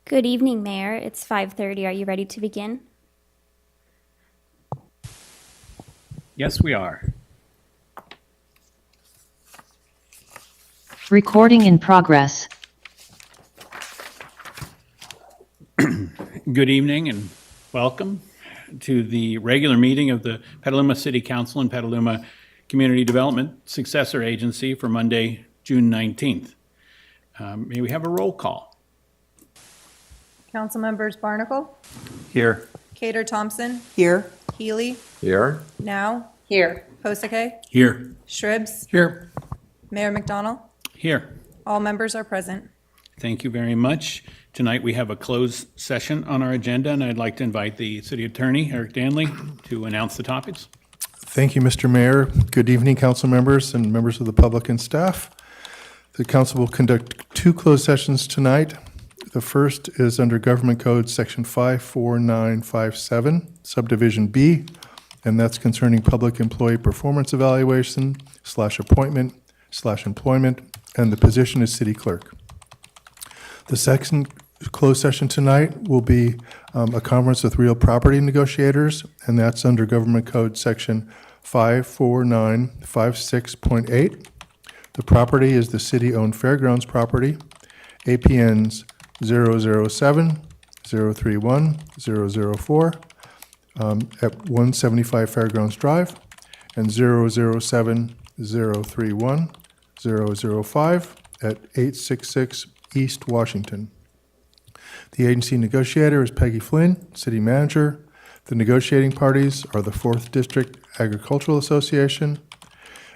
Good evening, Mayor. It's 5:30. Are you ready to begin? Yes, we are. Recording in progress. Good evening and welcome to the regular meeting of the Petaluma City Council and Petaluma Community Development Successor Agency for Monday, June 19th. May we have a roll call? Council members Barnacle, Here. Cater Thompson, Here. Healy, Here. Now, Here. Posake, Here. Shribs, Here. Mayor McDonald. Here. All members are present. Thank you very much. Tonight we have a closed session on our agenda, and I'd like to invite the City Attorney, Eric Danley, to announce the topics. Thank you, Mr. Mayor. Good evening, council members and members of the public and staff. The council will conduct two closed sessions tonight. The first is under Government Code Section 54957, Subdivision B, and that's concerning public employee performance evaluation /appointment/employment, and the position is city clerk. The second closed session tonight will be a conference with real property negotiators, and that's under Government Code Section 54956.8. The property is the city-owned fairgrounds property, APNs 007-031-004 at 175 Fairgrounds Drive, and 007-031-005 at 866 East Washington. The agency negotiator is Peggy Flynn, city manager. The negotiating parties are the 4th District Agricultural Association.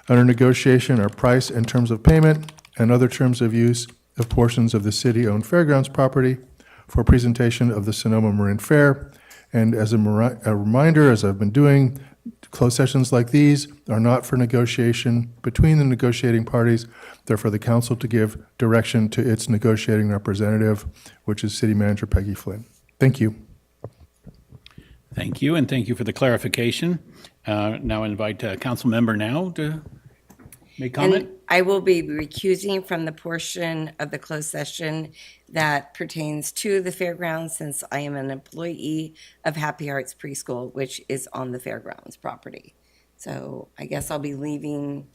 Under negotiation are price and terms of payment and other terms of use of portions of the city-owned fairgrounds property for presentation of the Sonoma Marin Fair. And as a reminder, as I've been doing, closed sessions like these are not for negotiation between the negotiating parties. They're for the council to give direction to its negotiating representative, which is City Manager Peggy Flynn. Thank you. Thank you, and thank you for the clarification. Now I invite Council Member Now to make comment. And I will be recusing from the portion of the closed session that pertains to the fairgrounds, since I am an employee of Happy Hearts Preschool, which is on the fairgrounds property. So I guess I'll be leaving,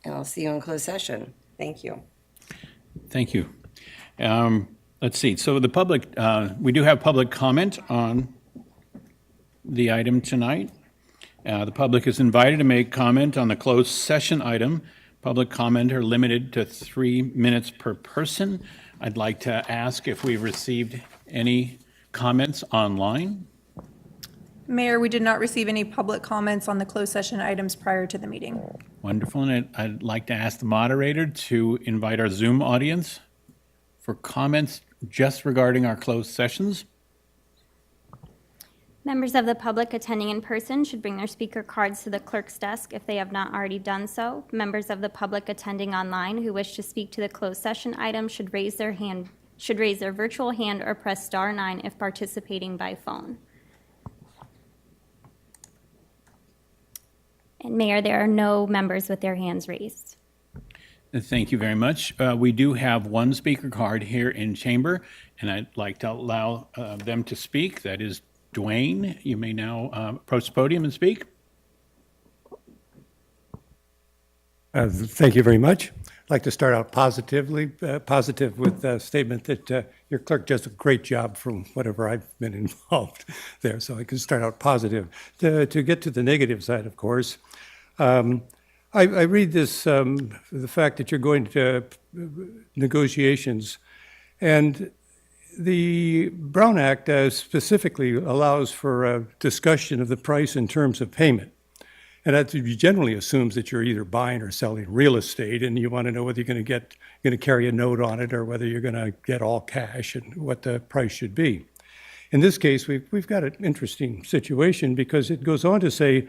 and I'll see you in closed session. Thank you. Thank you. Let's see. So the public, we do have public comment on the item tonight. The public is invited to make comment on the closed session item. Public comment are limited to 3 minutes per person. I'd like to ask if we've received any comments online. Mayor, we did not receive any public comments on the closed session items prior to the meeting. Wonderful. And I'd like to ask the moderator to invite our Zoom audience for comments just regarding our closed sessions. Members of the public attending in person should bring their speaker cards to the clerk's desk if they have not already done so. Members of the public attending online who wish to speak to the closed session item should raise their virtual hand or press *9 if participating by phone. And Mayor, there are no members with their hands raised. Thank you very much. We do have one speaker card here in chamber, and I'd like to allow them to speak. That is Dwayne. You may now approach the podium and speak. Thank you very much. I'd like to start out positive with a statement that your clerk does a great job from whatever I've been involved there, so I can start out positive. To get to the negative side, of course, I read this, the fact that you're going to negotiations, and the Brown Act specifically allows for a discussion of the price in terms of payment. And that generally assumes that you're either buying or selling real estate, and you want to know whether you're going to carry a note on it or whether you're going to get all cash and what the price should be. In this case, we've got an interesting situation because it goes on to say,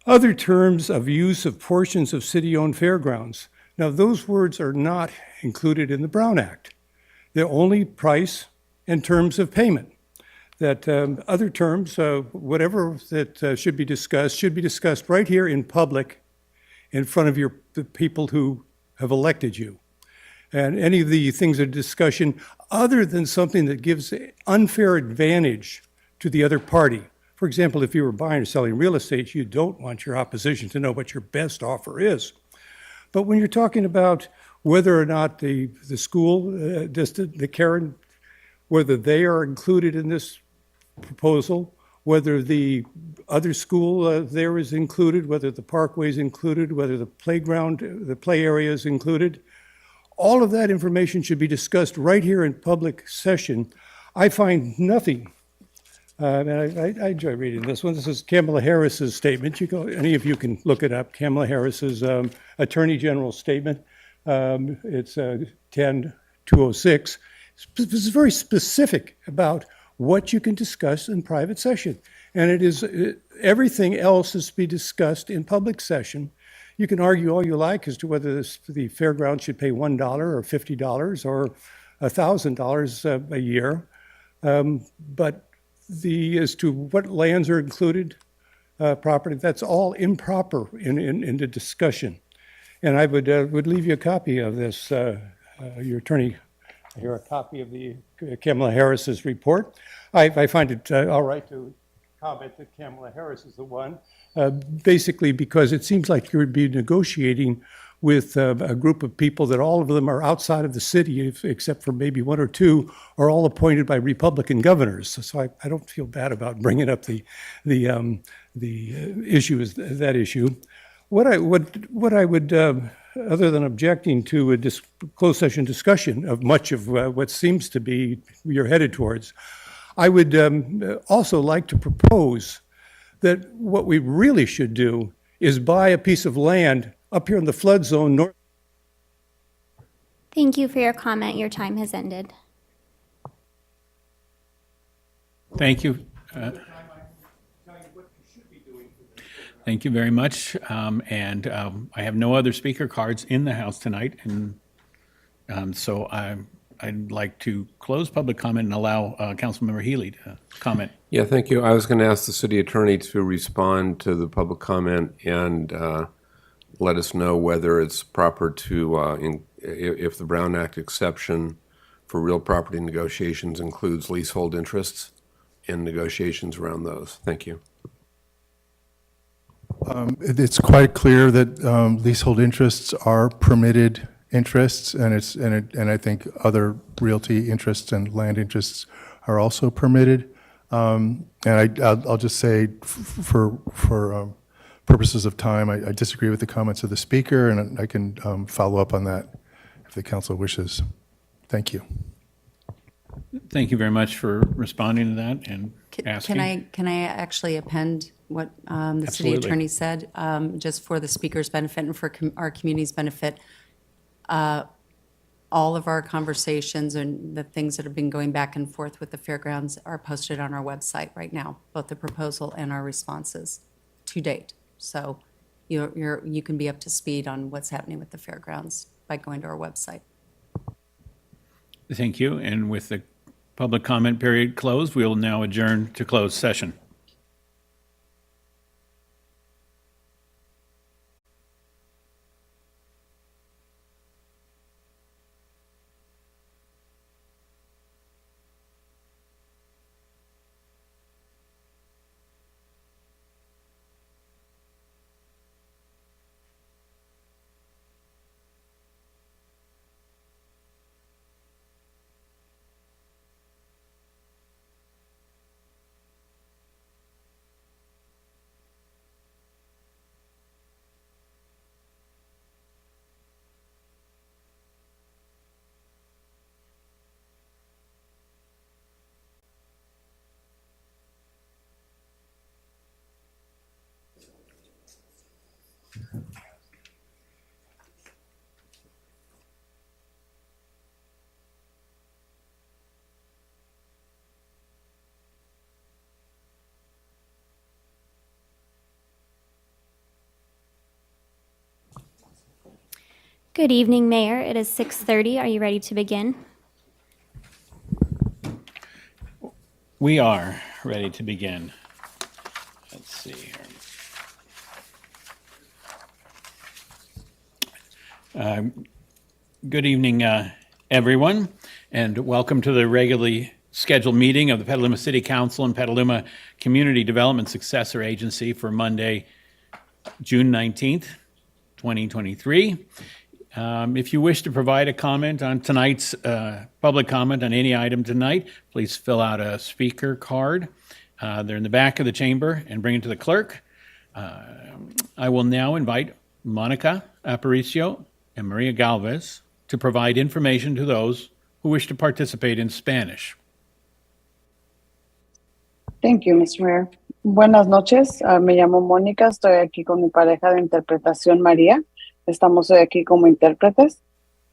other terms of use of portions of city-owned fairgrounds. Now, those words are not included in the Brown Act. They're only price and terms of payment. That other terms, whatever that should be discussed right here in public in front of the people who have elected you. And any of the things of discussion other than something that gives unfair advantage to the other party. For example, if you were buying or selling real estate, you don't want your opposition to know what your best offer is. But when you're talking about whether or not the school, the Karen, whether they are included in this proposal, whether the other school there is included, whether the parkway is included, whether the playground, the play area is included, all of that information should be discussed right here in public session. I find nothing. And I enjoy reading this one. This is Kamala Harris's statement. Any of you can look it up. Kamala Harris's Attorney General's statement. It's 10-206. It's very specific about what you can discuss in private session. And everything else is to be discussed in public session. You can argue all you like as to whether the fairground should pay $1 or $50 or $1,000 a year. But as to what lands are included, property, that's all improper in the discussion. And I would leave you a copy of this, your attorney, here a copy of the Kamala Harris's report. I find it all right to comment that Kamala Harris is the one, basically because it seems like you would be negotiating with a group of people that all of them are outside of the city, except for maybe one or two, are all appointed by Republican governors. So I don't feel bad about bringing up the issue is that issue. What I would other than objecting to a closed session discussion of much of what seems to be you're headed towards, I would also like to propose that what we really should do is buy a piece of land up here in the flood zone north. Thank you for your comment. Your time has ended. Thank you. Thank you very much. And I have no other speaker cards in the House tonight. And so I'd like to close public comment and allow Councilmember Healy to comment. Yeah, thank you. I was going to ask the city attorney to respond to the public comment and let us know whether it's proper to, if the Brown Act exception for real property negotiations includes leasehold interests and negotiations around those. Thank you. It's quite clear that leasehold interests are permitted interests, and I think other realty interests and land interests are also permitted. And I'll just say, for purposes of time, I disagree with the comments of the speaker, and I can follow up on that if the council wishes. Thank you. Thank you very much for responding to that and asking. Can I actually append what the city Absolutely. attorney said, just for the speaker's benefit and for our community's benefit? All of our conversations and the things that have been going back and forth with the fairgrounds are posted on our website right now, both the proposal and our responses to date. So you can be up to speed on what's happening with the fairgrounds by going to our website. Thank you. And with the public comment period closed, we will now adjourn to closed session. Good evening, Mayor. It is 6:30. Are you ready to begin? We are ready to begin. Let's see here. Good evening, everyone. and welcome to the regularly scheduled meeting of the Petaluma City Council and Petaluma Community Development Successor Agency for Monday, June 19th, 2023. If you wish to provide a comment on tonight's public comment on any item tonight, please fill out a speaker card. They're in the back of the chamber, and bring it to the clerk. I will now invite Monica Aparicio and Maria Galvez to provide information to those who wish to participate in Spanish. Thank you, Mr. Mayor. Buenas noches, me llamo Mónica, estoy aquí con mi pareja de interpretación María. Estamos hoy aquí como intérpretes.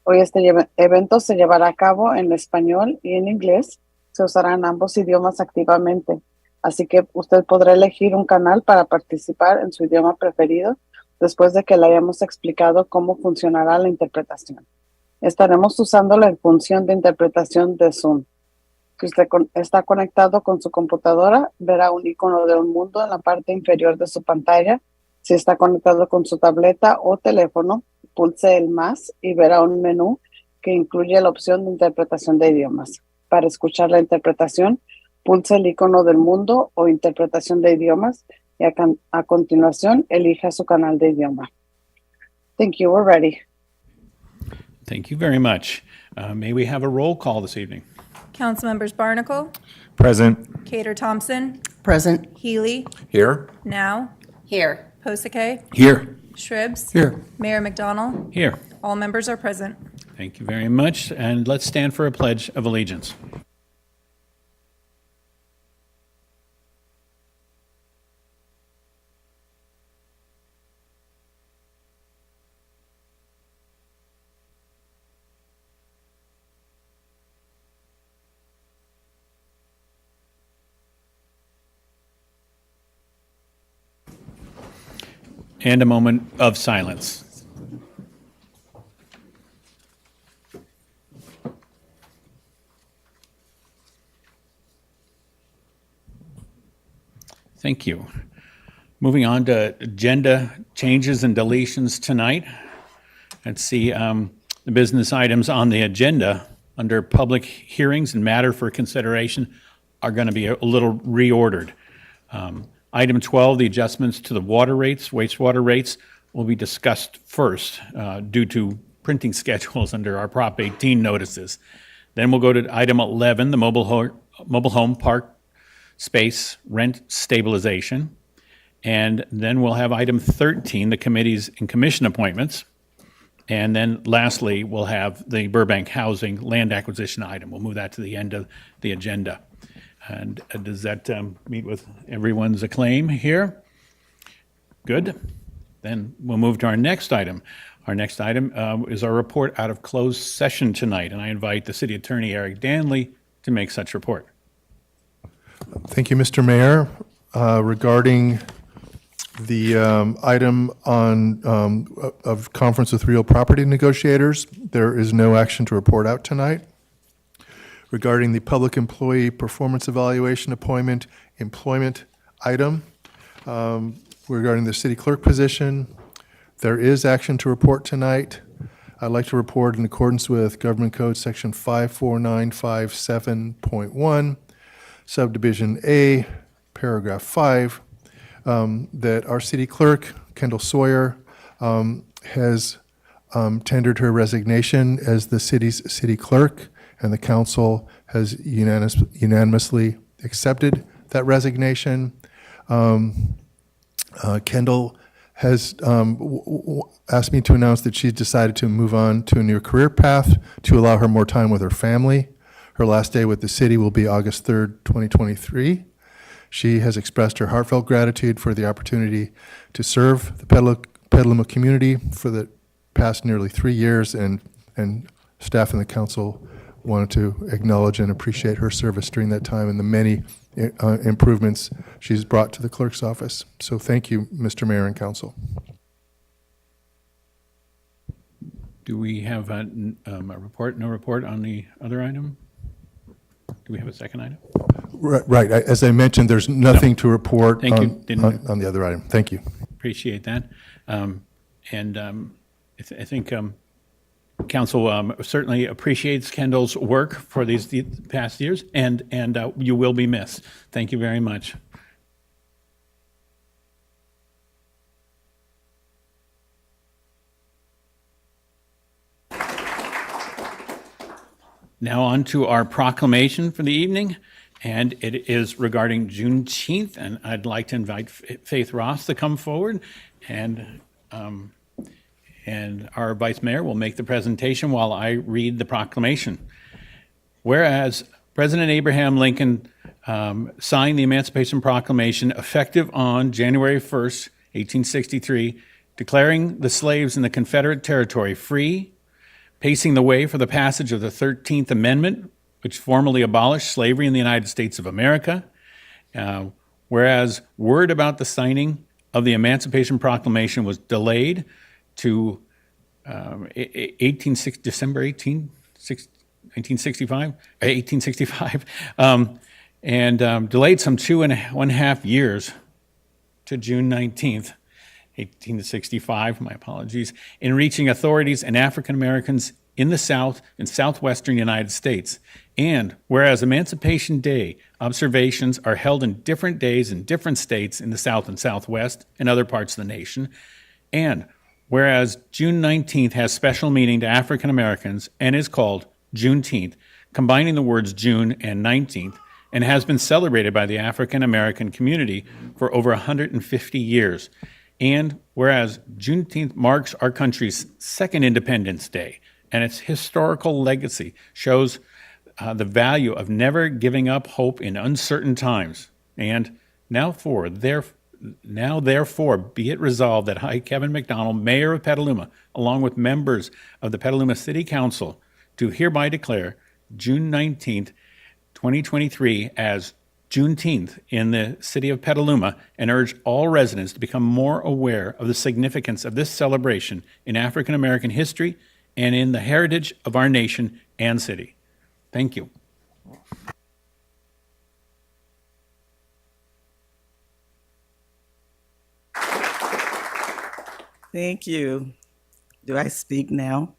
Hoy este evento se llevará a cabo en español y en inglés. Se usarán ambos idiomas activamente. Así que usted podrá elegir un canal para participar en su idioma preferido después de que le hayamos explicado cómo funcionará la interpretación. Estaremos usando la función de interpretación de Zoom. Si usted está conectado con su computadora, verá un icono de un mundo en la parte inferior de su pantalla. Si está conectado con su tableta o teléfono, pulse el más y verá un menú que incluye la opción de interpretación de idiomas. Para escuchar la interpretación, pulse el icono del mundo o interpretación de idiomas y a continuación elija su canal de idioma. Thank you. We're ready. Thank you very much. May we have a roll call this evening? Councilmembers Barnacle, Present. Cater Thompson, Present. Healy, Here? Now, Here. Posake, Here. Shribs. Here. Mayor McDonald. Here. All members are present. Thank you very much, and let's stand for a pledge of allegiance. And a moment of silence. Thank you. Moving on to agenda changes and deletions tonight. Let's see, the business items on the agenda under public hearings and matter for consideration are going to be a little reordered. Item 12, the adjustments to the water rates, wastewater rates, will be discussed first due to printing schedules under our Prop 18 notices. Then we'll go to item 11, the mobile home park space rent stabilization. And then we'll have item 13, the committees and commission appointments. And then lastly, we'll have the Burbank housing land acquisition item. We'll move that to the end of the agenda. And does that meet with everyone's acclaim here? Good. Then we'll move to our next item. Our next item is our report out of closed session tonight, and I invite the City Attorney, Eric Danley, to make such report. Thank you, Mr. Mayor. Regarding the item on of conference with real property negotiators, there is no action to report out tonight. Regarding the public employee performance evaluation employment item, regarding the city clerk position, there is action to report tonight. I'd like to report in accordance with Government Code Section 54957.1, Subdivision A, Paragraph 5, that our city clerk, Kendall Sawyer, has tendered her resignation as the city's city clerk, and the council has unanimously accepted that resignation. Kendall has asked me to announce that she's decided to move on to a new career path to allow her more time with her family. Her last day with the city will be August 3rd, 2023. She has expressed her heartfelt gratitude for the opportunity to serve the Petaluma community for the past nearly 3 years, and staff and the council wanted to acknowledge and appreciate her service during that time and the many improvements she's brought to the clerk's office. So thank you, Mr. Mayor and council. Do we have a report, no report on the other item? Do we have a second item? Right. As I mentioned, there's nothing to report Thank you. on the other item. Thank you. Appreciate that. I think Council certainly appreciates Kendall's work for these past years, and you will be missed. Thank you very much. Now on to our proclamation for the evening, and it is regarding Juneteenth, and I'd like to invite Faith Ross to come forward, and our Vice Mayor will make the presentation while I read the proclamation. Whereas President Abraham Lincoln signed the Emancipation Proclamation effective on January 1st, 1863, declaring the slaves in the Confederate territory free, pacing the way for the passage of the 13th Amendment, which formally abolished slavery in the United States of America. Whereas word about the signing of the Emancipation Proclamation was delayed to December 1865, and delayed some 2.5 years to June 19th, 1865, my apologies, in reaching authorities and African Americans in the South and Southwestern United States. And whereas Emancipation Day observations are held in different days in different states in the South and Southwest and other parts of the nation, and whereas June 19th has special meaning to African Americans and is called Juneteenth, combining the words June and 19th, and has been celebrated by the African American community for over 150 years. And whereas Juneteenth marks our country's second Independence Day, and its historical legacy shows the value of never giving up hope in uncertain times. And therefore, be it resolved that I, Kevin McDonald, Mayor of Petaluma, along with members of the Petaluma City Council, do hereby declare June 19th, 2023 as Juneteenth in the city of Petaluma, and urge all residents to become more aware of the significance of this celebration in African American history and in the heritage of our nation and city. Thank you. Thank you. Do I speak now?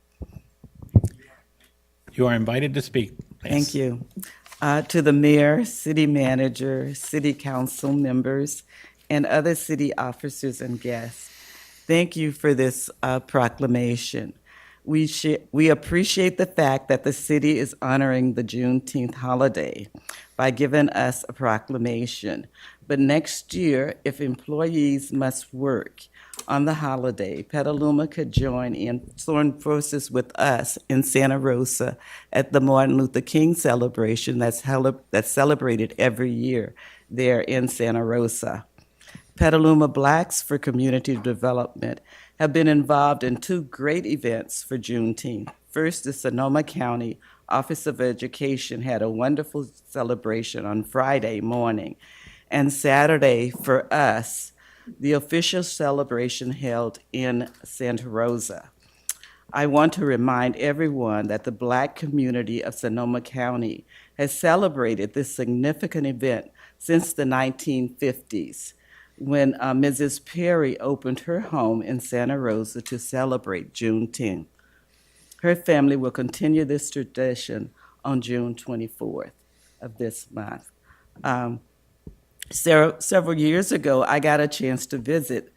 You are invited to speak. Thank you. To the mayor, city manager, city council members, and other city officers and guests, thank you for this proclamation. We appreciate the fact that the city is honoring the Juneteenth holiday by giving us a proclamation. But next year, if employees must work on the holiday, Petaluma could join forces with us in Santa Rosa at the Martin Luther King celebration that's celebrated every year there in Santa Rosa. Petaluma Blacks for Community Development have been involved in two great events for Juneteenth. First, the Sonoma County Office of Education had a wonderful celebration on Friday morning, and Saturday for us, the official celebration held in Santa Rosa. I want to remind everyone that the Black community of Sonoma County has celebrated this significant event since the 1950s, when Mrs. Perry opened her home in Santa Rosa to celebrate Juneteenth. Her family will continue this tradition on June 24th of this month. Several years ago, I got a chance to visit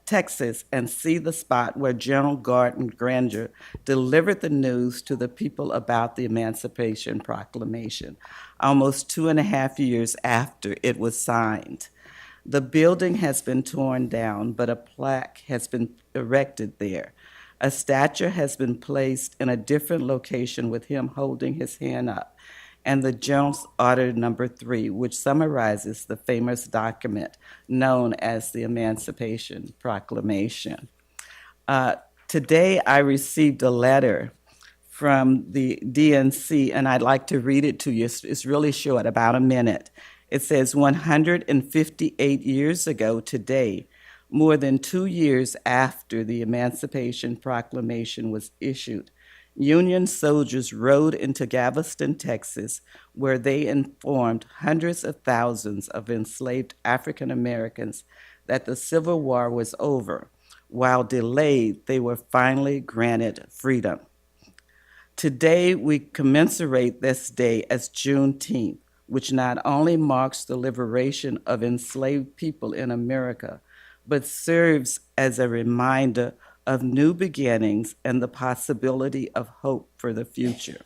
Texas and see the spot where General Gordon Granger delivered the news to the people about the Emancipation Proclamation, almost 2.5 years after it was signed. The building has been torn down, but a plaque has been erected there. A statue has been placed in a different location with him holding his hand up, and the General's Order Number 3, which summarizes the famous document known as the Emancipation Proclamation. Today, I received a letter from the DNC, and I'd like to read it to you. It's really short, about a minute. It says, 158 years ago today, more than 2 years after the Emancipation Proclamation was issued, Union soldiers rode into Galveston, Texas, where they informed hundreds of thousands of enslaved African Americans that the Civil War was over. While delayed, they were finally granted freedom. Today, we commemorate this day as Juneteenth, which not only marks the liberation of enslaved people in America, but serves as a reminder of new beginnings and the possibility of hope for the future.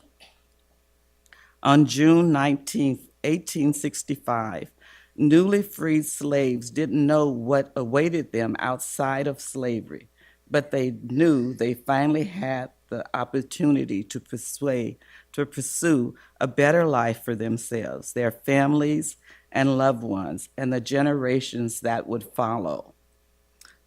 On June 19, 1865, newly freed slaves didn't know what awaited them outside of slavery, but they knew they finally had the opportunity to pursue a better life for themselves, their families, and loved ones, and the generations that would follow.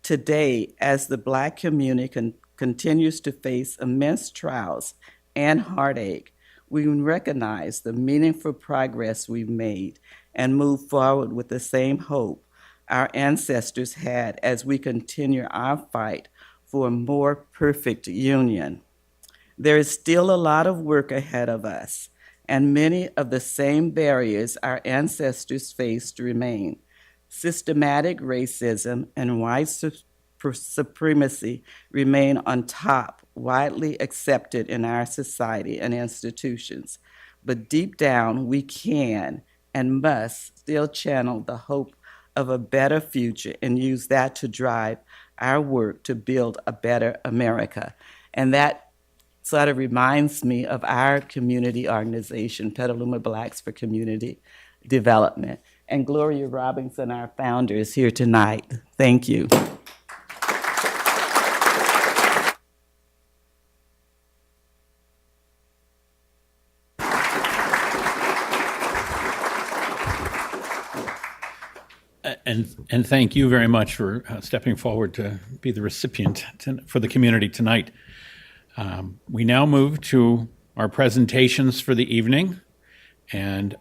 Today, as the Black community continues to face immense trials and heartache, we recognize the meaningful progress we've made and move forward with the same hope our ancestors had as we continue our fight for a more perfect union. There is still a lot of work ahead of us, and many of the same barriers our ancestors faced remain. Systematic racism and white supremacy remain on top, widely accepted in our society and institutions. But deep down, we can and must still channel the hope of a better future and use that to drive our work to build a better America. And that sort of reminds me of our community organization, Petaluma Blacks for Community Development. And Gloria Robinson, our founder, is here tonight. Thank you. And thank you very much for stepping forward to be the recipient for the community tonight. We now move to our presentations for the evening. And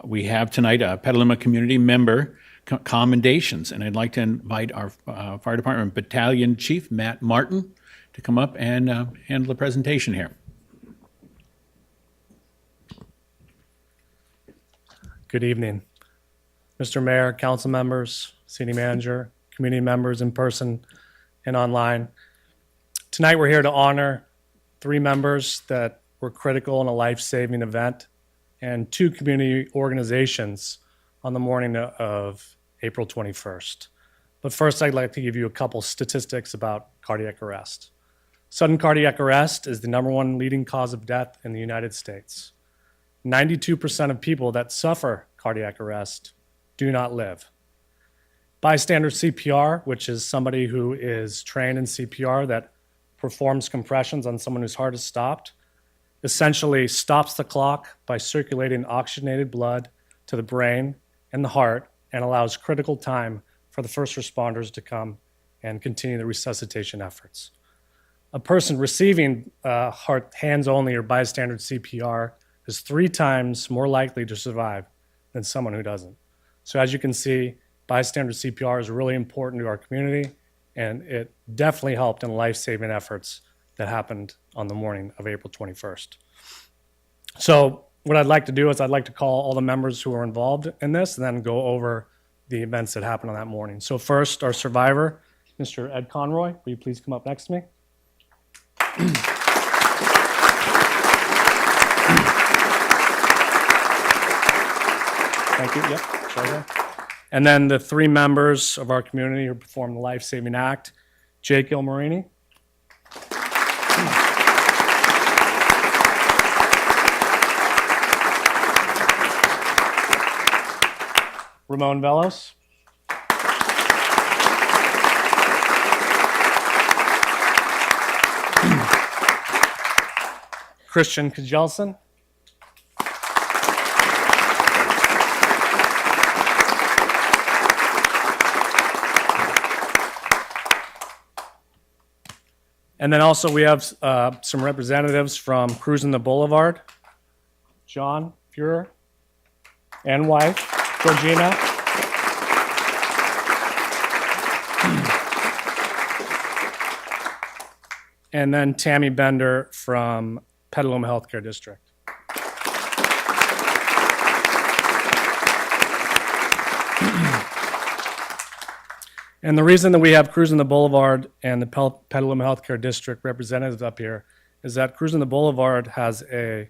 we have tonight a Petaluma Community Member commendations. And I'd like to invite our Fire Department Battalion Chief, Matt Martin, to come up and handle the presentation here. Good evening. Mr. Mayor, council members, city manager, community members in person and online. Tonight we're here to honor 3 members that were critical in a life-saving event and 2 community organizations on the morning of April 21st. But first, I'd like to give you a couple statistics about cardiac arrest. Sudden cardiac arrest is the #1 leading cause of death in the United States. 92% of people that suffer cardiac arrest do not live. Bystander CPR, which is somebody who is trained in CPR that performs compressions on someone whose heart is stopped, essentially stops the clock by circulating oxygenated blood to the brain and the heart and allows critical time for the first responders to come and continue the resuscitation efforts. A person receiving heart hands only or bystander CPR is 3 times more likely to survive than someone who doesn't. So as you can see, bystander CPR is really important to our community, and it definitely helped in life-saving efforts that happened on the morning of April 21st. So what I'd like to do is I'd like to call all the members who are involved in this and then go over the events that happened on that morning. So first, our survivor, Mr. Ed Conroy. Will you please come up next to me? Thank you. Yep. Right there. And then the 3 members of our community who performed the life-saving act, Jake Ilmarini, Ramon Velos, Christian Kjelsen, and then also we have some representatives from Cruising the Boulevard, John Fuhrer, and wife, Georgina. And then Tammy Bender from Petaluma Healthcare District. And the reason that we have Cruising the Boulevard and the Petaluma Healthcare District representatives up here is that Cruising the Boulevard has a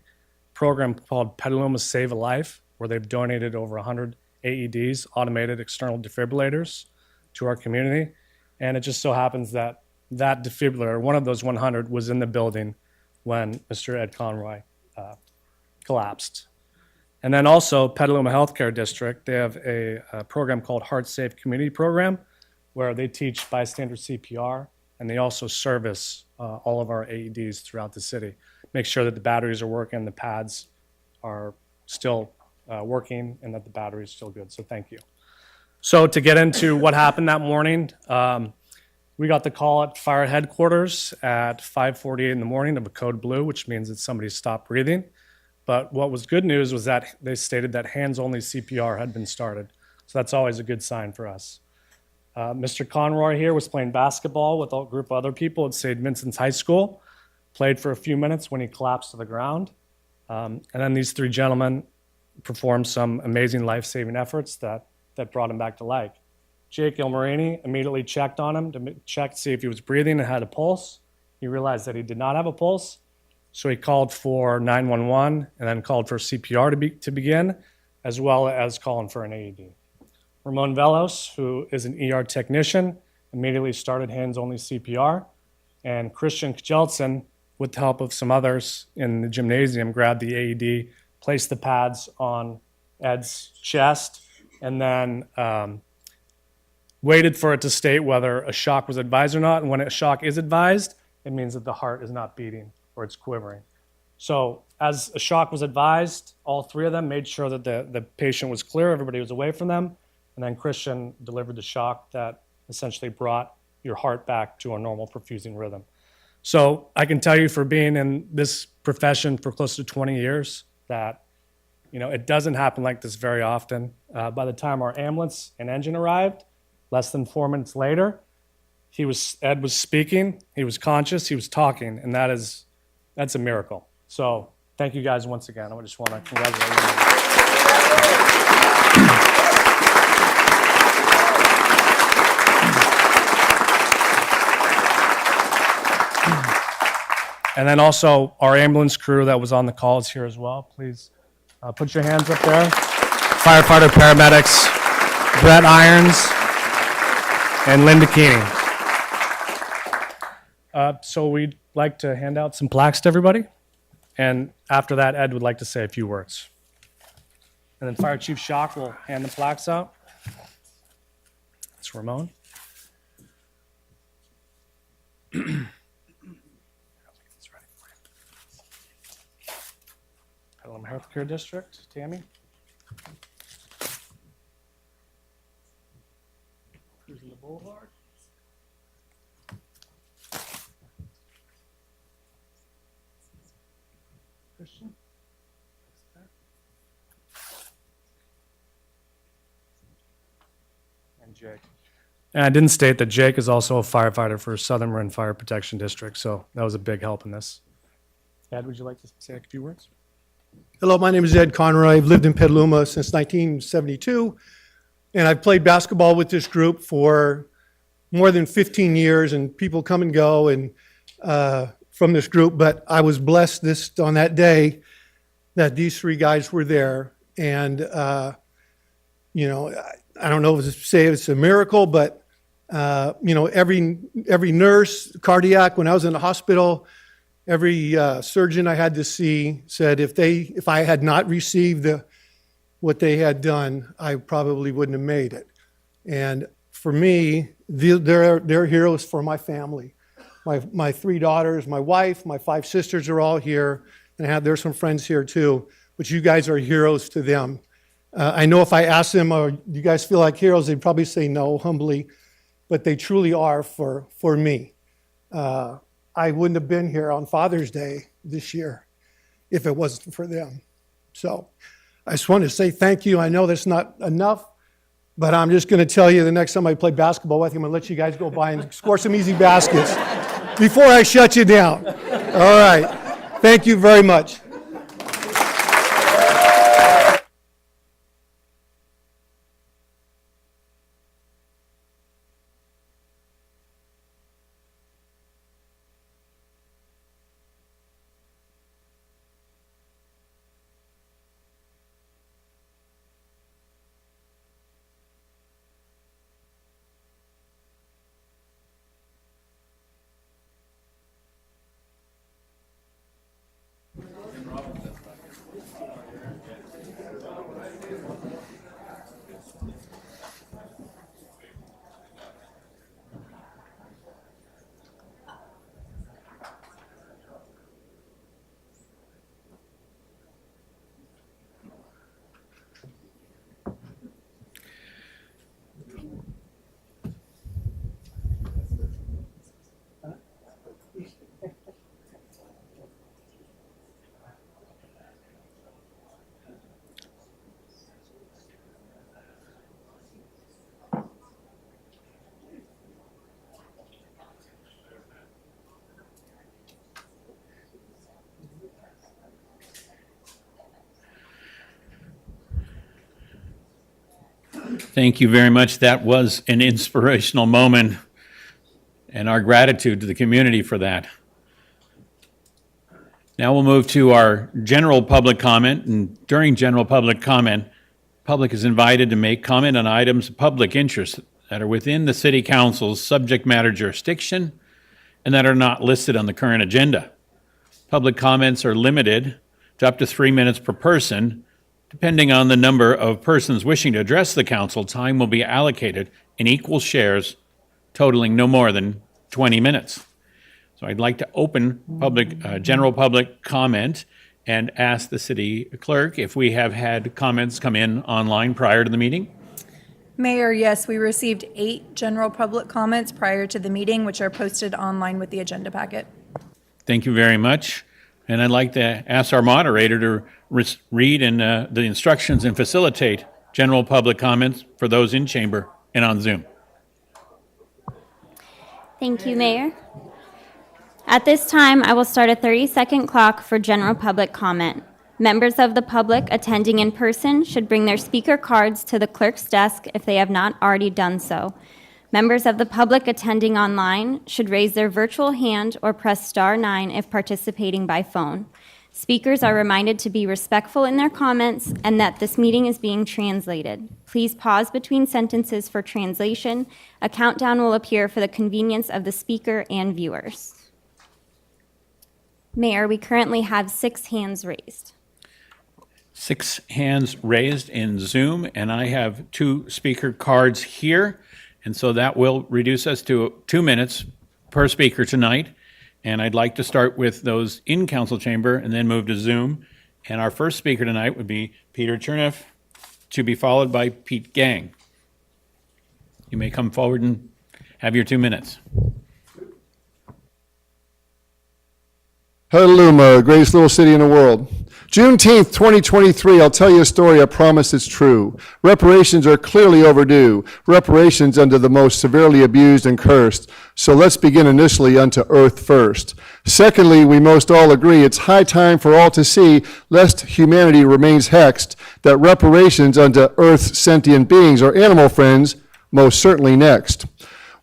program called Petaluma Save a Life, where they've donated over 100 AEDs, automated external defibrillators, to our community. And it just so happens that that defibrillator, one of those 100, was in the building when Mr. Ed Conroy collapsed. And then also Petaluma Healthcare District, they have a program called Heart Safe Community Program, where they teach bystander CPR, and they also service all of our AEDs throughout the city. Make sure that the batteries are working, the pads are still working, and that the battery is still good. So thank you. So to get into what happened that morning, we got the call at fire headquarters at 5:48 in the morning of a code blue, which means that somebody stopped breathing. But what was good news was that they stated that hands-only CPR had been started. So that's always a good sign for us. Mr. Conroy here was playing basketball with a group of other people at St. Vincent's High School, played for a few minutes when he collapsed to the ground. And then these three gentlemen performed some amazing life-saving efforts that brought him back to life. Jake Ilmarini immediately checked on him to check to see if he was breathing and had a pulse. He realized that he did not have a pulse, so he called for 911 and then called for CPR to begin, as well as calling for an AED. Ramon Velos, who is an ER technician, immediately started hands-only CPR, and Christian Kjelsen, with the help of some others in the gymnasium, grabbed the AED, placed the pads on Ed's chest, and then waited for it to state whether a shock was advised or not. And when a shock is advised, it means that the heart is not beating or it's quivering. So as a shock was advised, all three of them made sure that the patient was clear, everybody was away from them, and then Christian delivered the shock that essentially brought your heart back to a normal perfusing rhythm. So I can tell you, for being in this profession for close to 20 years, that it doesn't happen like this very often. By the time our ambulance and engine arrived, less than 4 minutes later, Ed was speaking, he was conscious, he was talking, and that's a miracle. So thank you guys once again. I just want to congratulate you. And then also our ambulance crew that was on the call is here as well. Please put your hands up there. Firefighter paramedics, Brett Irons and Linda Keeney. So we'd like to hand out some plaques to everybody. And after that, Ed would like to say a few words. And then Fire Chief Schock will hand the plaques out. It's Ramon. Petaluma Healthcare District, Tammy. Cruising the Boulevard. Christian. And Jake. And I didn't state that Jake is also a firefighter for Southern Marin Fire Protection District, so that was a big help in this. Ed, would you like to say a few words? Hello, my name is Ed Conroy. I've lived in Petaluma since 1972, and I've played basketball with this group for more than 15 years, and people come and go and from this group, but I was blessed on that day that these three guys were there, and I don't know if to say it's a miracle, but every nurse, cardiac, when I was in the hospital, every surgeon I had to see said if I had not received what they had done, I probably wouldn't have made it. And for me, they're heroes for my family. My three daughters, my wife, my 5 sisters are all here, and there's some friends here too. But you guys are heroes to them. I know if I asked them, "Do you guys feel like heroes?" they'd probably say no, humbly, but they truly are for me. I wouldn't have been here on Father's Day this year if it wasn't for them. So I just want to say thank you. I know that's not enough, but I'm just going to tell you the next time I play basketball with you, I'm going to let you guys go by and score some easy baskets before I shut you down. All right. Thank you very much. Thank you very much. That was an inspirational moment, and our gratitude to the community for that. Now we'll move to our general public comment, and during general public comment, public is invited to make comment on items of public interest that are within the City Council's subject matter jurisdiction and that are not listed on the current agenda. Public comments are limited to up to 3 minutes per person. Depending on the number of persons wishing to address the council, time will be allocated in equal shares, totaling no more than 20 minutes. So I'd like to open general public comment and ask the city clerk if we have had comments come in online prior to the meeting. Mayor, yes, we received 8 general public comments prior to the meeting, which are posted online with the agenda packet. Thank you very much. And I'd like to ask our moderator to read the instructions and facilitate general public comments for those in chamber and on Zoom. Thank you, Mayor. At this time, I will start a 30-second clock for general public comment. Members of the public attending in person should bring their speaker cards to the clerk's desk if they have not already done so. Members of the public attending online should raise their virtual hand or press star 9 if participating by phone. Speakers are reminded to be respectful in their comments and that this meeting is being translated. Please pause between sentences for translation. A countdown will appear for the convenience of the speaker and viewers. Mayor, we currently have 6 hands raised. 6 hands raised in Zoom, and I have 2 speaker cards here. And so that will reduce us to 2 minutes per speaker tonight. And I'd like to start with those in council chamber and then move to Zoom. And our first speaker tonight would be Peter Cherneff, to be followed by Pete Gang. You may come forward and have your 2 minutes. Petaluma, greatest little city in the world. Juneteenth, 2023, I'll tell you a story, I promise it's true. Reparations are clearly overdue. Reparations unto the most severely abused and cursed. So let's begin initially unto earth first. Secondly, we most all agree it's high time for all to see, lest humanity remains hexed, that reparations unto earth's sentient beings or animal friends most certainly next.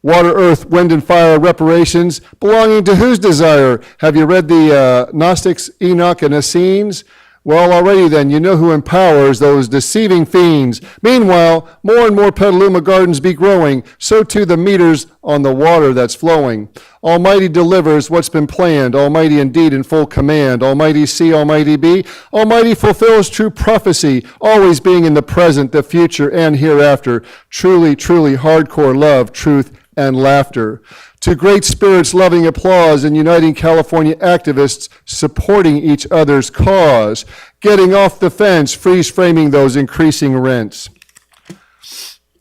Water, earth, wind, and fire reparations, belonging to whose desire? Have you read the Gnostics, Enoch, and Essenes? Well, already then, you know who empowers those deceiving fiends. Meanwhile, more and more Petaluma gardens be growing, so too the meters on the water that's flowing. Almighty delivers what's been planned, Almighty indeed in full command. Almighty see, Almighty be, Almighty fulfills true prophecy, always being in the present, the future, and hereafter. Truly, truly hardcore love, truth, and laughter. To great spirits loving applause and uniting California activists supporting each other's cause. Getting off the fence, freeze framing those increasing rents.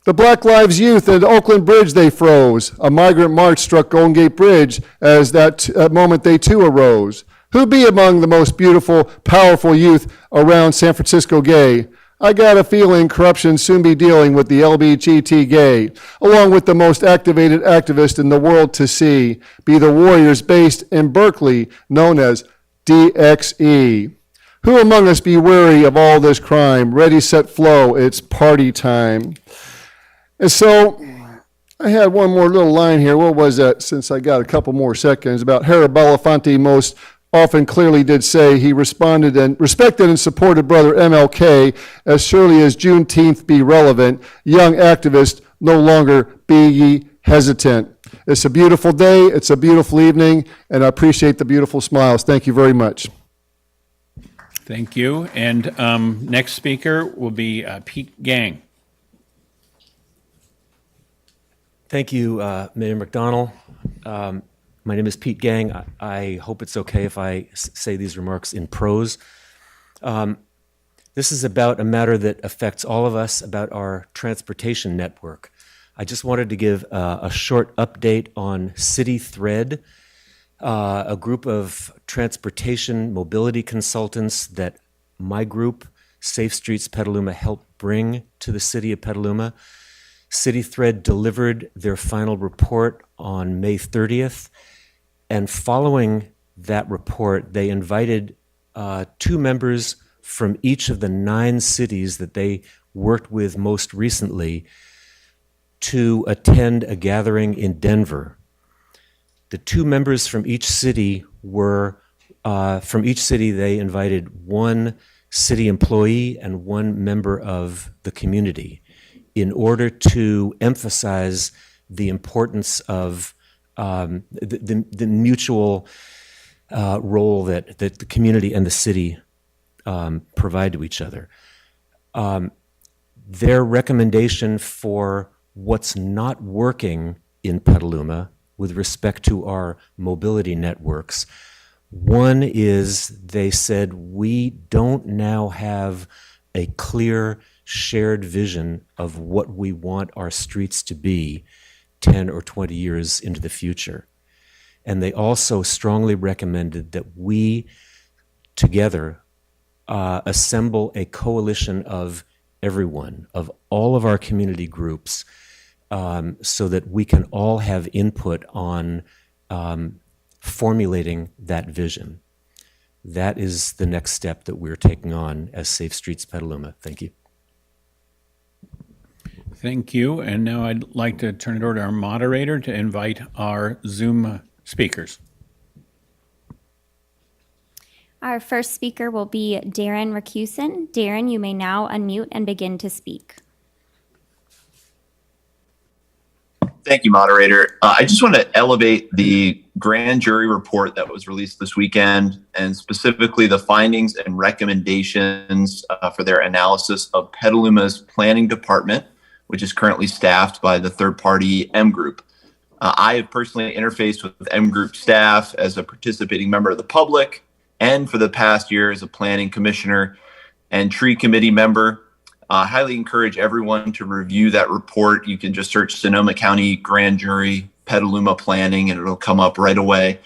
The Black Lives Youth at Oakland Bridge they froze. A migrant march struck Golden Gate Bridge as that moment they too arose. Who be among the most beautiful, powerful youth around San Francisco gay? I got a feeling corruption soon be dealing with the LBGT gay, along with the most activated activist in the world to see, be the warriors based in Berkeley, known as DXE. Who among us be weary of all this crime? Ready, set, flow, it's party time. And so, I had one more little line here. What was that, since I got a couple more seconds, about Harry Belafonte most often clearly did say he responded and respected and supported brother MLK as surely as Juneteenth be relevant. Young activists, no longer be ye hesitant. It's a beautiful day, it's a beautiful evening, and I appreciate the beautiful smiles. Thank you very much. Thank you. And next speaker will be Pete Gang. Thank you, Mayor McDonald. My name is Pete Gang. I hope it's okay if I say these remarks in prose. This is about a matter that affects all of us, about our transportation network. I just wanted to give a short update on City Thread, a group of transportation mobility consultants that my group, Safe Streets Petaluma, helped bring to the city of Petaluma. City Thread delivered their final report on May 30th. And following that report, they invited 2 members from each of the 9 cities that they worked with most recently to attend a gathering in Denver. The two members from each city they invited one city employee and one member of the community in order to emphasize the importance of the mutual role that the community and the city provide to each other. Their recommendation for what's not working in Petaluma with respect to our mobility networks, one is they said we don't now have a clear shared vision of what we want our streets to be 10 or 20 years into the future. And they also strongly recommended that we together assemble a coalition of everyone, of all of our community groups, so that we can all have input on formulating that vision. That is the next step that we're taking on as Safe Streets Petaluma. Thank you. Thank you. And now I'd like to turn it over to our moderator to invite our Zoom speakers. Our first speaker will be Darren Racusin. Darren, you may now unmute and begin to speak. Thank you, moderator. I just want to elevate the grand jury report that was released this weekend, and specifically the findings and recommendations for their analysis of Petaluma's planning department, which is currently staffed by the third-party M Group. I have personally interfaced with M Group staff as a participating member of the public, and for the past year as a planning commissioner and tree committee member. I highly encourage everyone to review that report. You can just search Sonoma County Grand Jury Petaluma Planning and it'll come up right away.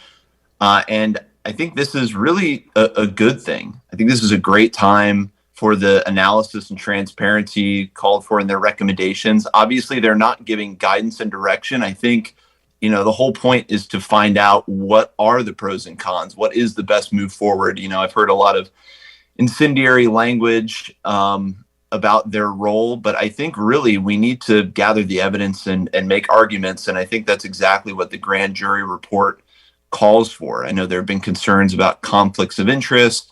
And I think this is really a good thing. I think this is a great time for the analysis and transparency called for in their recommendations. Obviously, they're not giving guidance and direction. I think, the whole point is to find out what are the pros and cons, what is the best move forward. I've heard a lot of incendiary language about their role, but I think really we need to gather the evidence and make arguments. And I think that's exactly what the grand jury report calls for. I know there have been concerns about conflicts of interest,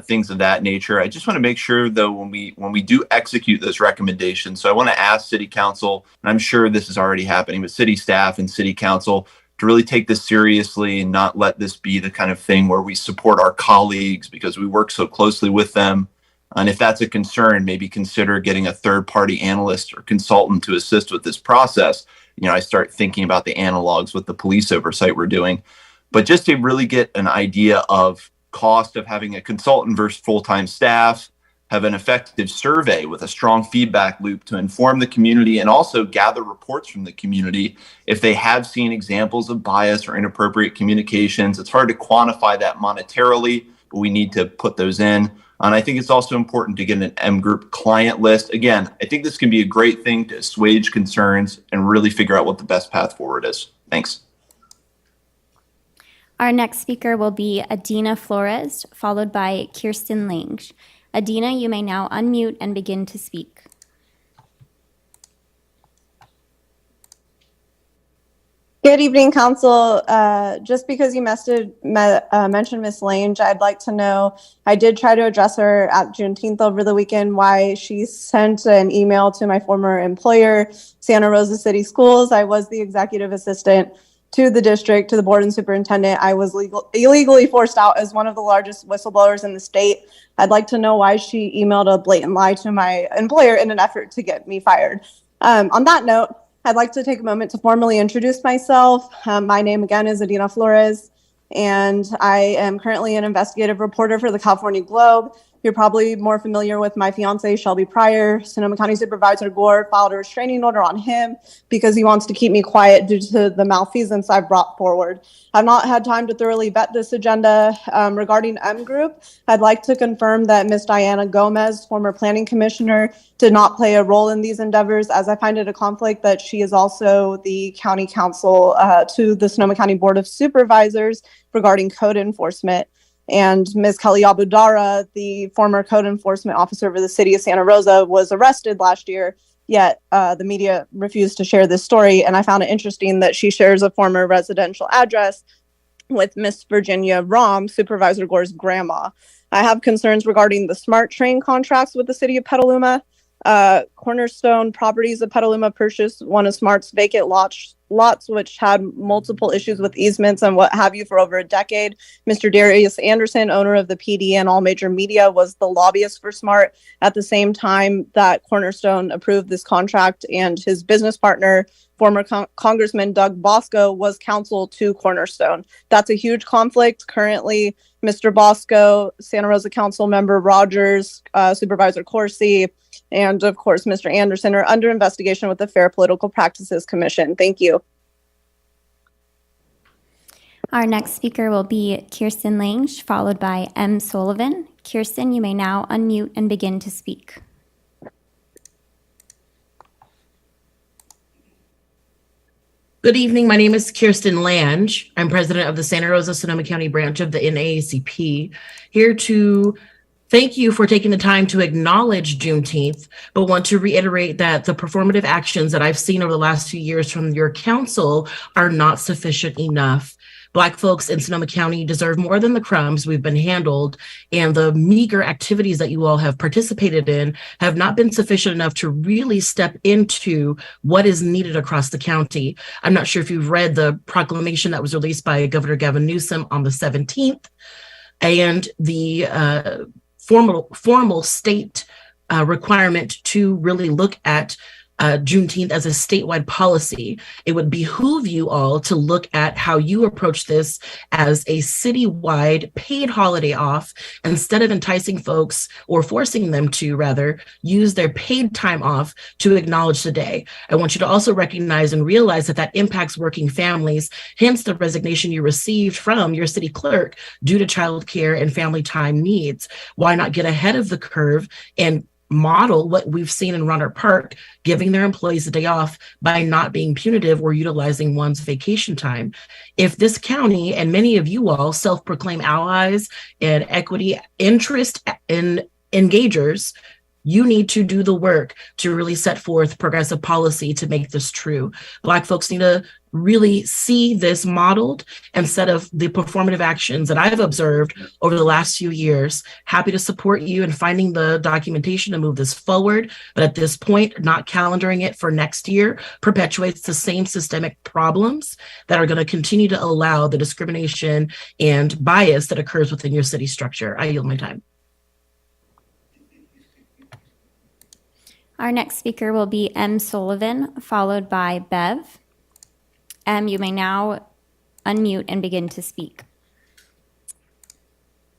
things of that nature. I just want to make sure, though, when we do execute those recommendations, so I want to ask City Council, and I'm sure this is already happening, but city staff and City Council to really take this seriously and not let this be the kind of thing where we support our colleagues because we work so closely with them. And if that's a concern, maybe consider getting a third-party analyst or consultant to assist with this process. I start thinking about the analogs with the police oversight we're doing. But just to really get an idea of cost of having a consultant versus full-time staff, have an effective survey with a strong feedback loop to inform the community and also gather reports from the community if they have seen examples of bias or inappropriate communications. It's hard to quantify that monetarily, but we need to put those in. And I think it's also important to get an M Group client list. Again, I think this can be a great thing to assuage concerns and really figure out what the best path forward is. Thanks. Our next speaker will be Adina Flores, followed by Kirsten Lange. Adina, you may now unmute and begin to speak. Good evening, Council. Just because you mentioned Ms. Lange, I'd like to know, I did try to address her at Juneteenth over the weekend, why she sent an email to my former employer, Santa Rosa City Schools. I was the executive assistant to the district, to the board and superintendent. I was illegally forced out as one of the largest whistleblowers in the state. I'd like to know why she emailed a blatant lie to my employer in an effort to get me fired. On that note, I'd like to take a moment to formally introduce myself. My name again is Adina Flores, and I am currently an investigative reporter for the California Globe. You're probably more familiar with my fiance, Shelby Pryor. Sonoma County Supervisor Gore filed a restraining order on him because he wants to keep me quiet due to the malfeasance I've brought forward. I've not had time to thoroughly vet this agenda. Regarding M Group, I'd like to confirm that Ms. Diana Gomez, former planning commissioner, did not play a role in these endeavors, as I find it a conflict that she is also the county counsel to the Sonoma County Board of Supervisors regarding code enforcement. And Ms. Kelly Abudara, the former code enforcement officer for the city of Santa Rosa, was arrested last year, yet the media refused to share this story. And I found it interesting that she shares a former residential address with Miss Virginia Rom, Supervisor Gore's grandma. I have concerns regarding the SMART train contracts with the city of Petaluma. Cornerstone Properties of Petaluma purchased one of SMART's vacant lots, which had multiple issues with easements and what have you for over a decade. Mr. Darius Anderson, owner of the PD and All Major Media, was the lobbyist for SMART at the same time that Cornerstone approved this contract, and his business partner, former Congressman Doug Bosco, was counsel to Cornerstone. That's a huge conflict. Currently, Mr. Bosco, Santa Rosa Council Member Rogers, Supervisor Corsi, and of course, Mr. Anderson are under investigation with the Fair Political Practices Commission. Thank you. Our next speaker will be Kirsten Lange, followed by M. Sullivan. Kirsten, you may now unmute and begin to speak. Good evening. My name is Kirsten Lange. I'm president of the Santa Rosa Sonoma County branch of the NAACP, here to thank you for taking the time to acknowledge Juneteenth, but want to reiterate that the performative actions that I've seen over the last few years from your council are not sufficient enough. Black folks in Sonoma County deserve more than the crumbs we've been handled, and the meager activities that you all have participated in have not been sufficient enough to really step into what is needed across the county. I'm not sure if you've read the proclamation that was released by Governor Gavin Newsom on the 17th, and the formal state requirement to really look at Juneteenth as a statewide policy. It would behoove you all to look at how you approach this as a citywide paid holiday off, instead of enticing folks or forcing them to rather use their paid time off to acknowledge the day. I want you to also recognize and realize that that impacts working families, hence the resignation you received from your city clerk due to childcare and family time needs. Why not get ahead of the curve and model what we've seen in Rohnert Park, giving their employees a day off by not being punitive or utilizing one's vacation time? If this county and many of you all self-proclaim allies and equity interest in engagers, you need to do the work to really set forth progressive policy to make this true. Black folks need to really see this modeled instead of the performative actions that I've observed over the last few years. Happy to support you in finding the documentation to move this forward, but at this point, not calendaring it for next year perpetuates the same systemic problems that are going to continue to allow the discrimination and bias that occurs within your city structure. I yield my time. Our next speaker will be M. Sullivan, followed by Bev. M, you may now unmute and begin to speak.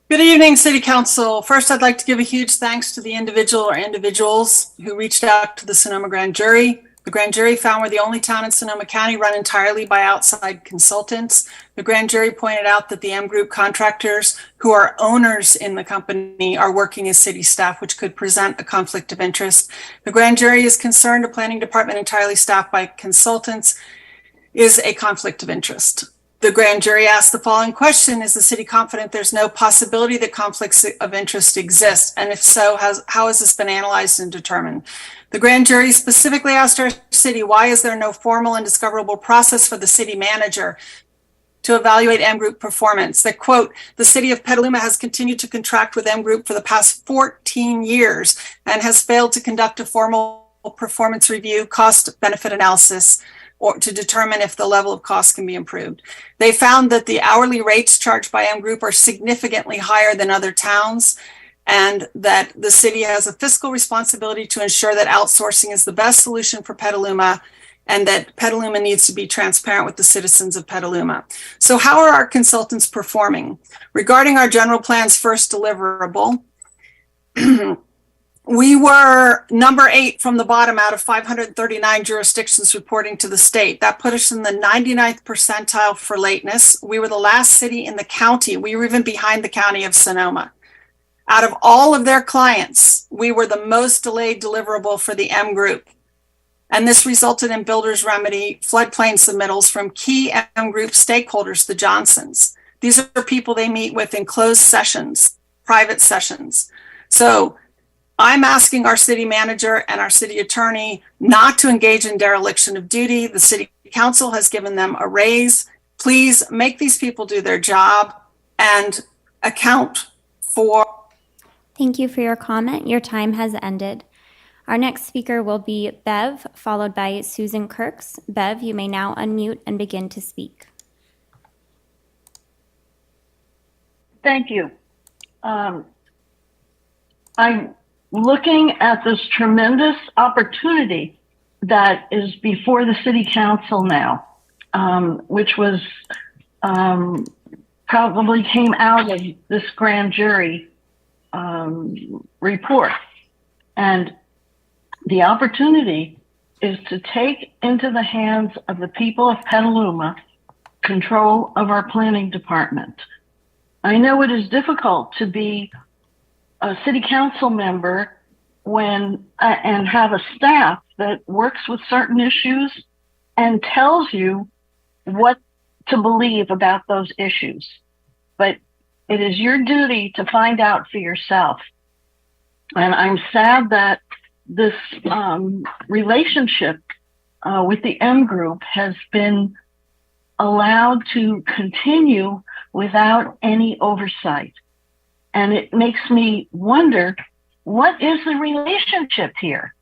Good evening, City Council. First, I'd like to give a huge thanks to the individual or individuals who reached out to the Sonoma Grand Jury. The Grand Jury found we're the only town in Sonoma County run entirely by outside consultants. The Grand Jury pointed out that the M Group contractors who are owners in the company are working as city staff, which could present a conflict of interest. The Grand Jury is concerned a planning department entirely staffed by consultants is a conflict of interest. The Grand Jury asked the following question: is the city confident there's no possibility that conflicts of interest exist? And if so, how has this been analyzed and determined? The Grand Jury specifically asked our city, why is there no formal and discoverable process for the city manager to evaluate M Group performance? That, quote, the city of Petaluma has continued to contract with M Group for the past 14 years and has failed to conduct a formal performance review, cost benefit analysis, or to determine if the level of cost can be improved. They found that the hourly rates charged by M Group are significantly higher than other towns, and that the city has a fiscal responsibility to ensure that outsourcing is the best solution for Petaluma, and that Petaluma needs to be transparent with the citizens of Petaluma. So how are our consultants performing? Regarding our general plan's first deliverable, we were number 8 from the bottom out of 539 jurisdictions reporting to the state. That put us in the 99th percentile for lateness. We were the last city in the county. We were even behind the county of Sonoma. Out of all of their clients, we were the most delayed deliverable for the M Group. And this resulted in builder's remedy floodplain submittals from key M Group stakeholders, the Johnsons. These are people they meet with in closed sessions, private sessions. So I'm asking our city manager and our city attorney not to engage in dereliction of duty. The city council has given them a raise. Please make these people do their job and account for. Thank you for your comment. Your time has ended. Our next speaker will be Bev, followed by Susan Kirks. Bev, you may now unmute and begin to speak. Thank you. I'm looking at this tremendous opportunity that is before the city council now, which was probably came out of this grand jury report. And the opportunity is to take into the hands of the people of Petaluma control of our planning department. I know it is difficult to be a city council member when and have a staff that works with certain issues and tells you what to believe about those issues. But it is your duty to find out for yourself. And I'm sad that this relationship with the M Group has been allowed to continue without any oversight. And it makes me wonder, what is the relationship here?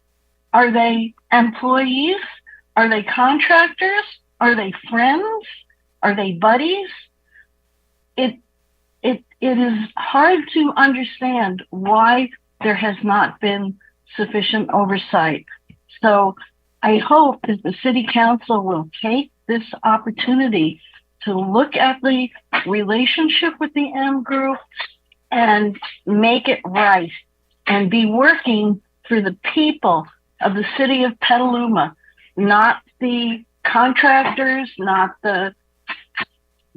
Are they employees? Are they contractors? Are they friends? Are they buddies? It is hard to understand why there has not been sufficient oversight. So I hope that the city council will take this opportunity to look at the relationship with the M Group and make it right and be working for the people of the city of Petaluma, not the contractors, not the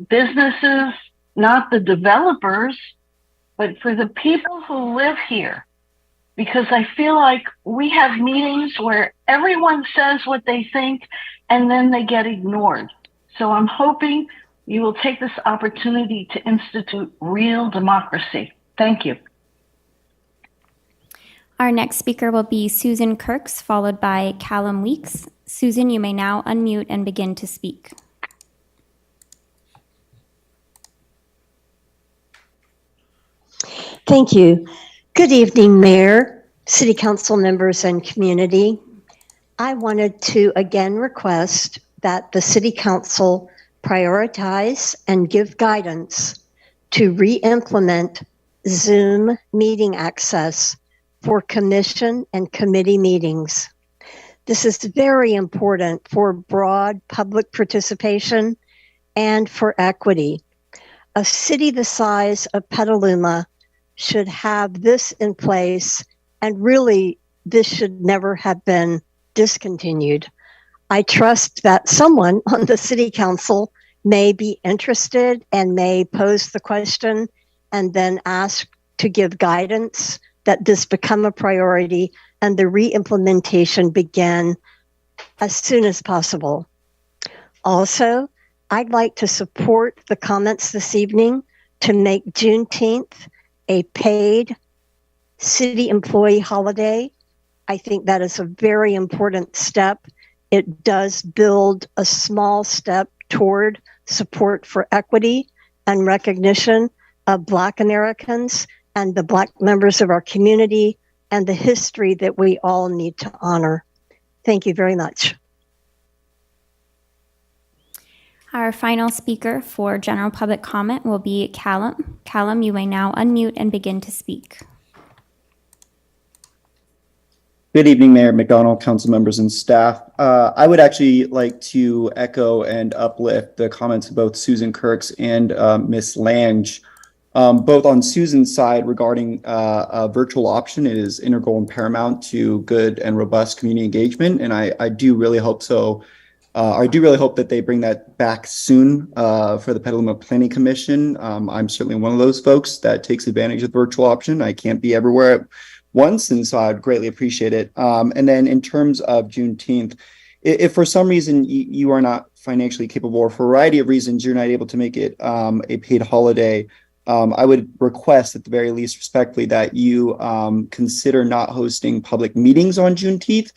businesses, not the developers, but for the people who live here. Because I feel like we have meetings where everyone says what they think and then they get ignored. So I'm hoping you will take this opportunity to institute real democracy. Thank you. Our next speaker will be Susan Kirks, followed by Callum Weeks. Susan, you may now unmute and begin to speak. Thank you. Good evening, Mayor, City Council members, and community. I wanted to again request that the City Council prioritize and give guidance to re-implement Zoom meeting access for commission and committee meetings. This is very important for broad public participation and for equity. A city the size of Petaluma should have this in place, and really this should never have been discontinued. I trust that someone on the city council may be interested and may pose the question and then ask to give guidance that this become a priority and the re-implementation begin as soon as possible. Also, I'd like to support the comments this evening to make Juneteenth a paid city employee holiday. I think that is a very important step. It does build a small step toward support for equity and recognition of Black Americans and the Black members of our community and the history that we all need to honor. Thank you very much. Our final speaker for general public comment will be Callum. Callum, you may now unmute and begin to speak. Good evening, Mayor McDonald, council members, and staff. I would actually like to echo and uplift the comments of both Susan Kirks and Ms. Lange. Both on Susan's side regarding a virtual option, it is integral and paramount to good and robust community engagement, and I do really hope so. I do really hope that they bring that back soon for the Petaluma Planning Commission. I'm certainly one of those folks that takes advantage of the virtual option. I can't be everywhere at once, and so I'd greatly appreciate it. And then in terms of Juneteenth, if for some reason you are not financially capable, or for a variety of reasons, you're not able to make it a paid holiday, I would request at the very least respectfully that you consider not hosting public meetings on Juneteenth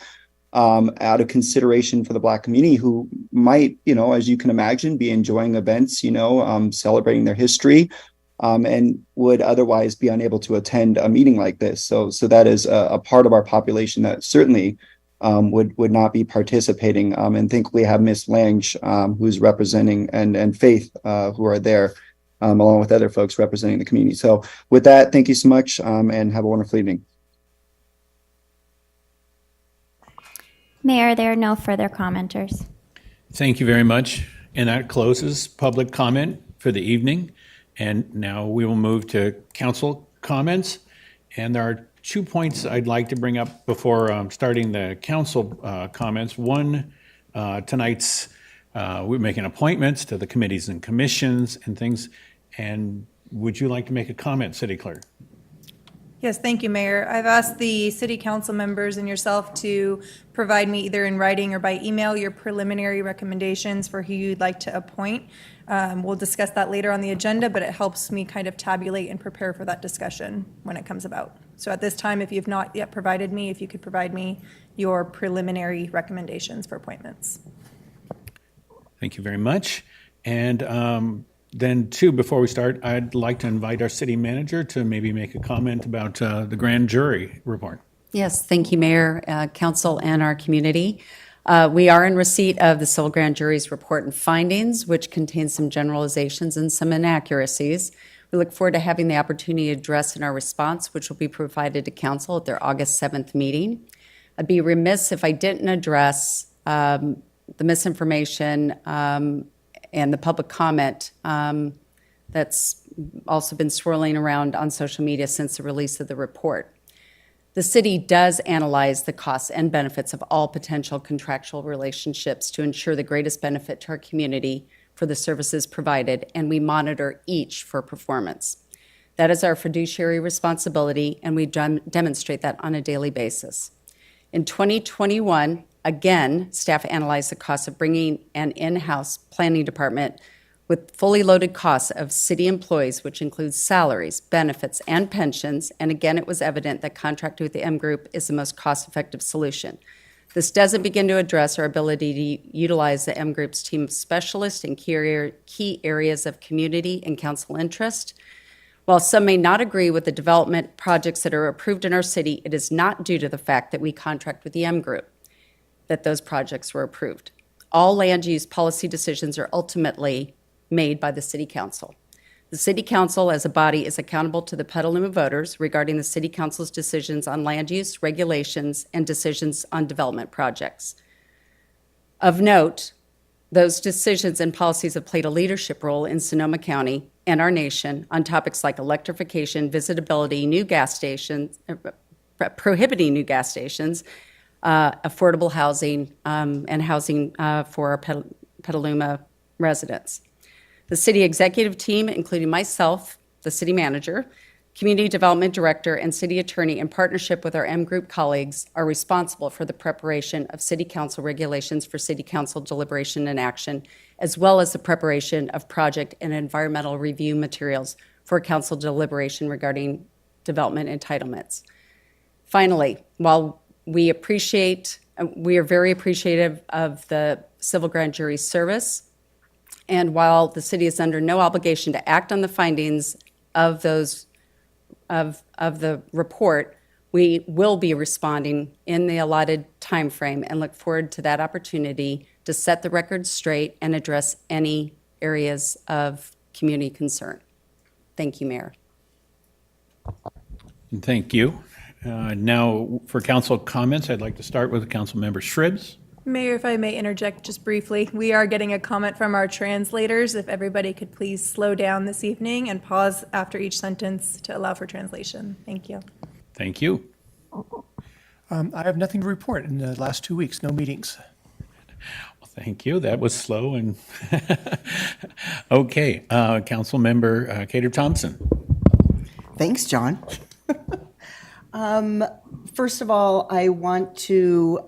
out of consideration for the Black community who might, as you can imagine, be enjoying events, celebrating their history, and would otherwise be unable to attend a meeting like this. So that is a part of our population that certainly would not be participating. And think we have Miss Lange, who's representing, and Faith, who are there, along with other folks representing the community. So with that, thank you so much, and have a wonderful evening. Mayor, there are no further commenters. Thank you very much. And that closes public comment for the evening. And now we will move to council comments. And there are 2 points I'd like to bring up before starting the council comments. One, tonight's, we're making appointments to the committees and commissions and things. And would you like to make a comment, City Clerk? Yes, thank you, Mayor. I've asked the city council members and yourself to provide me either in writing or by email your preliminary recommendations for who you'd like to appoint. We'll discuss that later on the agenda, but it helps me kind of tabulate and prepare for that discussion when it comes about. So at this time, if you've not yet provided me, if you could provide me your preliminary recommendations for appointments. Thank you very much. And then, too, before we start, I'd like to invite our city manager to maybe make a comment about the grand jury report. Yes, thank you, Mayor, Council, and our community. We are in receipt of the civil grand jury's report and findings, which contains some generalizations and some inaccuracies. We look forward to having the opportunity to address in our response, which will be provided to Council at their August 7th meeting. I'd be remiss if I didn't address the misinformation and the public comment that's also been swirling around on social media since the release of the report. The city does analyze the costs and benefits of all potential contractual relationships to ensure the greatest benefit to our community for the services provided, and we monitor each for performance. That is our fiduciary responsibility, and we demonstrate that on a daily basis. In 2021, again, staff analyzed the cost of bringing an in-house planning department with fully loaded costs of city employees, which includes salaries, benefits, and pensions. And again, it was evident that contracting with the M Group is the most cost-effective solution. This doesn't begin to address our ability to utilize the M Group's team of specialists in key areas of community and council interest. While some may not agree with the development projects that are approved in our city, it is not due to the fact that we contract with the M Group that those projects were approved. All land use policy decisions are ultimately made by the City Council. The City Council as a body is accountable to the Petaluma voters regarding the City Council's decisions on land use, regulations, and decisions on development projects. Of note, those decisions and policies have played a leadership role in Sonoma County and our nation on topics like electrification, visitability, new gas stations, prohibiting new gas stations, affordable housing, and housing for our Petaluma residents. The city executive team, including myself, the city manager, community development director, and city attorney, in partnership with our M Group colleagues, are responsible for the preparation of city council regulations for city council deliberation and action, as well as the preparation of project and environmental review materials for council deliberation regarding development entitlements. Finally, while we are very appreciative of the civil grand jury's service, and while the city is under no obligation to act on the findings of those of the report, we will be responding in the allotted time frame and look forward to that opportunity to set the record straight and address any areas of community concern. Thank you, Mayor. Thank you. Now, for council comments, I'd like to start with Councilmember Shribs. Mayor, if I may interject just briefly, we are getting a comment from our translators. If everybody could please slow down this evening and pause after each sentence to allow for translation. Thank you. Thank you. I have nothing to report in the last 2 weeks, no meetings. Well, thank you. That was slow and okay. Councilmember Cater Thompson. Thanks, John. First of all, I want to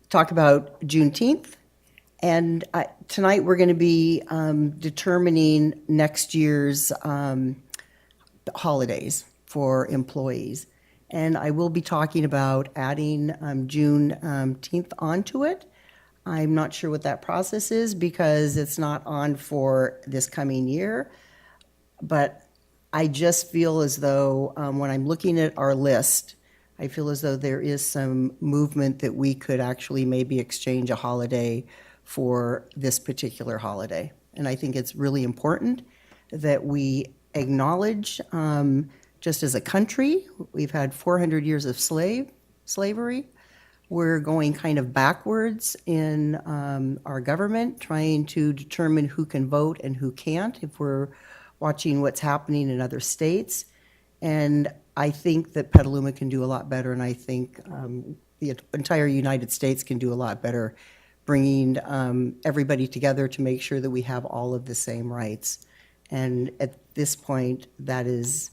talk about Juneteenth And tonight, we're going to be determining next year's holidays for employees. And I will be talking about adding June 10th onto it. I'm not sure what that process is because it's not on for this coming year. But I just feel as though when I'm looking at our list, I feel as though there is some movement that we could actually maybe exchange a holiday for this particular holiday. And I think it's really important that we acknowledge, just as a country, we've had 400 years of slavery. We're going kind of backwards in our government, trying to determine who can vote and who can't if we're watching what's happening in other states. And I think that Petaluma can do a lot better, and I think the entire United States can do a lot better bringing everybody together to make sure that we have all of the same rights. And at this point, that is,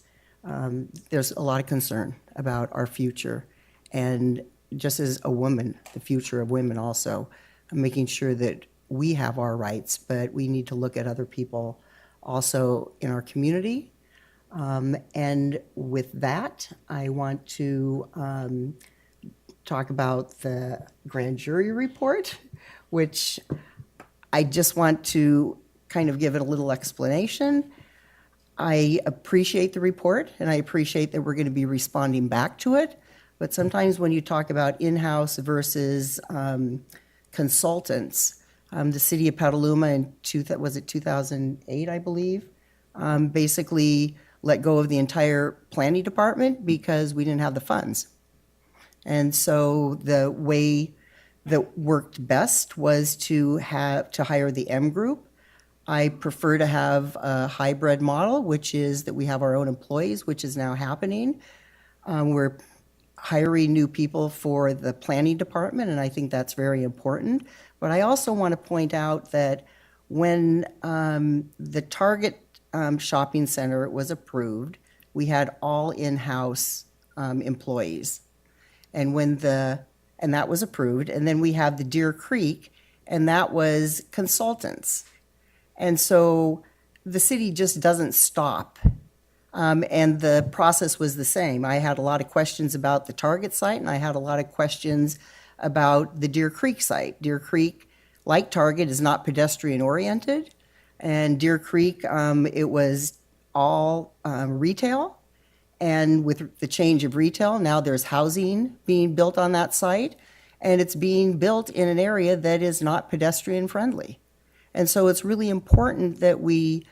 there's a lot of concern about our future. And just as a woman, the future of women also, making sure that we have our rights, but we need to look at other people also in our community. And with that, I want to talk about the grand jury report, which I just want to kind of give it a little explanation. I appreciate the report, and I appreciate that we're going to be responding back to it. But sometimes when you talk about in-house versus consultants, the city of Petaluma in 2008, I believe, basically let go of the entire planning department because we didn't have the funds. And so the way that worked best was to hire the M Group. I prefer to have a hybrid model, which is that we have our own employees, which is now happening. We're hiring new people for the planning department, and I think that's very important. But I also want to point out that when the Target shopping center was approved, we had all in-house employees. And that was approved. And then we have the Deer Creek, and that was consultants. And so the city just doesn't stop. And the process was the same. I had a lot of questions about the Target site, and I had a lot of questions about the Deer Creek site. Deer Creek, like Target, is not pedestrian oriented. And Deer Creek, it was all retail. And with the change of retail, now there's housing being built on that site. And it's being built in an area that is not pedestrian friendly. And so it's really important that we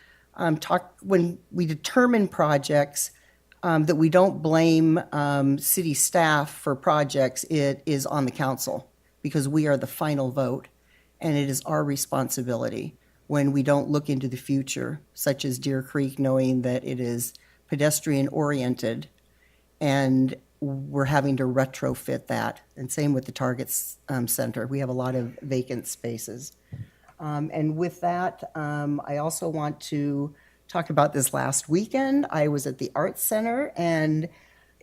when we determine projects, that we don't blame city staff for projects. It is on the council because we are the final vote, and it is our responsibility when we don't look into the future, such as Deer Creek, knowing that it is pedestrian oriented, and we're having to retrofit that. And same with the Target Center. We have a lot of vacant spaces. And with that, I also want to talk about this last weekend. I was at the Arts Center, and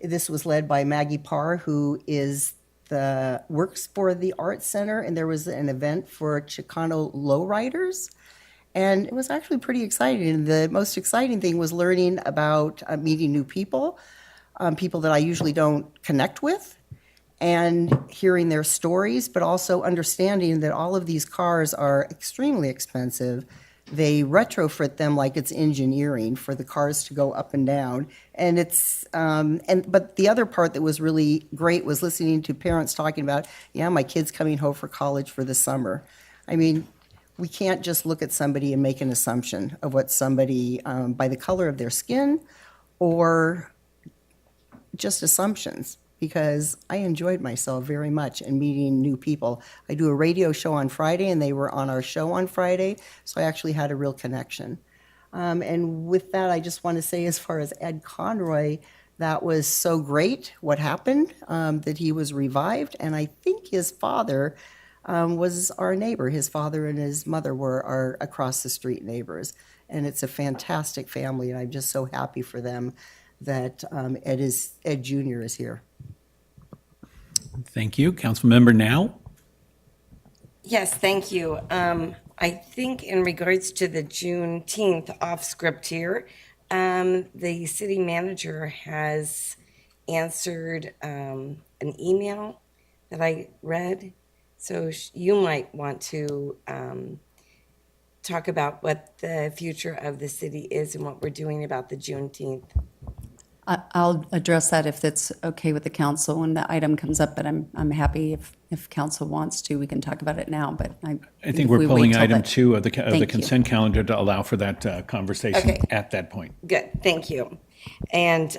this was led by Maggie Parr, who works for the Arts Center, and there was an event for Chicano lowriders. And it was actually pretty exciting. And the most exciting thing was learning about meeting new people, people that I usually don't connect with, and hearing their stories, but also understanding that all of these cars are extremely expensive. They retrofit them like it's engineering for the cars to go up and down. And but the other part that was really great was listening to parents talking about, yeah, my kid's coming home for college for the summer. I mean, we can't just look at somebody and make an assumption of what somebody, by the color of their skin, or just assumptions, because I enjoyed myself very much in meeting new people. I do a radio show on Friday, and they were on our show on Friday, so I actually had a real connection. And with that, I just want to say, as far as Ed Conroy, that was so great what happened, that he was revived, and I think his father was our neighbor. His father and his mother were our across the street neighbors, and it's a fantastic family, and I'm just so happy for them that Ed Jr. is here. Thank you. Councilmember Now. Yes, thank you. I think in regards to the Juneteenth off script here, the city manager has answered an email that I read. So you might want to talk about what the future of the city is and what we're doing about the Juneteenth. I'll address that if that's okay with the council when the item comes up, but I'm happy if council wants to, we can talk about it now, but I if think we're we wait pulling till item the- 2 of the Thank you. consent calendar to allow for that conversation Okay. at that point. Good, thank you. And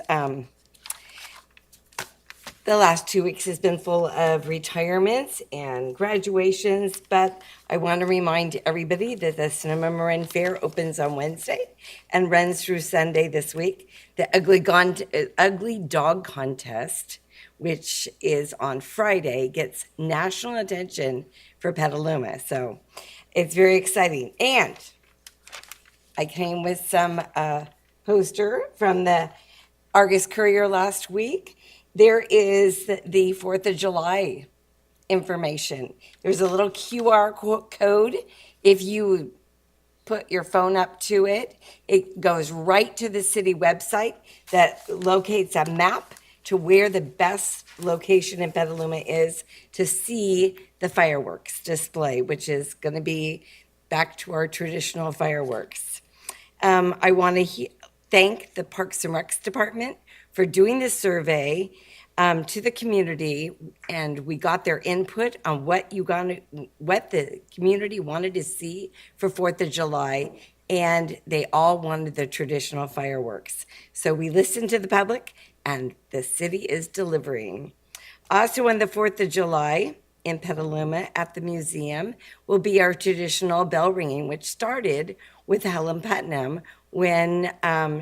the last 2 weeks has been full of retirements and graduations, but I want to remind everybody that the Sonoma Marin Fair opens on Wednesday and runs through Sunday this week. The Ugly Dog Contest, which is on Friday, gets national attention for Petaluma. So it's very exciting. And I came with some poster from the Argus Courier last week. There is the 4th of July information. There's a little QR code. If you put your phone up to it, it goes right to the city website that locates a map to where the best location in Petaluma is to see the fireworks display, which is going to be back to our traditional fireworks. I want to thank the Parks and Recs Department for doing this survey to the community, and we got their input on what the community wanted to see for 4th of July, and they all wanted the traditional fireworks. So we listened to the public, and the city is delivering. Also on the 4th of July in Petaluma at the museum will be our traditional bell ringing, which started with Helen Putnam when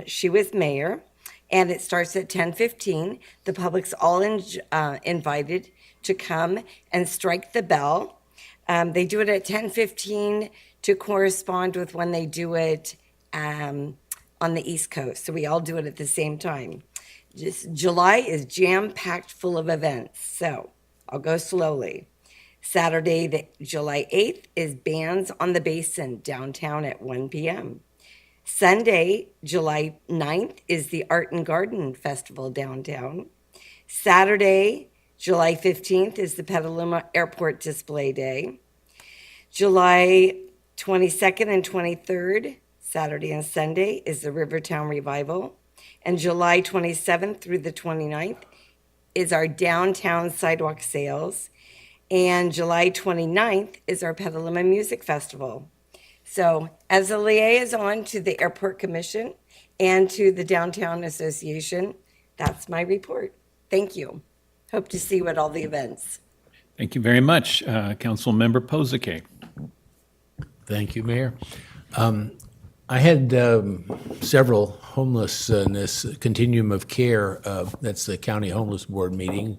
she was mayor. And it starts at 10:15. The public's all invited to come and strike the bell. They do it at 10:15 to correspond with when they do it on the East Coast. So we all do it at the same time. July is jam-packed full of events. So I'll go slowly. Saturday, July 8th, is Bands on the Basin downtown at 1 p.m. Sunday, July 9th, is the Art and Garden Festival downtown. Saturday, July 15th, is the Petaluma Airport Display Day. July 22nd and 23rd, Saturday and Sunday, is the Rivertown Revival. And July 27th through the 29th is our downtown sidewalk sales. And July 29th is our Petaluma Music Festival. So as a liaison to the Airport Commission and to the Downtown Association, that's my report. Thank you. Hope to see you at all the events. Thank you very much. Council Member Pozake. Thank you, Mayor. I had several homelessness continuum of care, that's the County Homeless Board meeting,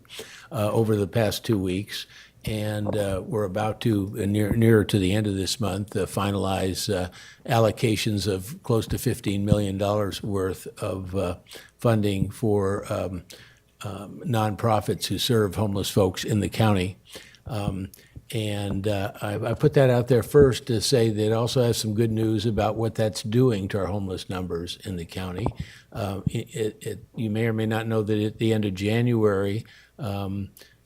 over the past 2 weeks. And we're about to, nearer to the end of this month, finalize allocations of close to $15 million worth of funding for nonprofits who serve homeless folks in the county. I put that out there first to say that it also has some good news about what that's doing to our homeless numbers in the county. You may or may not know that at the end of January,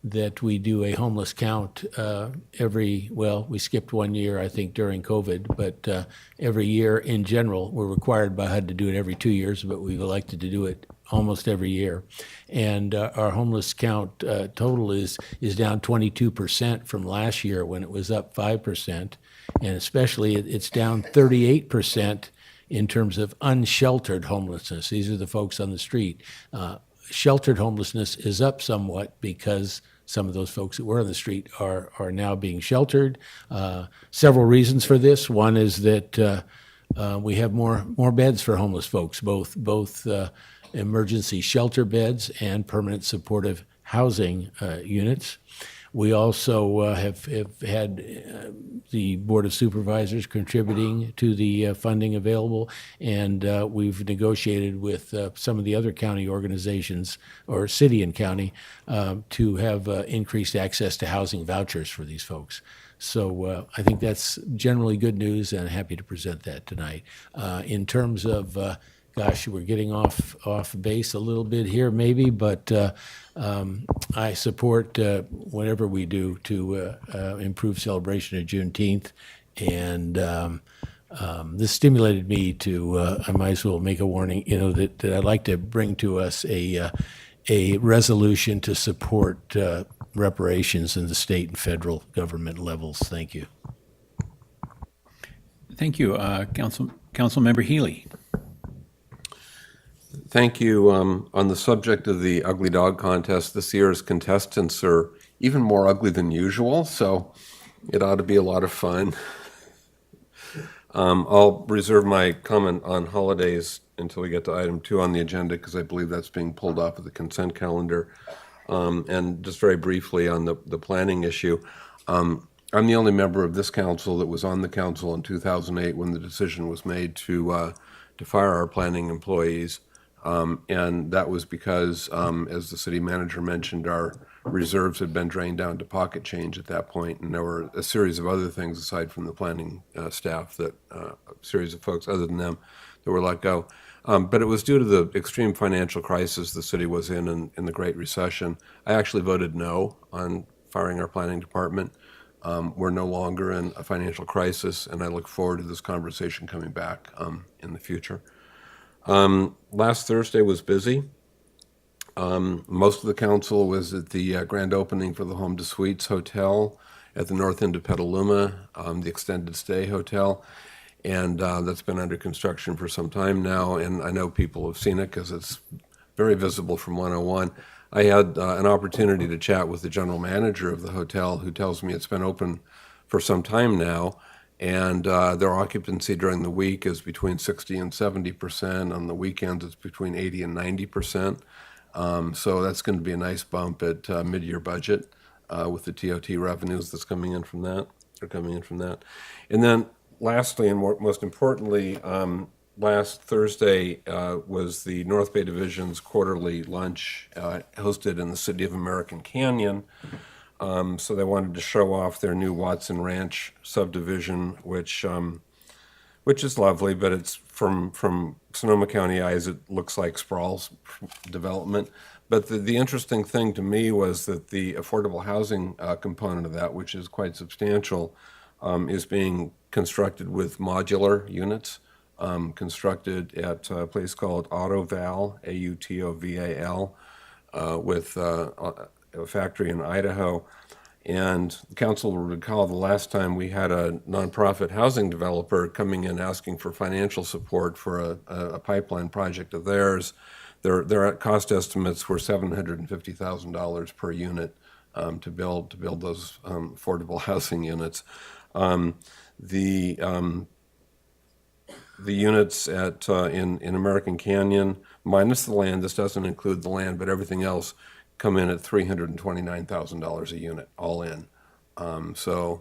that we do a homeless count we skipped 1 year, I think, during COVID, but every year in general, we're required by HUD to do it every 2 years, but we've elected to do it almost every year. And our homeless count total is down 22% from last year when it was up 5%. And especially it's down 38% in terms of unsheltered homelessness. These are the folks on the street. Sheltered homelessness is up somewhat because some of those folks that were on the street are now being sheltered. Several reasons for this. One is that we have more beds for homeless folks, both emergency shelter beds and permanent supportive housing units. We also have had the Board of Supervisors contributing to the funding available, and we've negotiated with some of the other county organizations, or city and county, to have increased access to housing vouchers for these folks. So I think that's generally good news, and happy to present that tonight. In terms of, gosh, we're getting off base a little bit here maybe, but I support whatever we do to improve celebration of Juneteenth. And this stimulated me to, I might as well make a warning, that I'd like to bring to us a resolution to support reparations in the state and federal government levels. Thank you. Thank you. Councilmember Healy. Thank you. On the subject of the Ugly Dog Contest, this year's contestants are even more ugly than usual, so it ought to be a lot of fun. I'll reserve my comment on holidays until we get to item 2 on the agenda, because I believe that's being pulled off of the consent calendar. And just very briefly on the planning issue, I'm the only member of this council that was on the council in 2008 when the decision was made to fire our planning employees. And that was because, as the city manager mentioned, our reserves had been drained down to pocket change at that point, and there were a series of other things aside from the planning staff, that a series of folks other than them that were let go. But it was due to the extreme financial crisis the city was in the Great Recession. I actually voted no on firing our planning department. We're no longer in a financial crisis, and I look forward to this conversation coming back in the future. Last Thursday was busy. Most of the council was at the grand opening for the Home to Suites Hotel at the north end of Petaluma, the extended stay hotel. And that's been under construction for some time now, and I know people have seen it because it's very visible from 101. I had an opportunity to chat with the general manager of the hotel, who tells me it's been open for some time now, and their occupancy during the week is between 60 and 70%. On the weekends, it's between 80 and 90%. So that's going to be a nice bump at mid-year budget with the TOT revenues that's coming in from that. And then lastly, and most importantly, last Thursday was the North Bay Division's quarterly lunch hosted in the city of American Canyon. So they wanted to show off their new Watson Ranch subdivision, which is lovely, but it's from Sonoma County eyes, it looks like Sprawl's development. But the interesting thing to me was that the affordable housing component of that, which is quite substantial, is being constructed with modular units, constructed at a place called Autoval, Autoval, with a factory in Idaho. And the council will recall the last time we had a nonprofit housing developer coming in asking for financial support for a pipeline project of theirs. Their cost estimates were $750,000 per unit to build those affordable housing units. The units in American Canyon, minus the land, this doesn't include the land, but everything else, come in at $329,000 a unit, all in. So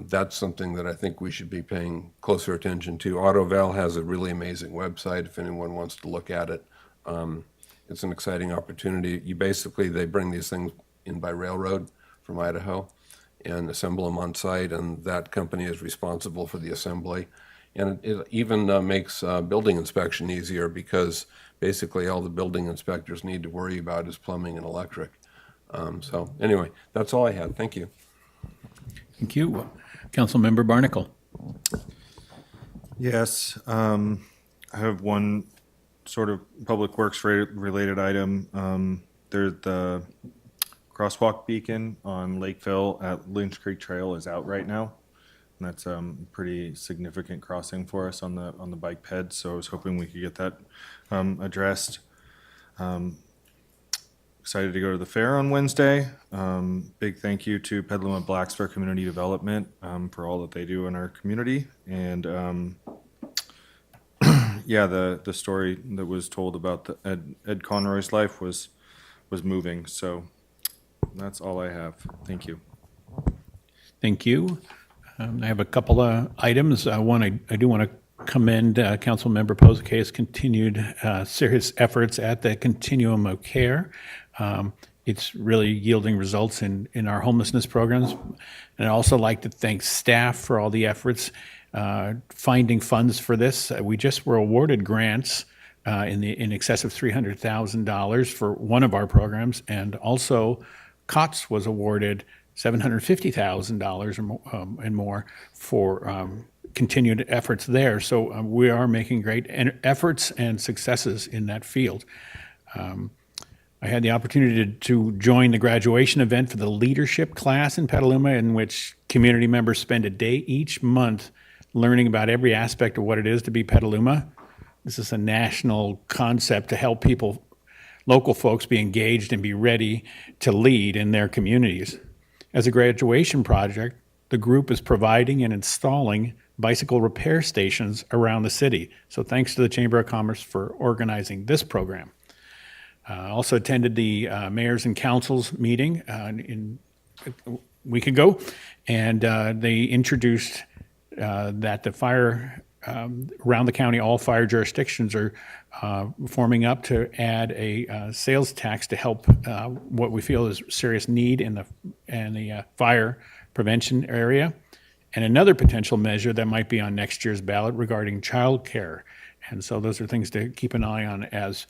that's something that I think we should be paying closer attention to. Autoval has a really amazing website if anyone wants to look at it. It's an exciting opportunity. They bring these things in by railroad from Idaho and assemble them on site, and that company is responsible for the assembly. And it even makes building inspection easier, because basically all the building inspectors need to worry about is plumbing and electric. So anyway, that's all I had. Thank you. Thank you. Councilmember Barnacle. Yes, I have one sort of public works related item. There's the crosswalk beacon on Lakeville at Lynch Creek Trail is out right now. And that's a pretty significant crossing for us on the bike ped, so I was hoping we could get that addressed. Excited to go to the fair on Wednesday. Big thank you to Petaluma Blacks for Community Development for all that they do in our community. And yeah, the story that was told about Ed Conroy's life was moving. So that's all I have. Thank you. Thank you. I have a couple of items. I do want to commend Councilmember Posake's continued serious efforts at the continuum of care. it's really yielding results in our homelessness programs. And I'd also like to thank staff for all the efforts finding funds for this. We just were awarded grants in excess of $300,000 for one of our programs, and also COTS was awarded $750,000 and more for continued efforts there. So we are making great efforts and successes in that field. I had the opportunity to join the graduation event for the leadership class in Petaluma, in which community members spend a day each month learning about every aspect of what it is to be Petaluma. This is a national concept to help people, local folks, be engaged and be ready to lead in their communities. As a graduation project, the group is providing and installing bicycle repair stations around the city. So thanks to the Chamber of Commerce for organizing this program. Also attended the mayors and councils meeting a week ago, and they introduced that the fire around the county, all fire jurisdictions are forming up to add a sales tax to help what we feel is serious need in the fire prevention area, and another potential measure that might be on next year's ballot regarding childcare. And so those are things to keep an eye on as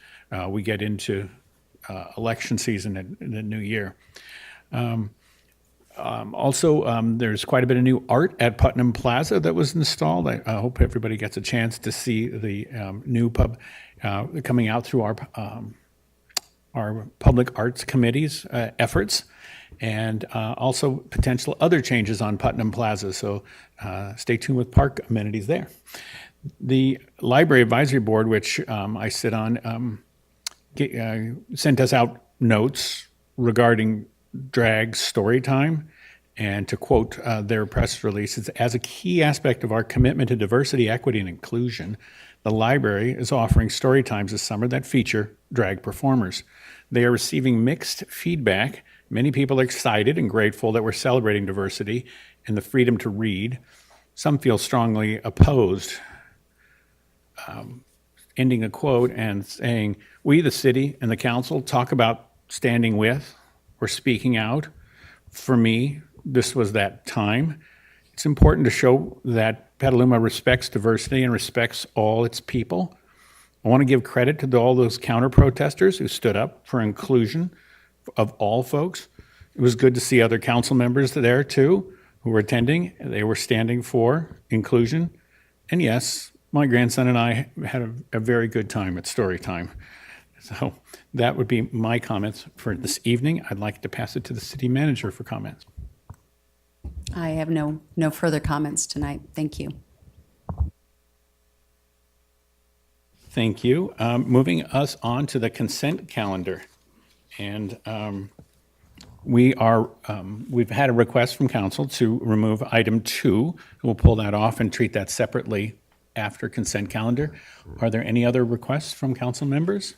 we get into election season in the new year. Also, there's quite a bit of new art at Putnam Plaza that was installed. I hope everybody gets a chance to see the new pub coming out through our public arts committee's efforts, and also potential other changes on Putnam Plaza. So stay tuned with park amenities there. The Library Advisory Board, which I sit on, sent us out notes regarding drag story time, and to quote their press releases, as a key aspect of our commitment to diversity, equity, and inclusion, the library is offering story times this summer that feature drag performers. They are receiving mixed feedback. Many people are excited and grateful that we're celebrating diversity and the freedom to read. Some feel strongly opposed. Ending a quote and saying, "We, the city and the council, talk about standing with or speaking out. For me, this was that time. It's important to show that Petaluma respects diversity and respects all its people. I want to give credit to all those counter-protesters who stood up for inclusion of all folks. It was good to see other council members there too who were attending. They were standing for inclusion. And yes, my grandson and I had a very good time at story time." So that would be my comments for this evening. I'd like to pass it to the city manager for comments. I have no further comments tonight. Thank you. Thank you. Moving us on to the consent calendar. And we've had a request from council to remove item 2. We'll pull that off and treat that separately after consent calendar. Are there any other requests from council members?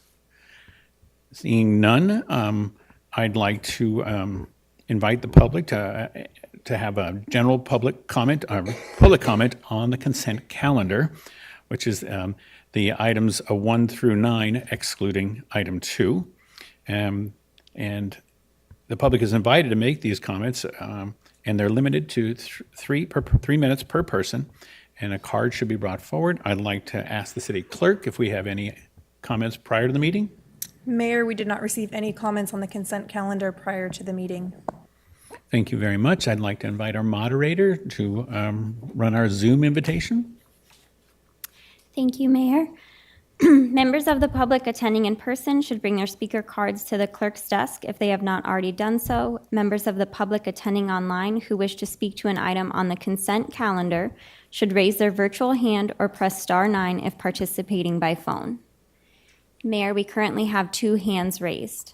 Seeing none, I'd like to invite the public to have a general public comment on the consent calendar, which is the items 1 through 9, excluding item 2. And the public is invited to make these comments, and they're limited to 3 minutes per person, and a card should be brought forward. I'd like to ask the city clerk if we have any comments prior to the meeting. Mayor, we did not receive any comments on the consent calendar prior to the meeting. Thank you very much. I'd like to invite our moderator to run our Zoom invitation. Thank you, Mayor. Members of the public attending in person should bring their speaker cards to the clerk's desk if they have not already done so. Members of the public attending online who wish to speak to an item on the consent calendar should raise their virtual hand or press *9 if participating by phone. Mayor, we currently have 2 hands raised.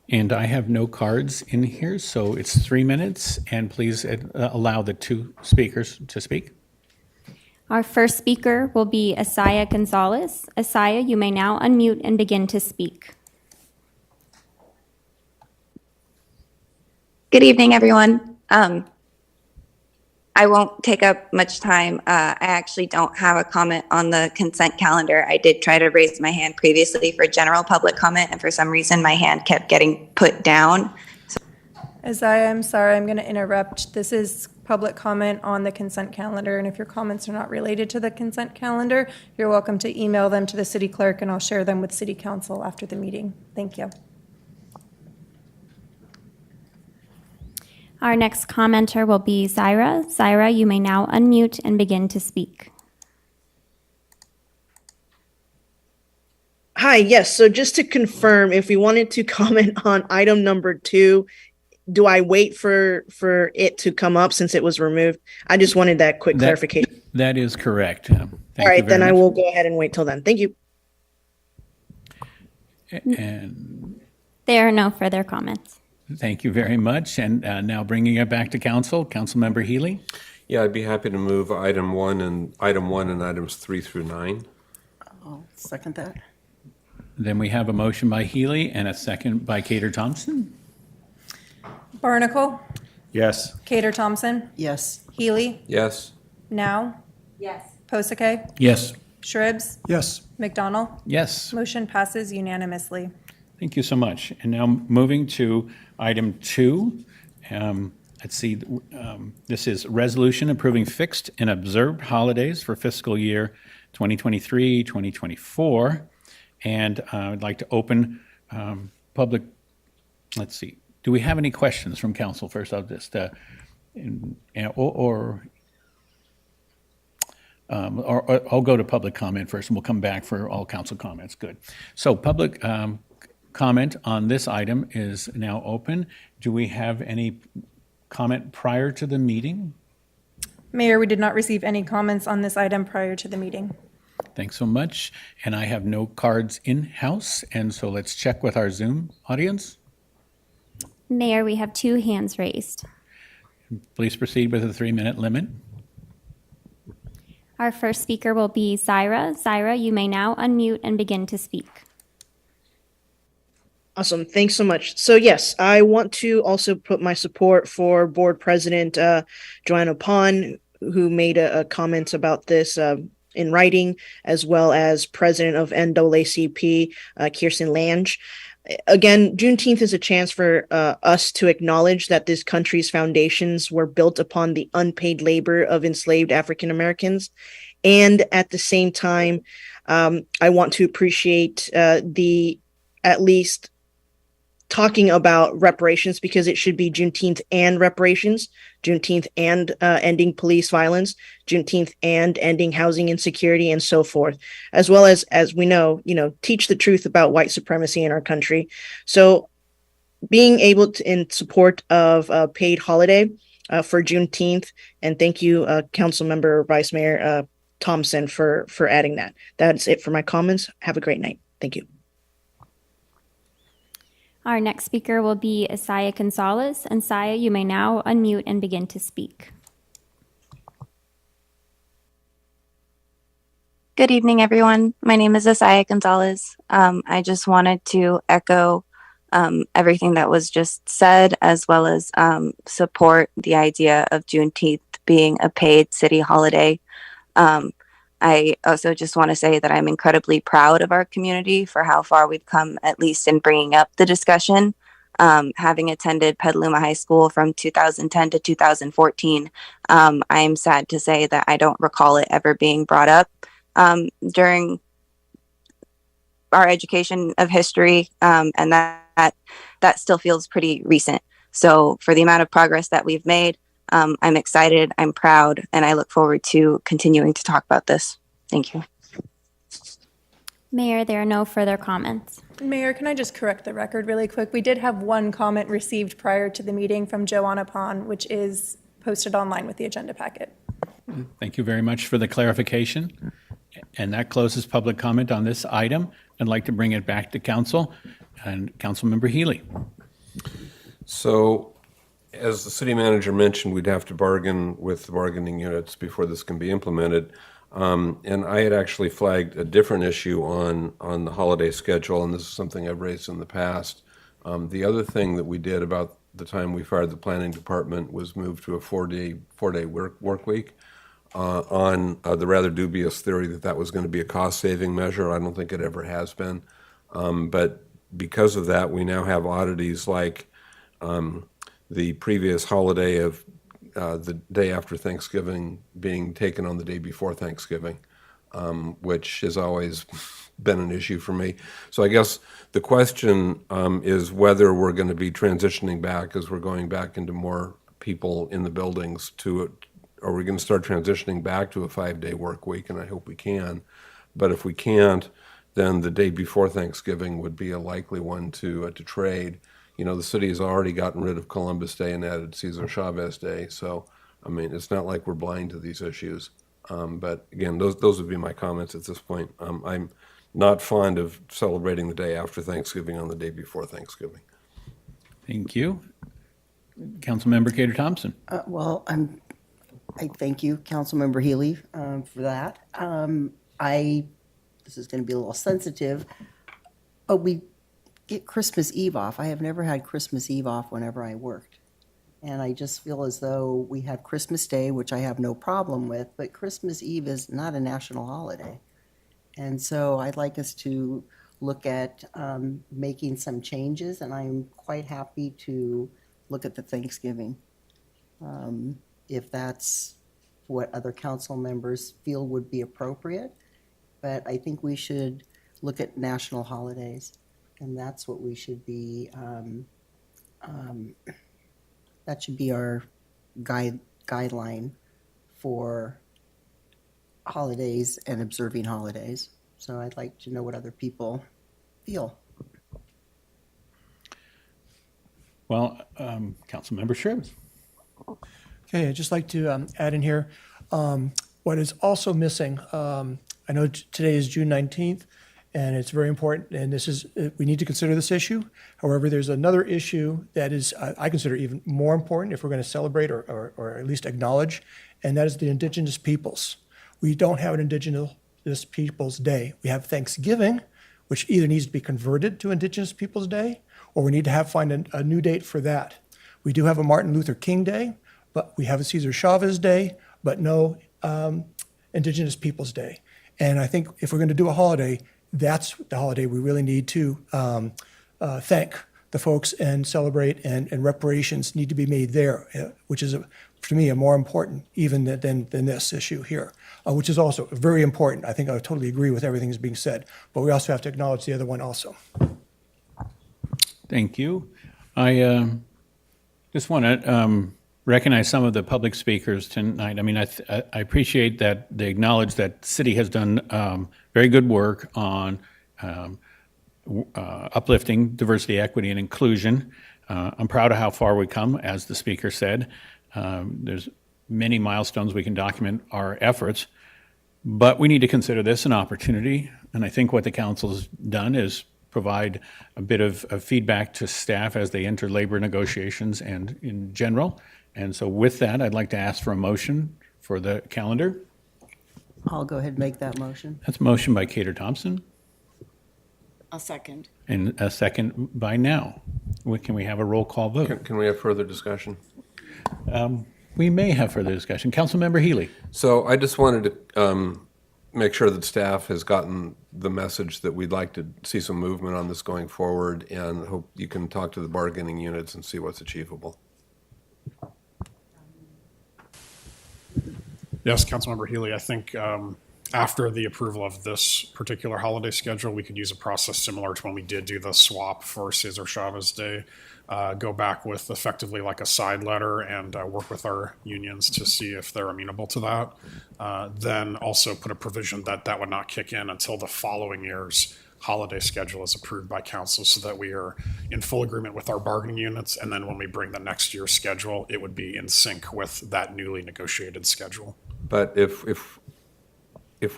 And I have no cards in here, so it's 3 minutes, and please allow the 2 speakers to speak. Our first speaker will be Asaya Gonzalez. Asaya, you may now unmute and begin to speak. Good evening, everyone. I won't take up much time. I actually don't have a comment on the consent calendar. I did try to raise my hand previously for general public comment, and for some reason, my hand kept getting put down. Isaiah, I'm sorry, I'm going to interrupt. This is public comment on the consent calendar, and if your comments are not related to the consent calendar, you're welcome to email them to the city clerk, and I'll share them with city council after the meeting. Thank you. Our next commenter will be Zaira. Zaira, you may now unmute and begin to speak. Hi, yes. So just to confirm, if we wanted to comment on item number 2, do I wait for it to come up since it was removed? I just wanted that quick clarification. That is correct. All right, then I will go ahead and wait till then. Thank you. And There are no further comments. thank you very much. And now bringing it back to council, Councilmember Healy. Yeah, I'd be happy to move item 1 and items 3 through 9. I'll second that. Then we have a motion by Healy and a second by Cater Thompson. Barnacle, Yes. Cater Thompson, Yes. Healy, Yes. Now, Yes. Posake, Yes. Shribs, Yes. McDonald. Yes. Motion passes unanimously. Thank you so much. And now moving to item 2. Let's see, this is resolution approving fixed and observed holidays for fiscal year 2023, 2024. And I'd like to open public, let's see, do we have any questions from council first? I'll just, or I'll go to public comment first, and we'll come back for all council comments. Good. So public comment on this item is now open. Do we have any comment prior to the meeting? Mayor, we did not receive any comments on this item prior to the meeting. Thanks so much. And I have no cards in-house, and so let's check with our Zoom audience. Mayor, we have 2 hands raised. Please proceed with the 3-minute limit. Our first speaker will be Zaira. Zaira, you may now unmute and begin to speak. Awesome. Thanks so much. So yes, I want to also put my support for Board President Joanna Pon, who made a comment about this in writing, as well as President of NAACP, Kirsten Lange. Again, Juneteenth is a chance for us to acknowledge that this country's foundations were built upon the unpaid labor of enslaved African Americans. And at the same time, I want to appreciate at least talking about reparations, because it should be Juneteenth and reparations, Juneteenth and ending police violence, Juneteenth and ending housing insecurity, and so forth, as well as we know, teach the truth about white supremacy in our country. So being able to, in support of a paid holiday for Juneteenth, and thank you, Councilmember Vice Mayor Thompson, for adding that. That's it for my comments. Have a great night. Thank you. Our next speaker will be Isaiah Gonzalez. Isaiah, you may now unmute and begin to speak. Good evening, everyone. My name is Isaiah Gonzalez. I just wanted to echo everything that was just said, as well as support the idea of Juneteenth being a paid city holiday. I also just want to say that I'm incredibly proud of our community for how far we've come, at least in bringing up the discussion. Having attended Petaluma High School from 2010 to 2014, I am sad to say that I don't recall it ever being brought up during our education of history, and that still feels pretty recent. So for the amount of progress that we've made, I'm excited, I'm proud, and I look forward to continuing to talk about this. Thank you. Mayor, there are no further comments. Mayor, can I just correct the record really quick? We did have one comment received prior to the meeting from Joanna Pon, which is posted online with the agenda packet. Thank you very much for the clarification. And that closes public comment on this item. I'd like to bring it back to council and Councilmember Healy. So, as the city manager mentioned, we'd have to bargain with the bargaining units before this can be implemented. And I had actually flagged a different issue on the holiday schedule, and this is something I've raised in the past. The other thing that we did about the time we fired the planning department was moved to a four-day work week on the rather dubious theory that that was going to be a cost-saving measure. I don't think it ever has been. But because of that, we now have oddities like the previous holiday of the day after Thanksgiving being taken on the day before Thanksgiving, which has always been an issue for me. So I guess the question is whether we're going to be transitioning back as we're going back into more people in the buildings to, are we going to start transitioning back to a 5-day work week? And I hope we can. But if we can't, then the day before Thanksgiving would be a likely one to trade. You know, the city has already gotten rid of Columbus Day and added Cesar Chavez Day. So, I mean, it's not like we're blind to these issues. But again, those would be my comments at this point. I'm not fond of celebrating the day after Thanksgiving on the day before Thanksgiving. Thank you. Councilmember Cater Thompson. I thank you, Councilmember Healy, for that. This is going to be a little sensitive, but we get Christmas Eve off. I have never had Christmas Eve off whenever I worked. And I just feel as though we have Christmas Day, which I have no problem with, but Christmas Eve is not a national holiday. And so I'd like us to look at making some changes, and I'm quite happy to look at the Thanksgiving. If that's what other council members feel would be appropriate. But I think we should look at national holidays, and that's what we should be, that should be our guideline for holidays and observing holidays. So I'd like to know what other people feel. Well, Councilmember Shribs. Okay, I'd just like to add in here, what is also missing, I know today is June 19th, and it's very important, and this is, we need to consider this issue. However, there's another issue that is, I consider even more important if we're going to celebrate or at least acknowledge, and that is the Indigenous peoples. We don't have an Indigenous Peoples Day. We have Thanksgiving, which either needs to be converted to Indigenous Peoples Day, or we need to find a new date for that. We do have a Martin Luther King Day, but we have a Cesar Chavez Day, but no Indigenous Peoples Day. And I think if we're going to do a holiday, that's the holiday we really need to thank the folks and celebrate, and reparations need to be made there, which is, to me, a more important even than this issue here, which is also very important. I think I totally agree with everything that's being said, but we also have to acknowledge the other one also. Thank you. I just want to recognize some of the public speakers tonight. I mean, I appreciate that they acknowledge that the city has done very good work on uplifting diversity, equity, and inclusion. I'm proud of how far we come, as the speaker said. There's many milestones we can document our efforts, but we need to consider this an opportunity. And I think what the council's done is provide a bit of feedback to staff as they enter labor negotiations and in general. And so with that, I'd like to ask for a motion for the calendar. I'll go ahead and make that motion. That's a motion by Cater Thompson I'll second. and a second by Now. Can we have a roll call vote? Can we have further discussion? We may have further discussion. Councilmember Healy. So I just wanted to make sure that staff has gotten the message that we'd like to see some movement on this going forward, and hope you can talk to the bargaining units and see what's achievable. Yes, Councilmember Healy, I think after the approval of this particular holiday schedule, we could use a process similar to when we did do the swap for Cesar Chavez Day. Go back with effectively like a side letter and work with our unions to see if they're amenable to that. Then also put a provision that that would not kick in until the following year's holiday schedule is approved by council, so that we are in full agreement with our bargaining units. And then when we bring the next year's schedule, it would be in sync with that newly negotiated schedule. But if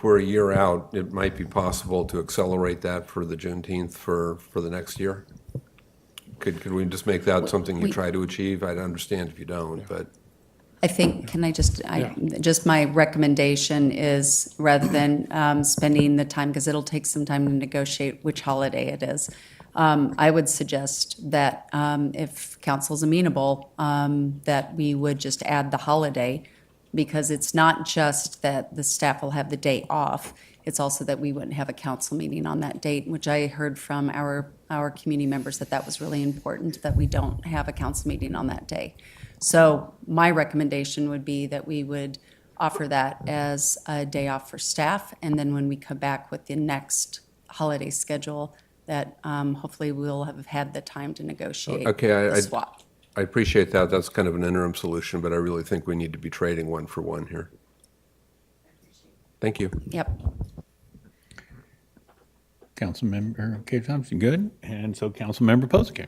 we're a year out, it might be possible to accelerate that for the Juneteenth for the next year. Could we just make that something you try to achieve? I'd understand if you don't, but. I think, can I just, just my recommendation is, rather than spending the time, because it'll take some time to negotiate which holiday it is, I would suggest that if council's amenable, that we would just add the holiday, because it's not just that the staff will have the day off, it's also that we wouldn't have a council meeting on that date, which I heard from our community members that was really important, that we don't have a council meeting on that day. So my recommendation would be that we would offer that as a day off for staff, and then when we come back with the next holiday schedule, that hopefully we'll have had the time to negotiate Okay, the swap. I appreciate that. That's kind of an interim solution, but I really think we need to be trading one for one here. Thank you. Yep. Councilmember K. Thompson, good. And so Councilmember Posick.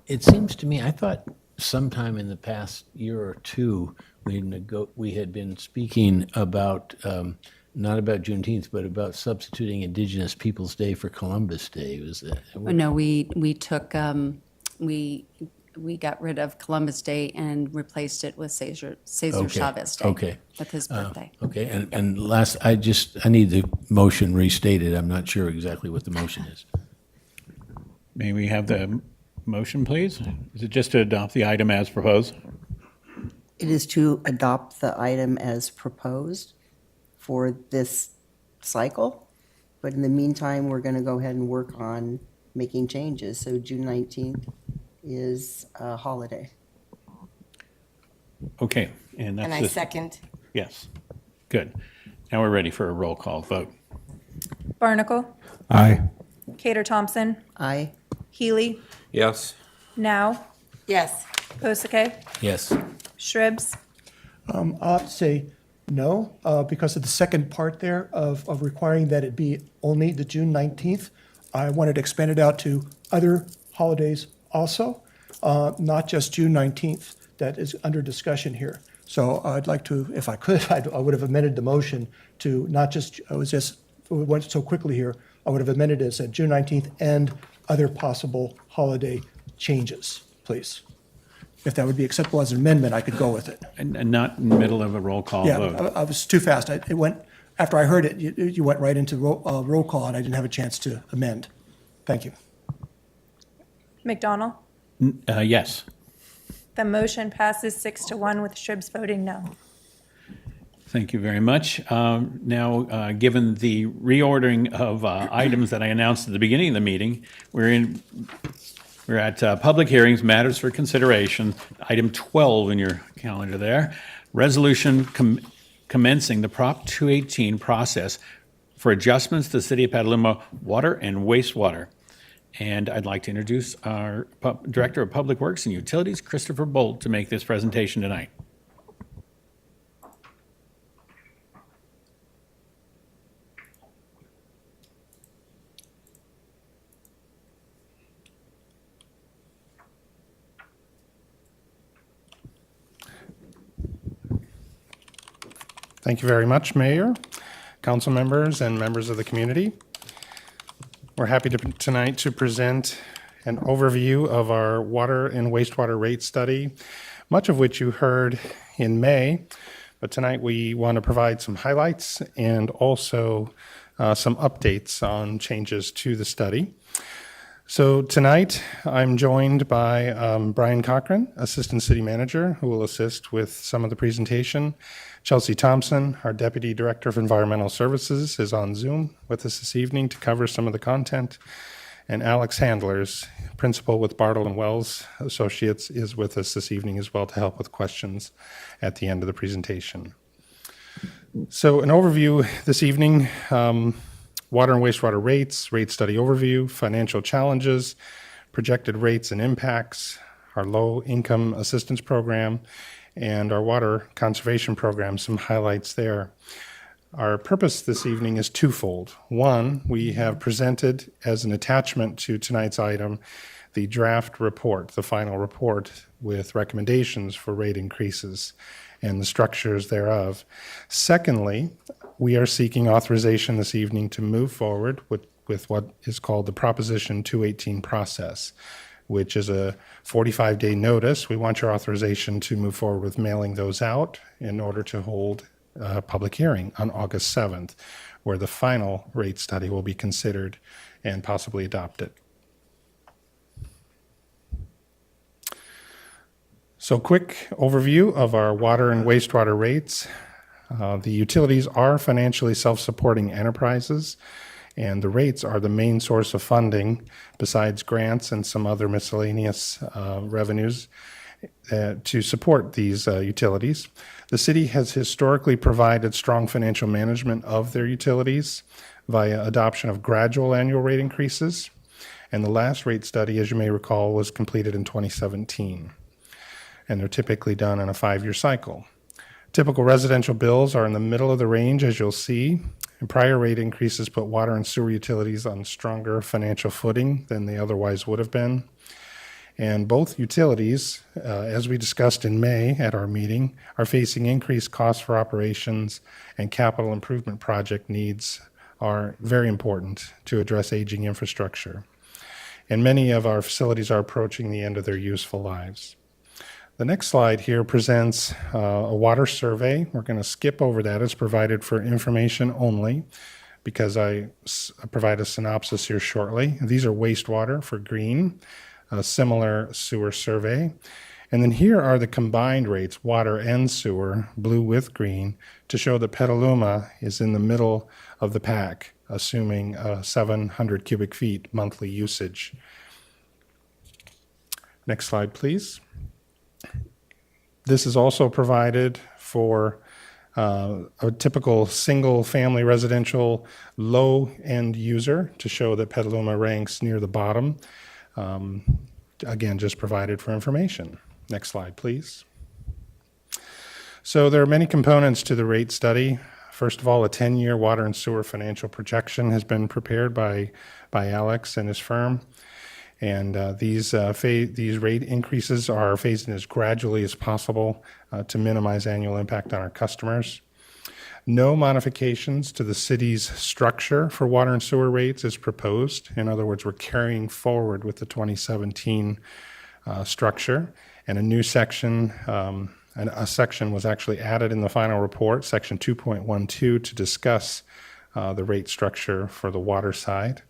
It seems to me, I thought sometime in the past year or two, we had been speaking about, not about Juneteenth, but about substituting Indigenous Peoples' Day for Columbus Day. Was that? Oh, no, we took, we got rid of Columbus Day and replaced it with Cesar Okay, Chavez Day. okay. With his birthday. Okay, and last, I need the motion restated. I'm not sure exactly what the motion is. May we have the motion, please? Is it just to adopt the item as proposed? It is to adopt the item as proposed for this cycle, but in the meantime, we're going to go ahead and work on making changes. So June 19th is a holiday. Okay, and that's And I the- second. Yes, good. Now we're ready for a roll call vote. Barnacle, Aye. Cater Thompson, Aye. Healy, Yes? Now, Yes. Posake, Yes. Shribs, I'll have to say no, because of the second part there of requiring that it be only the June 19th. I wanted to expand it out to other holidays also, not just June 19th that is under discussion here. So I'd like to, if I could, I would have amended the motion to not just, we went so quickly here, I would have amended it as June 19th and other possible holiday changes, please. If that would be acceptable as an amendment, I could go with it. And not in the middle of a roll call Yeah, vote. I was too fast. It went, after I heard it, you went right into roll call, and I didn't have a chance to amend. Thank you. McDonald. Yes. The motion passes 6-1 with Shribs voting no. Thank you very much. Now, given the reordering of items that I announced at the beginning of the meeting, we're at public hearings, matters for consideration, item 12 in your calendar there. Resolution commencing the Prop 218 process for adjustments to the City of Petaluma water and wastewater. And I'd like to introduce our Director of Public Works and Utilities, Christopher Bolt, to make this presentation tonight. Thank you very much, Mayor, council members, and members of the community. We're happy tonight to present an overview of our water and wastewater rate study, much of which you heard in May. But tonight we want to provide some highlights and also some updates on changes to the study. So tonight I'm joined by Brian Cochran, Assistant City Manager, who will assist with some of the presentation. Chelsea Thompson, our Deputy Director of Environmental Services, is on Zoom with us this evening to cover some of the content. And Alex Handlers, Principal with Bartle & Wells Associates, is with us this evening as well to help with questions at the end of the presentation. So an overview this evening, water and wastewater rates, rate study overview, financial challenges, projected rates and impacts, our low income assistance program, and our water conservation program, some highlights there. Our purpose this evening is twofold. One, we have presented as an attachment to tonight's item the draft report, the final report with recommendations for rate increases and the structures thereof. Secondly, we are seeking authorization this evening to move forward with what is called the Proposition 218 process, which is a 45-day notice. We want your authorization to move forward with mailing those out in order to hold public hearing on August 7th, where the final rate study will be considered and possibly adopted. So quick overview of our water and wastewater rates. The utilities are financially self-supporting enterprises, and the rates are the main source of funding besides grants and some other miscellaneous revenues to support these utilities. The city has historically provided strong financial management of their utilities via adoption of gradual annual rate increases, and the last rate study, as you may recall, was completed in 2017. And they're typically done in a 5-year cycle. Typical residential bills are in the middle of the range, as you'll see. And prior rate increases put water and sewer utilities on stronger financial footing than they otherwise would have been. And both utilities, as we discussed in May at our meeting, are facing increased costs for operations, and capital improvement project needs are very important to address aging infrastructure. And many of our facilities are approaching the end of their useful lives. The next slide here presents a water survey. We're going to skip over that. It's provided for information only because I provide a synopsis here shortly. These are wastewater for green, a similar sewer survey. And then here are the combined rates, water and sewer, blue with green, to show that Petaluma is in the middle of the pack, assuming 700 cubic feet monthly usage. Next slide, please. This is also provided for a typical single-family residential low-end user to show that Petaluma ranks near the bottom. Again, just provided for information. Next slide, please. So there are many components to the rate study. First of all, a 10-year water and sewer financial projection has been prepared by Alex and his firm. And these rate increases are phased in as gradually as possible to minimize annual impact on our customers. No modifications to the city's structure for water and sewer rates is proposed. In other words, we're carrying forward with the 2017 structure, and a new section, a section was actually added in the final report, section 2.12, to discuss the rate structure for the water side.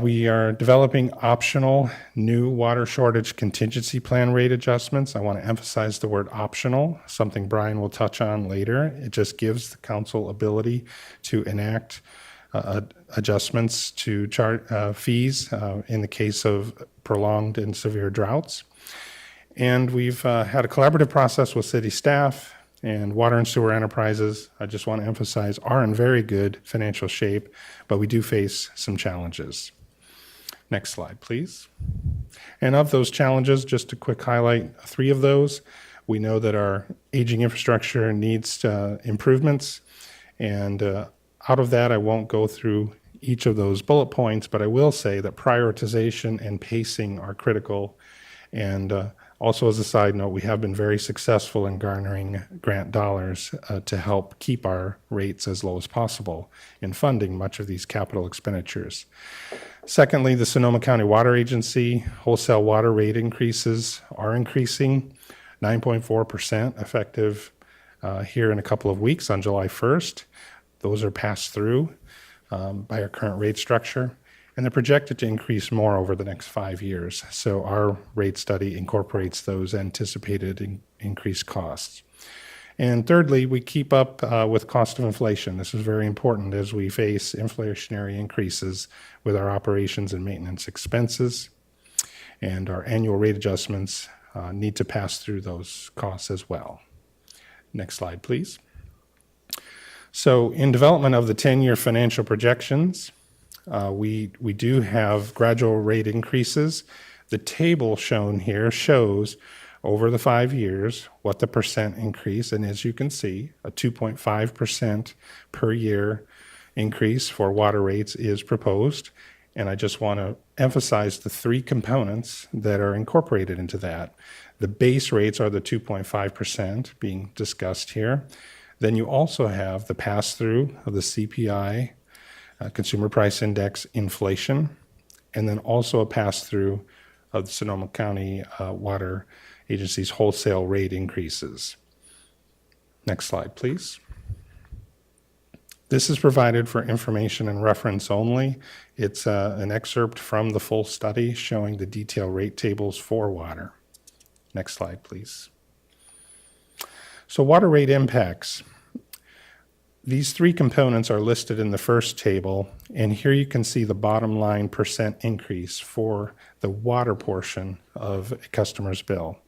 We are developing optional new water shortage contingency plan rate adjustments. I want to emphasize the word optional, something Brian will touch on later. It just gives the council ability to enact adjustments to fees in the case of prolonged and severe droughts. And we've had a collaborative process with city staff and water and sewer enterprises. I just want to emphasize are in very good financial shape, but we do face some challenges. Next slide, please. And of those challenges, just a quick highlight, 3 of those. We know that our aging infrastructure needs improvements. And out of that, I won't go through each of those bullet points, but I will say that prioritization and pacing are critical. And also, as a side note, we have been very successful in garnering grant dollars to help keep our rates as low as possible in funding much of these capital expenditures. Secondly, the Sonoma County Water Agency wholesale water rate increases are increasing 9.4% effective here in a couple of weeks on July 1st. Those are passed through by our current rate structure, and they're projected to increase more over the next 5 years. So our rate study incorporates those anticipated increased costs. And thirdly, we keep up with cost of inflation. This is very important as we face inflationary increases with our operations and maintenance expenses. And our annual rate adjustments need to pass through those costs as well. Next slide, please. So in development of the 10-year financial projections, we do have gradual rate increases. The table shown here shows over the 5 years what the percent increase, and as you can see, a 2.5% per year increase for water rates is proposed. And I just want to emphasize the 3 components that are incorporated into that. The base rates are the 2.5% being discussed here. Then you also have the pass-through of the CPI, Consumer Price Index inflation, and then also a pass-through of the Sonoma County Water Agency's wholesale rate increases. Next slide, please. This is provided for information and reference only. It's an excerpt from the full study showing the detailed rate tables for water. Next slide, please. So water rate impacts. These three components are listed in the first table, and here you can see the bottom line percent increase for the water portion of a customer's bill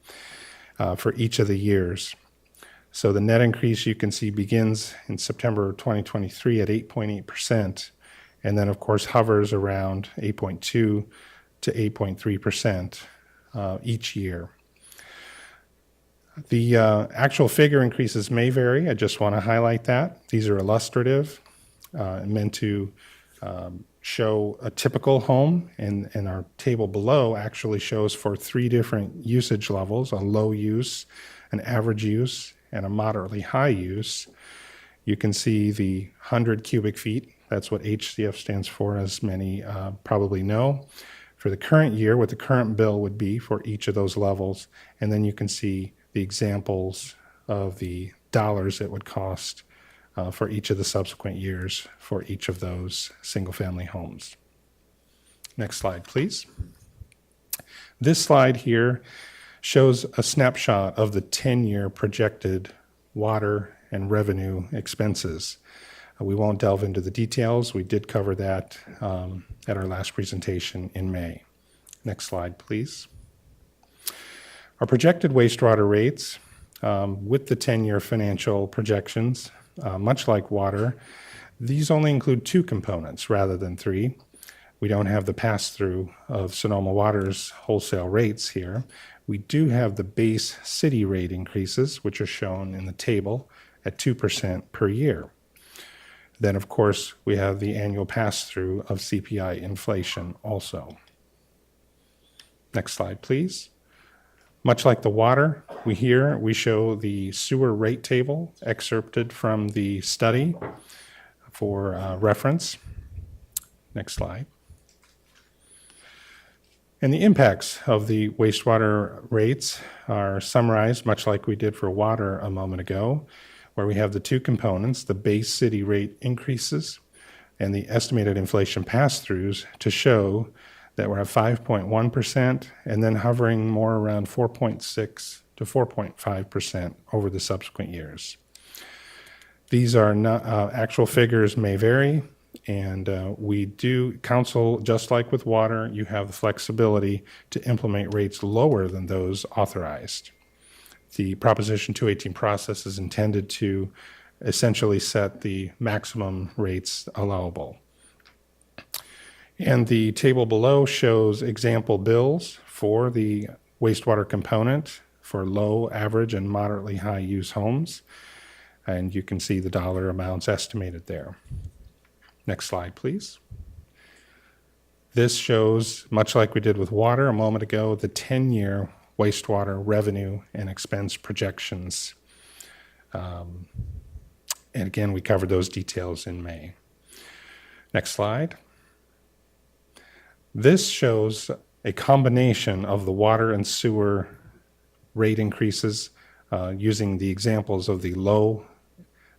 for each of the years. So the net increase you can see begins in September 2023 at 8.8%, and then of course hovers around 8.2 to 8.3% each year. The actual figure increases may vary. I just want to highlight that. These are illustrative, meant to show a typical home, and our table below actually shows for three different usage levels: a low use, an average use, and a moderately high use. You can see the 100 cubic feet. That's what HCF stands for, as many probably know, for the current year, what the current bill would be for each of those levels. And then you can see the examples of the dollars it would cost for each of the subsequent years for each of those single-family homes. Next slide, please. This slide here shows a snapshot of the 10-year projected water and revenue expenses. We won't delve into the details. We did cover that at our last presentation in May. Next slide, please. Our projected wastewater rates with the 10-year financial projections, much like water, these only include two components rather than three. We don't have the pass-through of Sonoma Water's wholesale rates here. We do have the base city rate increases, which are shown in the table at 2% per year. Then, of course, we have the annual pass-through of CPI inflation also. Next slide, please. Much like the water, we show the sewer rate table excerpted from the study for reference. Next slide. And the impacts of the wastewater rates are summarized much like we did for water a moment ago, where we have the two components, the base city rate increases and the estimated inflation pass-throughs, to show that we're at 5.1% and then hovering more around 4.6 to 4.5% over the subsequent years. These are not, actual figures may vary, and we do, council, just like with water, you have the flexibility to implement rates lower than those authorized. The Proposition 218 process is intended to essentially set the maximum rates allowable. And the table below shows example bills for the wastewater component for low, average, and moderately high use homes. And you can see the dollar amounts estimated there. Next slide, please. This shows, much like we did with water a moment ago, the 10-year wastewater revenue and expense projections. And again, we covered those details in May. Next slide. This shows a combination of the water and sewer rate increases using the examples of the low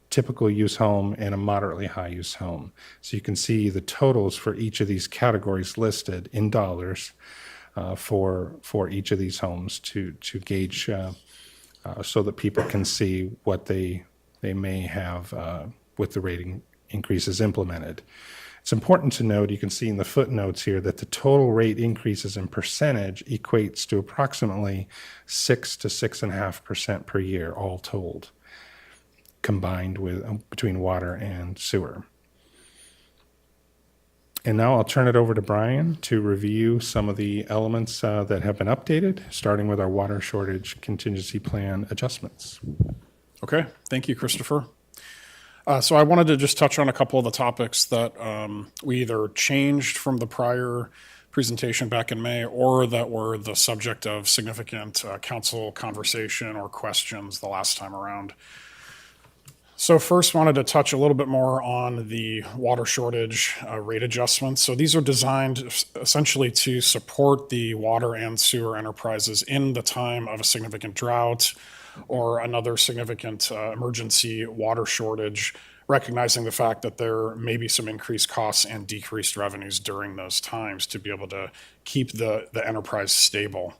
typical use home and a moderately high use home. So you can see the totals for each of these categories listed in dollars for each of these homes to gauge so that people can see what they may have with the rating increases implemented. It's important to note, you can see in the footnotes here, that the total rate increases in percentage equates to approximately 6 to 6.5% per year, all told, combined with between water and sewer. And now I'll turn it over to Brian to review some of the elements that have been updated, starting with our water shortage contingency plan adjustments. Okay, thank you, Christopher. So I wanted to just touch on a couple of the topics that we either changed from the prior presentation back in May or that were the subject of significant council conversation or questions the last time around. So first wanted to touch a little bit more on the water shortage rate adjustments. So these are designed essentially to support the water and sewer enterprises in the time of a significant drought or another significant emergency water shortage, recognizing the fact that there may be some increased costs and decreased revenues during those times to be able to keep the enterprise stable.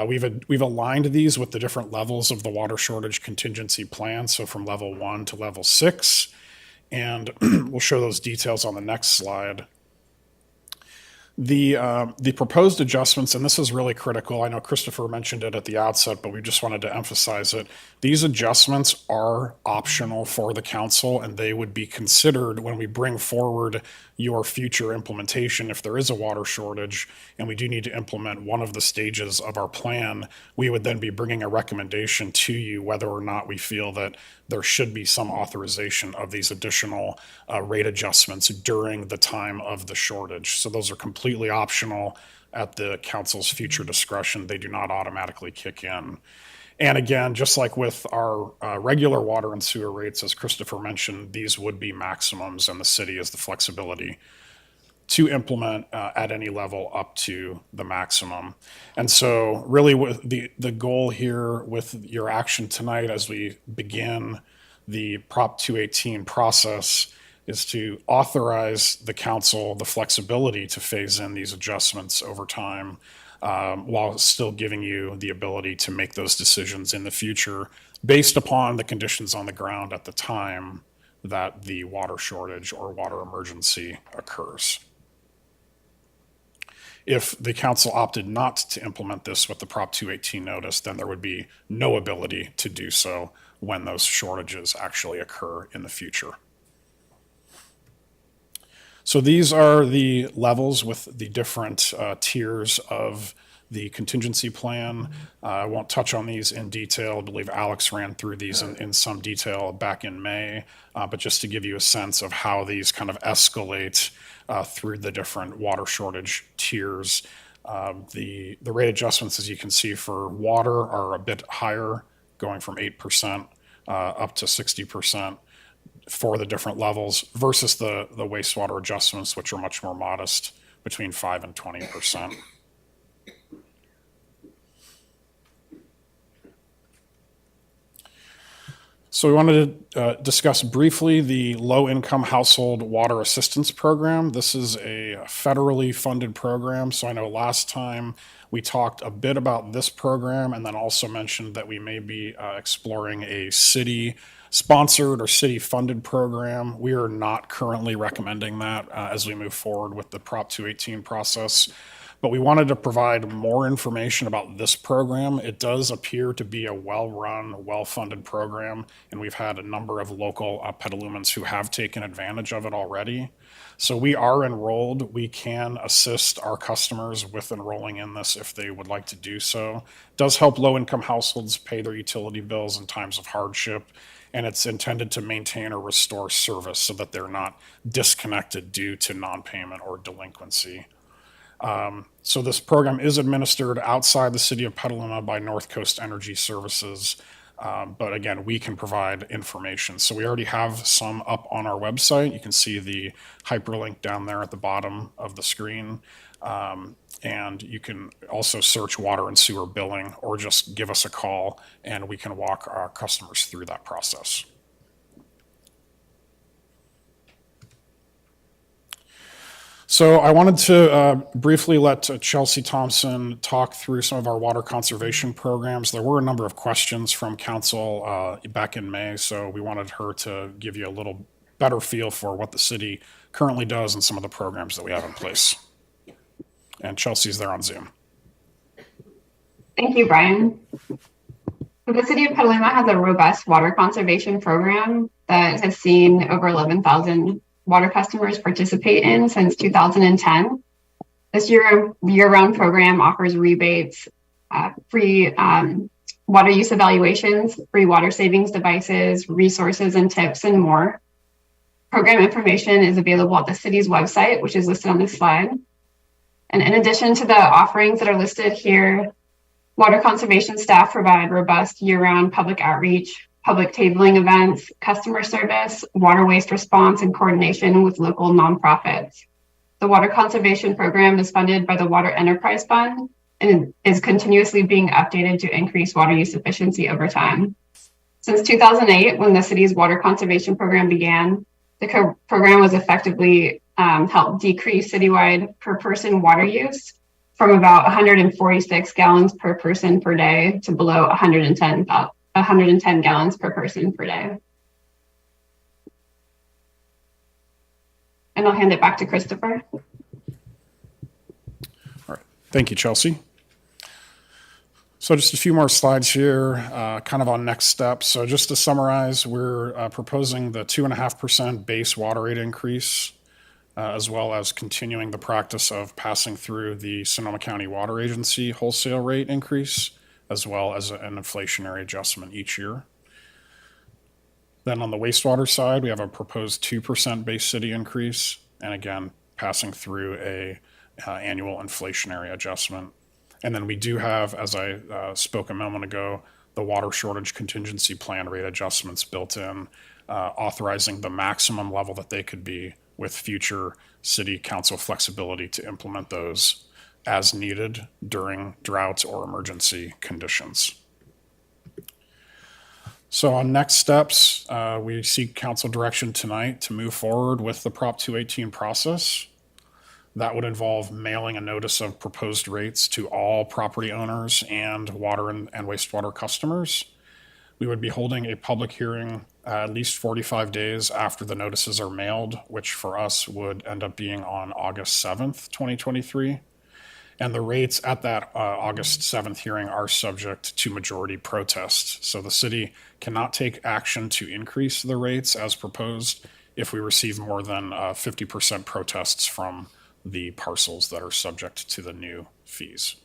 We've aligned these with the different levels of the water shortage contingency plan, so from level 1 to level 6, and we'll show those details on the next slide. The proposed adjustments, and this is really critical, I know Christopher mentioned it at the outset, but we just wanted to emphasize it. These adjustments are optional for the council, and they would be considered when we bring forward your future implementation. If there is a water shortage and we do need to implement one of the stages of our plan, we would then be bringing a recommendation to you whether or not we feel that there should be some authorization of these additional rate adjustments during the time of the shortage. So those are completely optional at the council's future discretion. They do not automatically kick in. And again, just like with our regular water and sewer rates, as Christopher mentioned, these would be maximums, and the city has the flexibility to implement at any level up to the maximum. And so really with the goal here with your action tonight as we begin the Prop 218 process is to authorize the council the flexibility to phase in these adjustments over time, while still giving you the ability to make those decisions in the future based upon the conditions on the ground at the time that the water shortage or water emergency occurs. If the council opted not to implement this with the Prop 218 notice, then there would be no ability to do so when those shortages actually occur in the future. So these are the levels with the different tiers of the contingency plan. I won't touch on these in detail. I believe Alex ran through these in some detail back in May, but just to give you a sense of how these kind of escalate through the different water shortage tiers. The rate adjustments, as you can see for water, are a bit higher, going from 8% up to 60%. For the different levels versus the wastewater adjustments, which are much more modest, between 5 and 20%. So we wanted to discuss briefly the Low-Income Household Water Assistance Program. This is a federally funded program. So I know last time we talked a bit about this program and then also mentioned that we may be exploring a city-sponsored or city-funded program. We are not currently recommending that as we move forward with the Prop 218 process. But we wanted to provide more information about this program. It does appear to be a well-run, well-funded program, and we've had a number of local Petalumans who have taken advantage of it already. So we are enrolled. We can assist our customers with enrolling in this if they would like to do so. It does help low-income households pay their utility bills in times of hardship, and it's intended to maintain or restore service so that they're not disconnected due to non-payment or delinquency. So this program is administered outside the city of Petaluma by North Coast Energy Services. But again, we can provide information. So we already have some up on our website. You can see the hyperlink down there at the bottom of the screen. And you can also search water and sewer billing or just give us a call and we can walk our customers through that process. So I wanted to briefly let Chelsea Thompson talk through some of our water conservation programs. There were a number of questions from council back in May, so we wanted her to give you a little better feel for what the city currently does and some of the programs that we have in place. And Chelsea's there on Zoom. Thank you, Brian. So the city of Petaluma has a robust water conservation program that has seen over 11,000 water customers participate in since 2010. This year-round program offers rebates, free water use evaluations, free water savings devices, resources and tips, and more. Program information is available at the city's website, which is listed on this slide. And in addition to the offerings that are listed here, water conservation staff provide robust year-round public outreach, public tabling events, customer service, water waste response, and coordination with local nonprofits. The Water Conservation Program is funded by the Water Enterprise Fund, and is continuously being updated to increase water use efficiency over time. Since 2008, when the city's water conservation program began, the program was effectively helped decrease citywide per person water use from about 146 gallons per person per day to below 110 gallons per person per day. And I'll hand it back to Christopher. All right. Thank you, Chelsea. So just a few more slides here, kind of on next steps. So just to summarize, we're proposing the 2.5% base water rate increase, as well as continuing the practice of passing through the Sonoma County Water Agency wholesale rate increase, as well as an inflationary adjustment each year. Then on the wastewater side, we have a proposed 2% base city increase, and again, passing through a annual inflationary adjustment. And then we do have, as I spoke a moment ago, the water shortage contingency plan rate adjustments built in, authorizing the maximum level that they could be with future city council flexibility to implement those as needed during droughts or emergency conditions. So on next steps, we seek council direction tonight to move forward with the Prop 218 process. That would involve mailing a notice of proposed rates to all property owners and water and wastewater customers. We would be holding a public hearing at least 45 days after the notices are mailed, which for us would end up being on August 7th, 2023. And the rates at that August 7th hearing are subject to majority protest. So the city cannot take action to increase the rates as proposed if we receive more than 50% protests from the parcels that are subject to the new fees.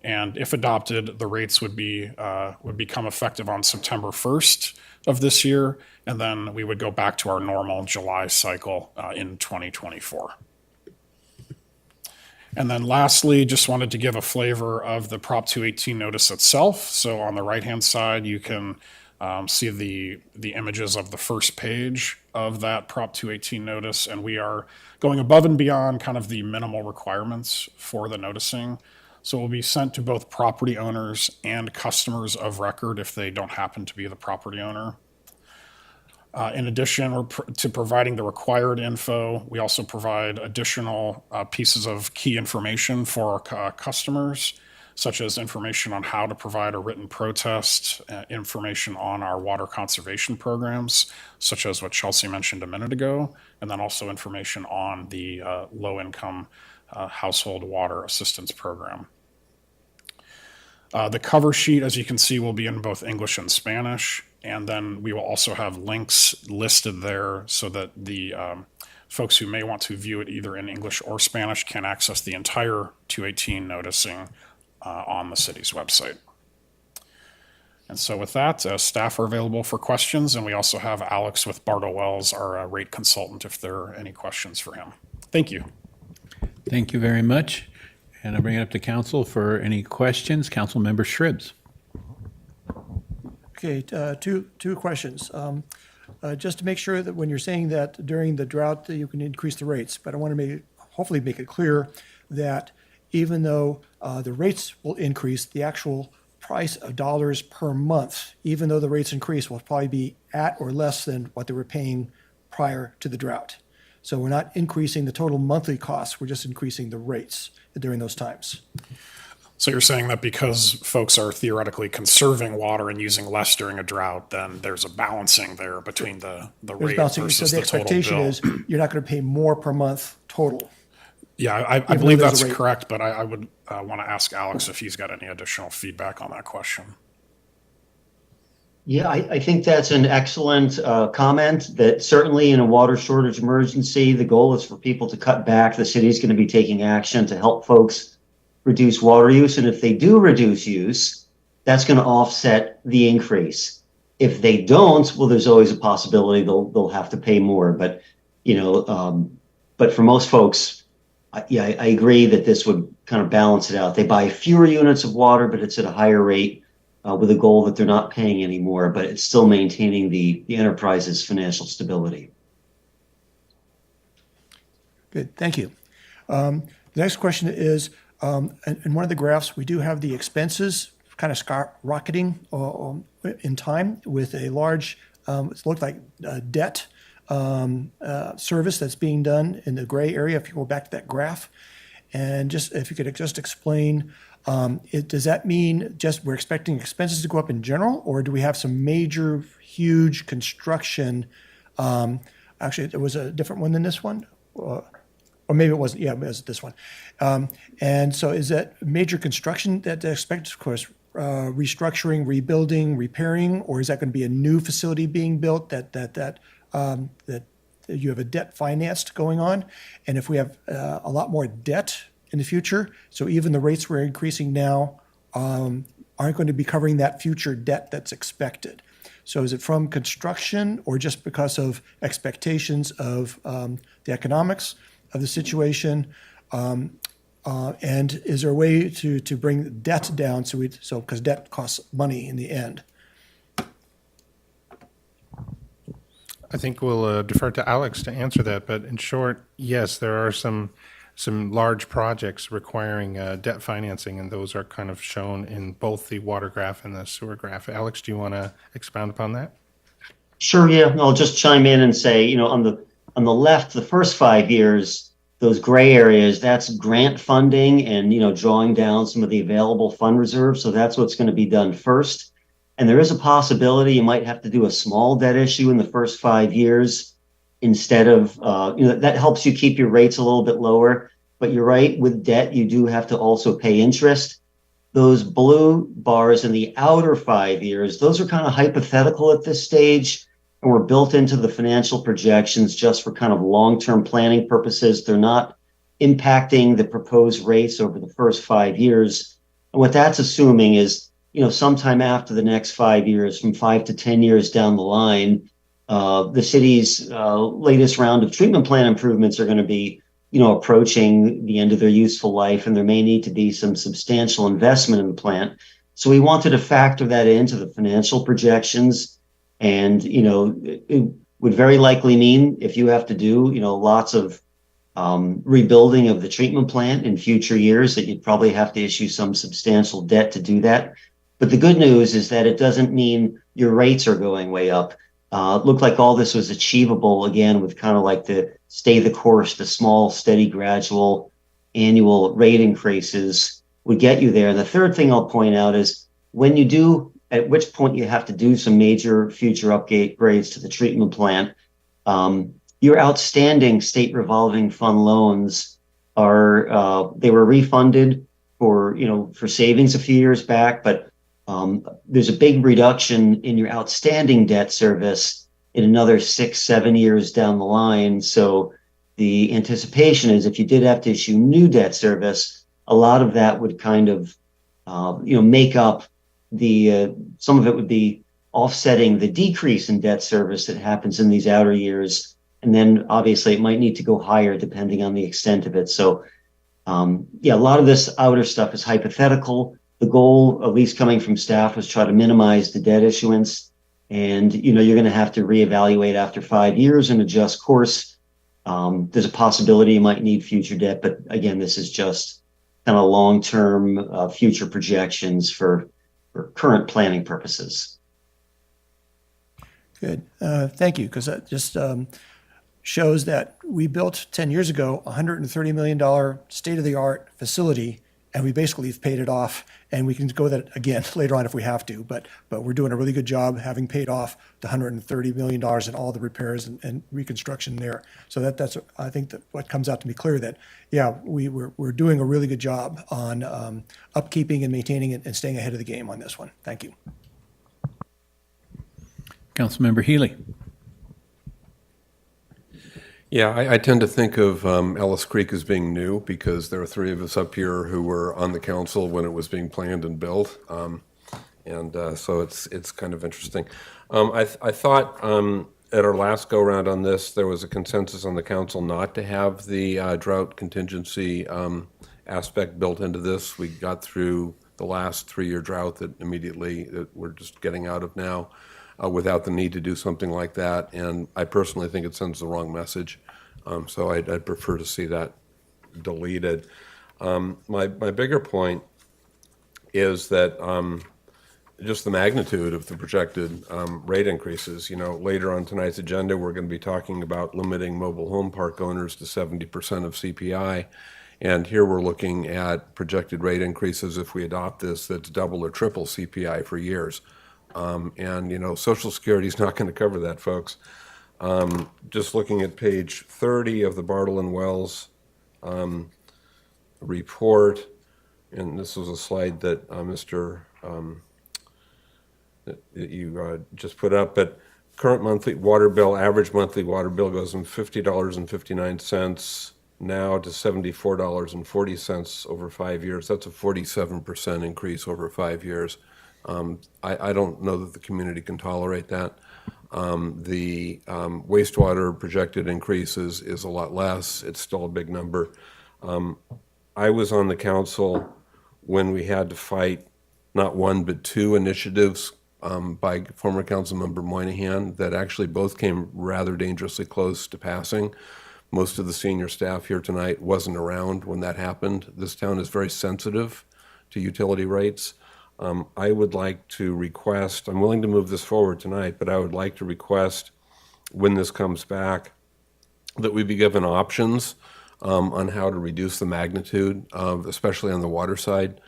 And if adopted, the rates would become effective on September 1st of this year, and then we would go back to our normal July cycle in 2024. And then lastly, just wanted to give a flavor of the Prop 218 notice itself. So on the right-hand side, you can see the images of the first page of that Prop 218 notice, and we are going above and beyond kind of the minimal requirements for the noticing. So it will be sent to both property owners and customers of record if they don't happen to be the property owner. In addition to providing the required info, we also provide additional pieces of key information for our customers, such as information on how to provide a written protest, information on our water conservation programs, such as what Chelsea mentioned a minute ago, and then also information on the low-income household water assistance program. The cover sheet, as you can see, will be in both English and Spanish, and then we will also have links listed there so that the folks who may want to view it either in English or Spanish can access the entire 218 noticing on the city's website. And so with that, staff are available for questions, and we also have Alex with Bartle Wells, our rate consultant, if there are any questions for him. Thank you. Thank you very much. And I'll bring it up to council for any questions. Councilmember Shribs. Okay, two questions. Just to make sure that when you're saying that during the drought that you can increase the rates, but I want to hopefully make it clear that even though the rates will increase, the actual price of dollars per month, even though the rates increase, will probably be at or less than what they were paying prior to the drought. So we're not increasing the total monthly costs, we're just increasing the rates during those times. So you're saying that because folks are theoretically conserving water and using less during a drought, then there's a balancing there between the rate versus so the the total expectation bill. is you're not going to pay more per month total. Yeah, I though believe there's that's a rate. correct, but I would want to ask Alex if he's got any additional feedback on that question. Yeah, I think that's an excellent comment, that certainly in a water shortage emergency, the goal is for people to cut back. The city's going to be taking action to help folks reduce water use. And if they do reduce use, that's going to offset the increase. If they don't, well, there's always a possibility they'll have to pay more. But, but for most folks, I agree that this would kind of balance it out. They buy fewer units of water, but it's at a higher rate with a goal that they're not paying anymore, but it's still maintaining the enterprise's financial stability. Good, thank you. The next question is, In one of the graphs, we do have the expenses kind of skyrocketing in time with a large, it looked like debt service that's being done in the gray area, if you go back to that graph. And just, if you could just explain, does that mean just we're expecting expenses to go up in general, or do we have some major, huge construction? Actually, there was a different one than this one, or maybe it wasn't. Yeah, it was this one. And so, is that major construction that they expect? Of course, restructuring, rebuilding, repairing, or is that going to be a new facility being built that you have a debt financed going on? And if we have a lot more debt in the future, so even the rates we're increasing now aren't going to be covering that future debt that's expected. So is it from construction or just because of expectations of the economics of the situation? And is there a way to bring debt down so because debt costs money in the end? I think we'll defer to Alex to answer that, but in short, yes, there are some large projects requiring debt financing, and those are kind of shown in both the water graph and the sewer graph. Alex, do you want to expound upon that? Sure, yeah. I'll just chime in and say, on the left, the first 5 years, those gray areas, that's grant funding and, drawing down some of the available fund reserves. So that's what's going to be done first. And there is a possibility you might have to do a small debt issue in the first 5 years instead of, that helps you keep your rates a little bit lower. But you're right, with debt, you do have to also pay interest. Those blue bars in the outer 5 years, those are kind of hypothetical at this stage and were built into the financial projections just for kind of long-term planning purposes. They're not impacting the proposed rates over the first 5 years. And what that's assuming is, sometime after the next 5 years, from 5 to 10 years down the line, the city's latest round of treatment plan improvements are going to be, approaching the end of their useful life, and there may need to be some substantial investment in the plant. So we wanted to factor that into the financial projections. And, it would very likely mean if you have to do, lots of rebuilding of the treatment plant in future years, that you'd probably have to issue some substantial debt to do that. But the good news is that it doesn't mean your rates are going way up. It looked like all this was achievable, again, with kind of like the stay the course, the small, steady, gradual annual rate increases would get you there. And the third thing I'll point out is when you do, at which point you have to do some major future upgrades to the treatment plant, your outstanding state revolving fund loans are, they were refunded for savings a few years back, but there's a big reduction in your outstanding debt service in another 6-7 years down the line. So the anticipation is if you did have to issue new debt service, a lot of that would kind of, make up some of it would be offsetting the decrease in debt service that happens in these outer years. And then obviously it might need to go higher depending on the extent of it. So a lot of this outer stuff is hypothetical. The goal, at least coming from staff, was try to minimize the debt issuance. And, you're going to have to reevaluate after 5 years and adjust course. There's a possibility you might need future debt. But again, this is just kind of long-term future projections for current planning purposes. Good. Thank you, because that just shows that we built 10 years ago a $130 million state-of-the-art facility, and we basically have paid it off, and we can go that again later on if we have to, but we're doing a really good job having paid off the $130 million and all the repairs and reconstruction there. So that's, I think that what comes out to be clear that, we're doing a really good job on upkeeping and maintaining it and staying ahead of the game on this one. Thank you. Councilmember Healy. Yeah, I tend to think of Ellis Creek as being new because there are three of us up here who were on the council when it was being planned and built. So it's kind of interesting. I thought at our last go-round on this, there was a consensus on the council not to have the drought contingency aspect built into this. We got through the last 3-year drought that we're just getting out of now. Without the need to do something like that. And I personally think it sends the wrong message. So I'd prefer to see that deleted. My bigger point is that just the magnitude of the projected rate increases. You know, later on tonight's agenda, we're going to be talking about limiting mobile home park owners to 70% of CPI. And here we're looking at projected rate increases if we adopt this, that's double or triple CPI for years. And, you know, Social Security is not going to cover that, folks. Just looking at page 30 of the Bartle and Wells report, and this was a slide that that you just put up, but current monthly water bill, average monthly water bill goes from $50.59 now to $74.40 over 5 years. That's a 47% increase over 5 years. I don't know that the community can tolerate that. The wastewater projected increase is a lot less. It's still a big number. I was on the council when we had to fight not one but two initiatives by former council member Moynihan that actually both came rather dangerously close to passing. Most of the senior staff here tonight wasn't around when that happened. This town is very sensitive to utility rates. I would like to request, I'm willing to move this forward tonight, but I would like to request when this comes back that we be given options on how to reduce the magnitude of, especially on the water side,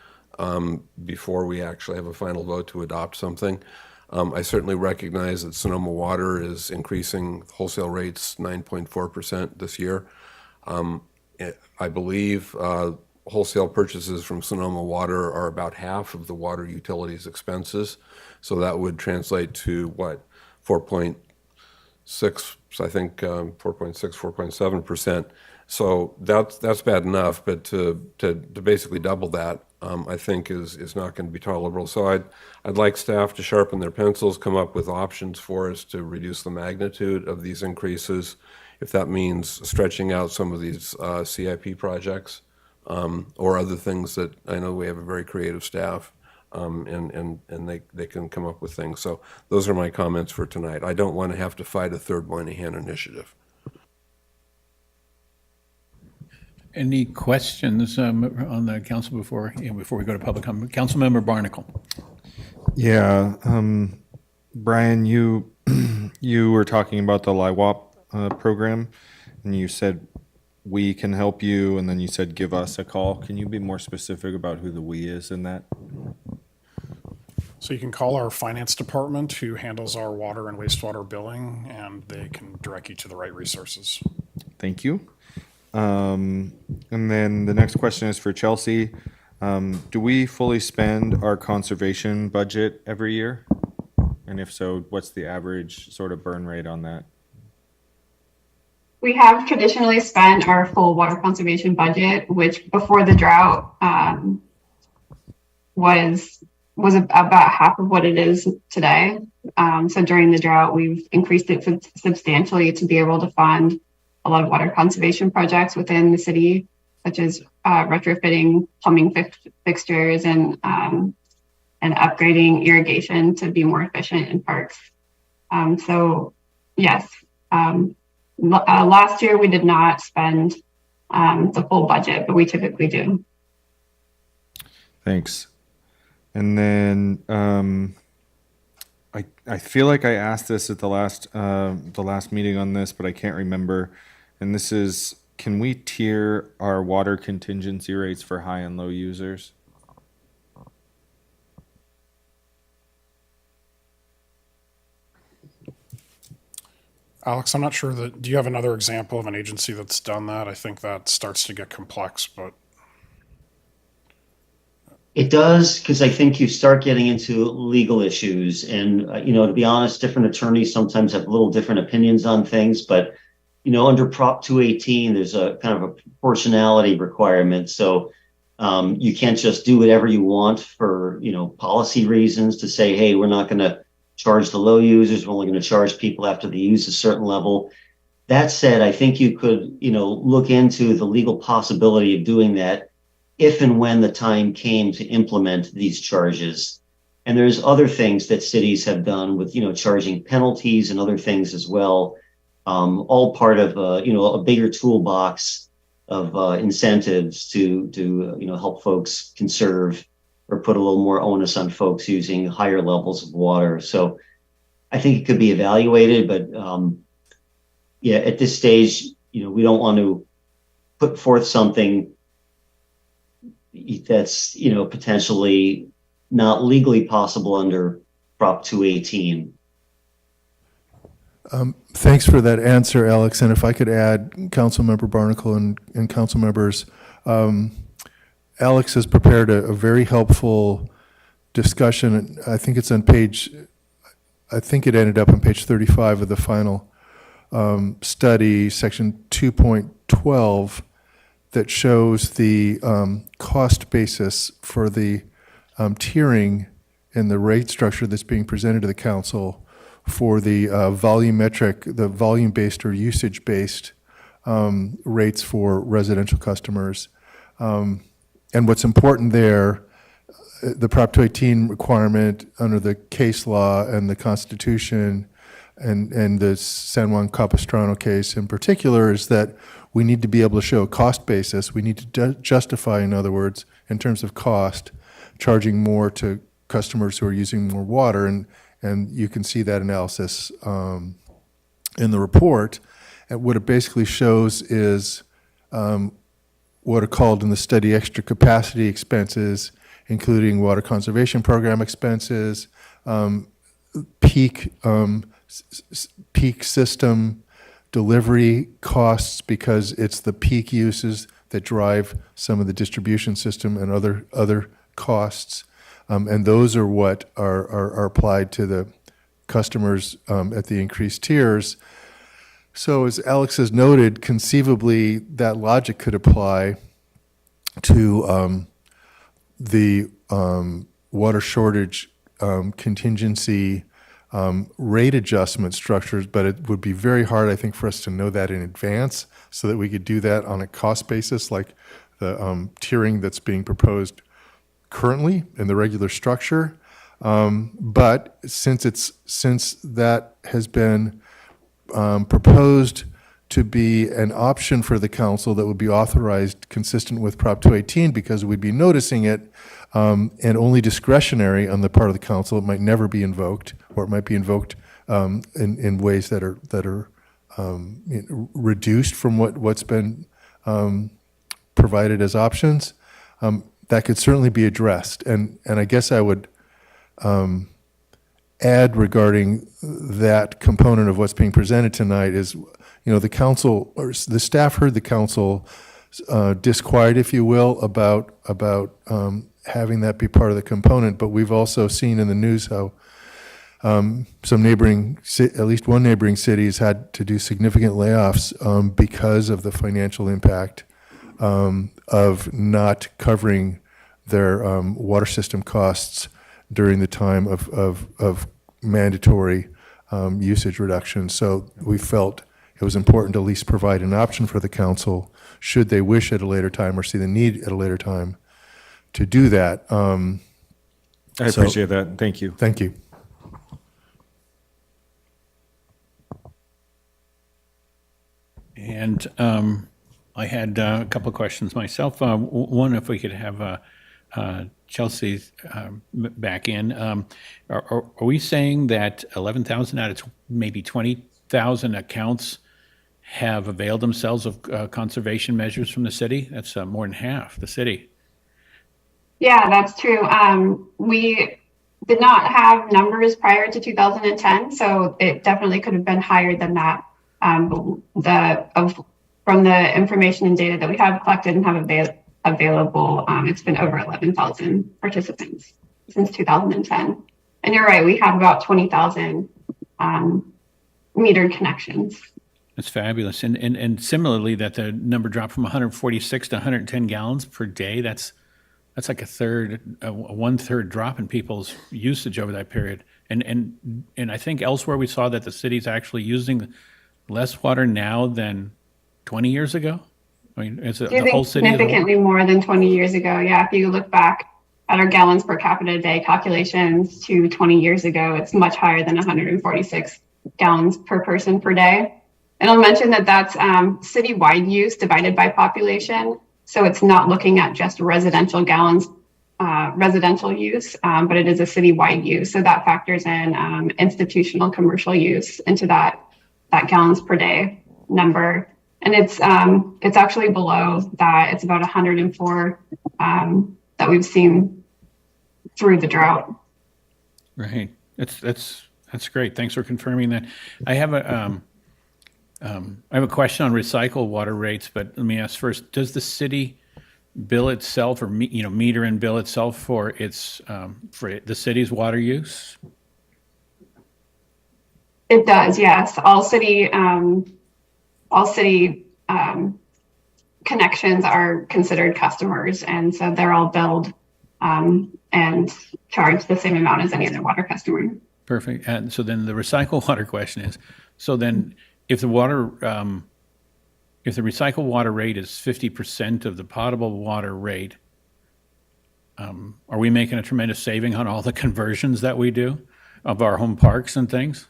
before we actually have a final vote to adopt something. I certainly recognize that Sonoma Water is increasing wholesale rates 9.4% this year. I believe wholesale purchases from Sonoma Water are about half of the water utilities expenses. So that would translate to what, 4.6, I think 4.6, 4.7%. So that's bad enough, but to basically double that, I think is not going to be tolerable. So I'd like staff to sharpen their pencils, come up with options for us to reduce the magnitude of these increases, if that means stretching out some of these CIP projects or other things that I know we have a very creative staff and they can come up with things. So those are my comments for tonight. I don't want to have to fight a third Moynihan initiative. Any questions on the council before we go to public comment? Councilmember Barnacle. Yeah, Brian, you were talking about the LIWAP program, and you said we can help you, and then you said give us a call. Can you be more specific about who the we is in that? So you can call our finance department who handles our water and wastewater billing, and they can direct you to the right resources. Thank you. And then the next question is for Chelsea. Do we fully spend our conservation budget every year? And if so, what's the average sort of burn rate on that? We have traditionally spent our full water conservation budget, which before the drought was about half of what it is today. So during the drought, we've increased it substantially to be able to fund a lot of water conservation projects within the city, such as retrofitting plumbing fixtures and upgrading irrigation to be more efficient in parks. So yes, last year we did not spend the full budget, but we typically do. Thanks. And then I feel like I asked this at the last meeting on this, but I can't remember. And this is, can we tier our water contingency rates for high and low users? Alex, I'm not sure do you have another example of an agency that's done that? I think that starts to get complex, but. It does, because I think you start getting into legal issues. And, to be honest, different attorneys sometimes have a little different opinions on things. But, under Prop 218, there's a kind of a proportionality requirement. So you can't just do whatever you want for, policy reasons to say, hey, we're not going to charge the low users. We're only going to charge people after they use a certain level. That said, I think you could, look into the legal possibility of doing that if and when the time came to implement these charges. And there's other things that cities have done with, charging penalties and other things as well, all part of, a bigger toolbox incentives to help folks conserve or put a little more onus on folks using higher levels of water. So I think it could be evaluated, but yeah, at this stage, we don't want to put forth something that's potentially not legally possible under Prop 218. Thanks for that answer, Alex. And if I could add, Councilmember Barnacle and council members, Alex has prepared a very helpful discussion. I think it's on I think it ended up on page 35 of the final study, section 2.12, that shows the cost basis for the tiering in the rate structure that's being presented to the council for the volumetric, the volume-based or usage-based rates for residential customers. And what's important there, the Prop 218 requirement under the case law and the Constitution and the San Juan Capistrano case in particular is that we need to be able to show a cost basis. We need to justify, in other words, in terms of cost, charging more to customers who are using more water. And you can see that analysis in the report. And what it basically shows is what are called in the study extra capacity expenses, including water conservation program expenses, peak system delivery costs, because it's the peak uses that drive some of the distribution system and other costs. And those are what are applied to the customers at the increased tiers. So as Alex has noted, conceivably that logic could apply to the water shortage contingency rate adjustment structures, but it would be very hard, I think, for us to know that in advance so that we could do that on a cost basis, like the tiering that's being proposed currently in the regular structure. But since that has been proposed to be an option for the council that would be authorized consistent with Prop 218, because we'd be noticing it and only discretionary on the part of the council, it might never be invoked, or it might be invoked in ways that are reduced from what's been provided as options. That could certainly be addressed. And I guess I would add regarding that component of what's being presented tonight is, the council, or the staff heard the council disquiet, if you will, about having that be part of the component. But we've also seen in the news how some neighboring, at least one neighboring city has had to do significant layoffs because of the financial impact of not covering their water system costs during the time of mandatory usage reduction. So we felt it was important to at least provide an option for the council, should they wish at a later time or see the need at a later time to do that. I appreciate that. Thank you. Thank you. And I had a couple of questions myself. One, if we could have Chelsea back in. Are we saying that 11,000 out of maybe 20,000 accounts have availed themselves of conservation measures from the city? That's more than half the city. Yeah, that's true. We did not have numbers prior to 2010, so it definitely could have been higher than that. From the information and data that we have collected and have available, it's been over 11,000 participants since 2010. And you're right, we have about 20,000 metered connections. That's fabulous. And similarly, that the number dropped from 146 to 110 gallons per day. That's like a 1/3 drop in people's usage over that period. And I think elsewhere we saw that the city's actually using less water now than 20 years ago. I mean, is it the whole city? Significantly more than 20 years ago. Yeah, if you look back at our gallons per capita day calculations to 20 years ago, it's much higher than 146 gallons per person per day. And I'll mention that that's citywide use divided by population. So it's not looking at just residential gallons, residential use, but it is a citywide use. So that factors in institutional commercial use into that gallons per day number. And it's actually below that. It's about 104 that we've seen through the drought. Right. That's great. Thanks for confirming that. I have a question on recycled water rates, but let me ask first: does the city bill itself, or meter and bill itself for its for the city's water use? It does, yes. All city connections are considered customers, and so they're all billed and charged the same amount as any other water customer. Perfect. And so then the recycled water question is: so then if the recycled water rate is 50% of the potable water rate, are we making a tremendous saving on all the conversions that we do of our home parks and things?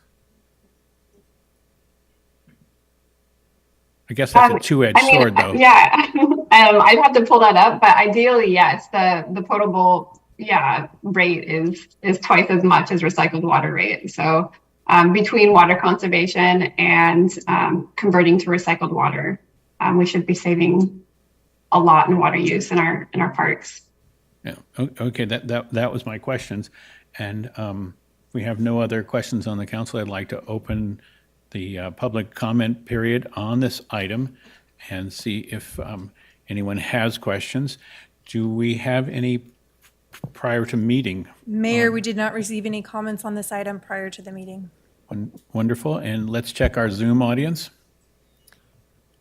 I guess that's a two-edged sword, though. Yeah, I'd have to pull that up, but ideally, yes, the potable rate is twice as much as recycled water rate. So between water conservation and converting to recycled water, we should be saving a lot in water use in our parks. Yeah. Okay. That was my questions, and we have no other questions on the council. I'd like to open the public comment period on this item and see if anyone has questions. Do we have any prior to meeting? Mayor, we did not receive any comments on this item prior to the meeting. Wonderful. And let's check our Zoom audience.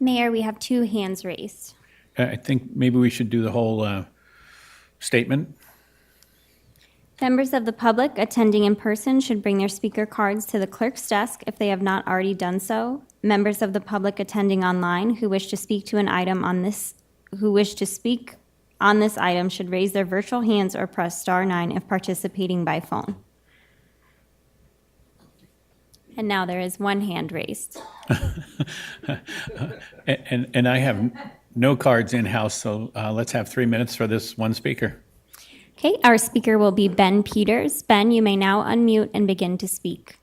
Mayor, we have 2 hands raised. I think maybe we should do the whole statement. Members of the public attending in person should bring their speaker cards to the clerk's desk if they have not already done so. Members of the public attending online who wish to speak to an item on this, item should raise their virtual hands or press *9 if participating by phone. And now there is 1 hand raised. And I have no cards in-house, so let's have 3 minutes for this one speaker. Okay, our speaker will be Ben Peters. Ben, you may now unmute and begin to speak.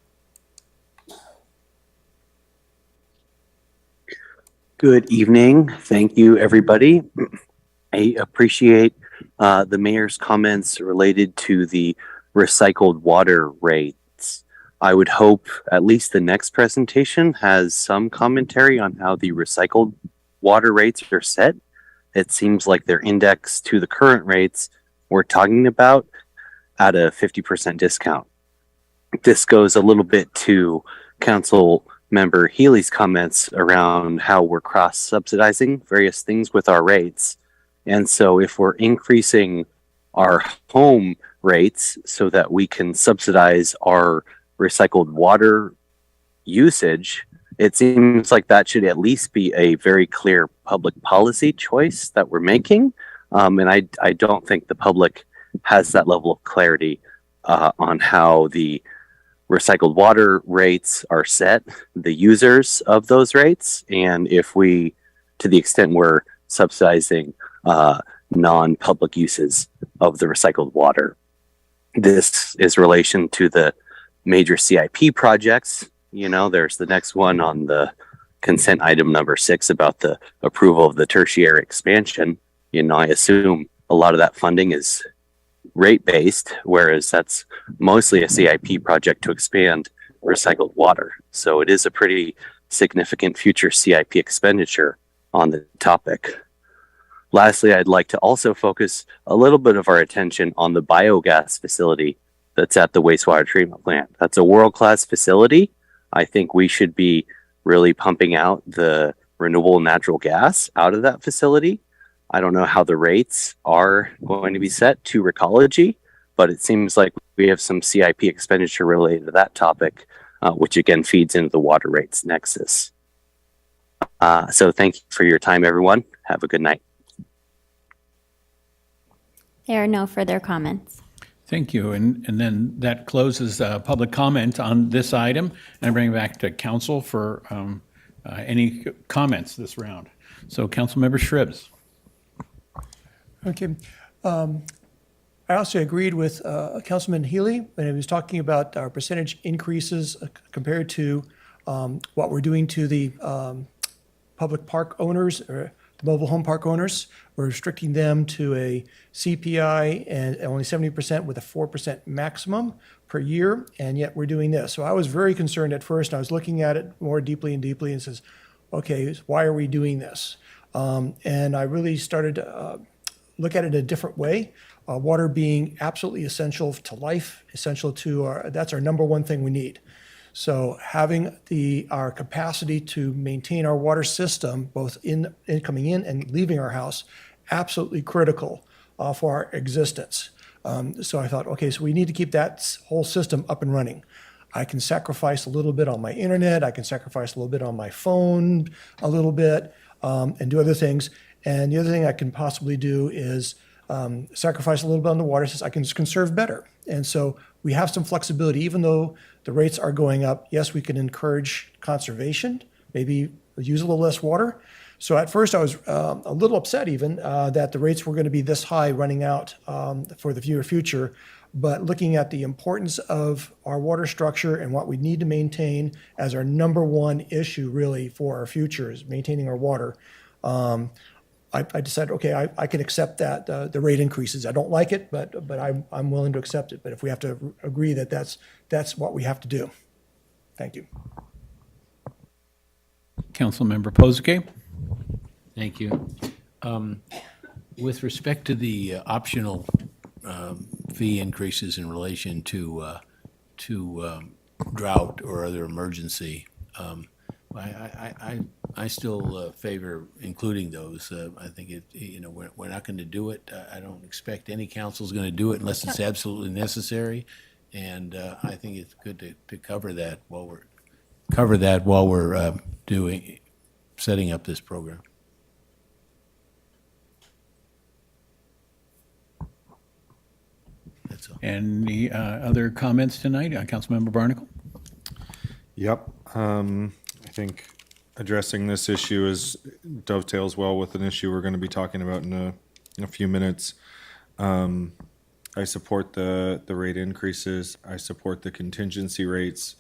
Good evening. Thank you, everybody. I appreciate the mayor's comments related to the recycled water rates. I would hope at least the next presentation has some commentary on how the recycled water rates are set. It seems like they're indexed to the current rates we're talking about at a 50% discount. This goes a little bit to Council Member Healy's comments around how we're cross-subsidizing various things with our rates. And so if we're increasing our home rates so that we can subsidize our recycled water usage, it seems like that should at least be a very clear public policy choice that we're making. And I don't think the public has that level of clarity on how the recycled water rates are set, the users of those rates, and if we, to the extent we're subsidizing non-public uses of the recycled water. This is relation to the major CIP projects. You know, there's the next one on the consent item number 6 about the approval of the tertiary expansion. You know, I assume a lot of that funding is rate-based, whereas that's mostly a CIP project to expand recycled water. So it is a pretty significant future CIP expenditure on the topic. Lastly, I'd like to also focus a little bit of our attention on the biogas facility that's at the wastewater treatment plant. That's a world-class facility. I think we should be really pumping out the renewable natural gas out of that facility. I don't know how the rates are going to be set to Recology, but it seems like we have some CIP expenditure related to that topic, which again feeds into the water rates nexus. So thank you for your time, everyone. Have a good night. There are no further comments. Thank you. And then that closes public comment on this item. And I bring it back to council for Any comments this round? So Councilmember Shribs. Okay. I also agreed with Councilman Healy when he was talking about our percentage increases compared to what we're doing to the public park owners or the mobile home park owners. We're restricting them to a CPI and only 70% with a 4% maximum per year, and yet we're doing this. So I was very concerned at first. I was looking at it more deeply and says, okay, why are we doing this? And I really started to look at it a different way. Water being absolutely essential to life, essential to that's our number one thing we need. So having our capacity to maintain our water system, both in coming in and leaving our house, absolutely critical for our existence. So I thought, okay, so we need to keep that whole system up and running. I can sacrifice a little bit on my internet. I can sacrifice a little bit on my phone, a little bit, and do other things. And the other thing I can possibly do is sacrifice a little bit on the water since I can conserve better. And so we have some flexibility, even though the rates are going up. Yes, we can encourage conservation, maybe use a little less water. So at first I was a little upset even that the rates were going to be this high running out for the future. But looking at the importance of our water structure and what we need to maintain as our number one issue really for our future is maintaining our water, I decided, okay, I can accept that, the rate increases. I don't like it, but I'm willing to accept it. But if we have to agree that that's what we have to do. Thank you. Councilmember Pozike. Thank you. With respect to the optional fee increases in relation to drought or other emergency, I still favor including those. I think we're not going to do it. I don't expect any council is going to do it unless it's absolutely necessary, and I think it's good to cover that while we're setting up this program. That's all. Any other comments tonight? Councilmember Barnacle? Yep. I think addressing this issue dovetails well with an issue we're going to be talking about in a few minutes. I support the rate increases. I support the contingency rates.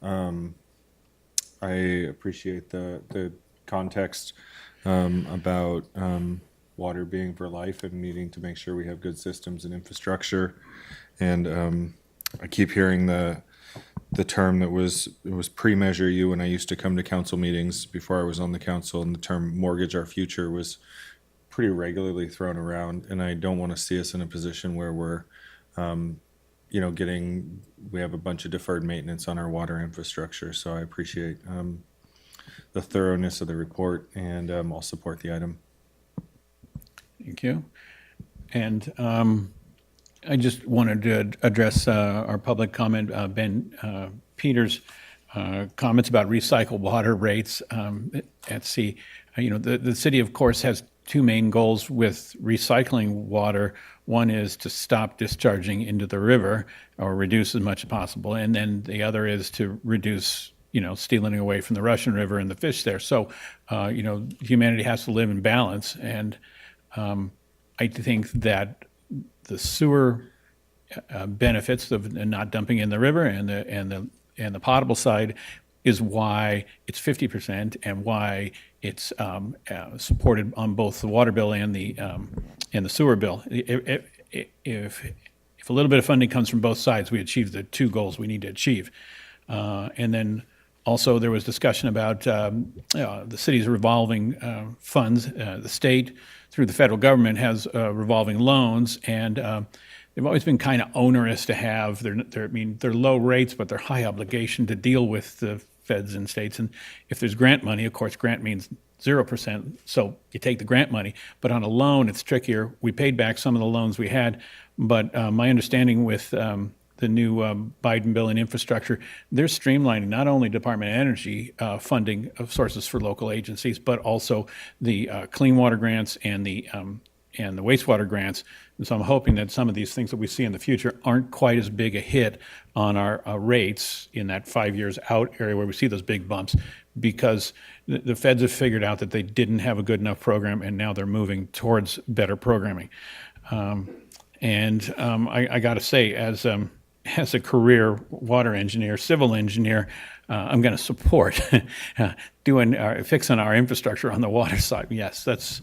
I appreciate the context about water being for life and needing to make sure we have good systems and infrastructure. And I keep hearing the term it was pre-Measure U when I used to come to council meetings before I was on the council, and the term mortgage our future was pretty regularly thrown around. And I don't want to see us in a position where we're we have a bunch of deferred maintenance on our water infrastructure. So I appreciate the thoroughness of the report, and I'll support the item. Thank you. And I just wanted to address our public comment, Ben Peters' comments about recycled water rates at sea. The city, of course, has two main goals with recycling water. One is to stop discharging into the river or reduce as much as possible. And then the other is to reduce, stealing away from the Russian River and the fish there. So, humanity has to live in balance. And I think that the sewer benefits of not dumping in the river and the potable side is why it's 50% and why it's supported on both the water bill and the sewer bill. If a little bit of funding comes from both sides, we achieve the two goals we need to achieve. And then also there was discussion about the city's revolving funds. The state, through the federal government, has revolving loans, and they've always been kind of onerous to have. They're low rates, but they're high obligation to deal with the feds and states. And if there's grant money, of course, grant means 0%, so you take the grant money. But on a loan, it's trickier. We paid back some of the loans we had, but my understanding with the new Biden bill in infrastructure, they're streamlining not only Department of Energy funding of sources for local agencies, but also the clean water grants and the wastewater grants. And so I'm hoping that some of these things that we see in the future aren't quite as big a hit on our rates in that 5 years out area where we see those big bumps, because the feds have figured out that they didn't have a good enough program, and now they're moving towards better programming. I got to say, as a career water engineer, civil engineer, I'm going to support fixing our infrastructure on the water side. Yes, that's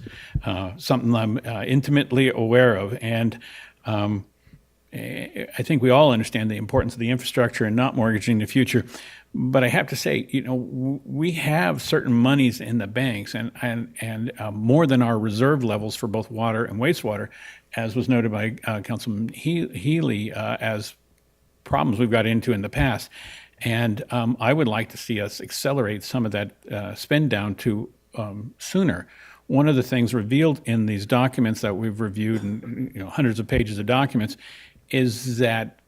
something I'm intimately aware of, and I think we all understand the importance of the infrastructure and not mortgaging the future. But I have to say, we have certain monies in the banks and more than our reserve levels for both water and wastewater, as was noted by Councilman Healy, as problems we've got into in the past. And I would like to see us accelerate some of that spend down to sooner. One of the things revealed in these documents that we've reviewed, and hundreds of pages of documents, is that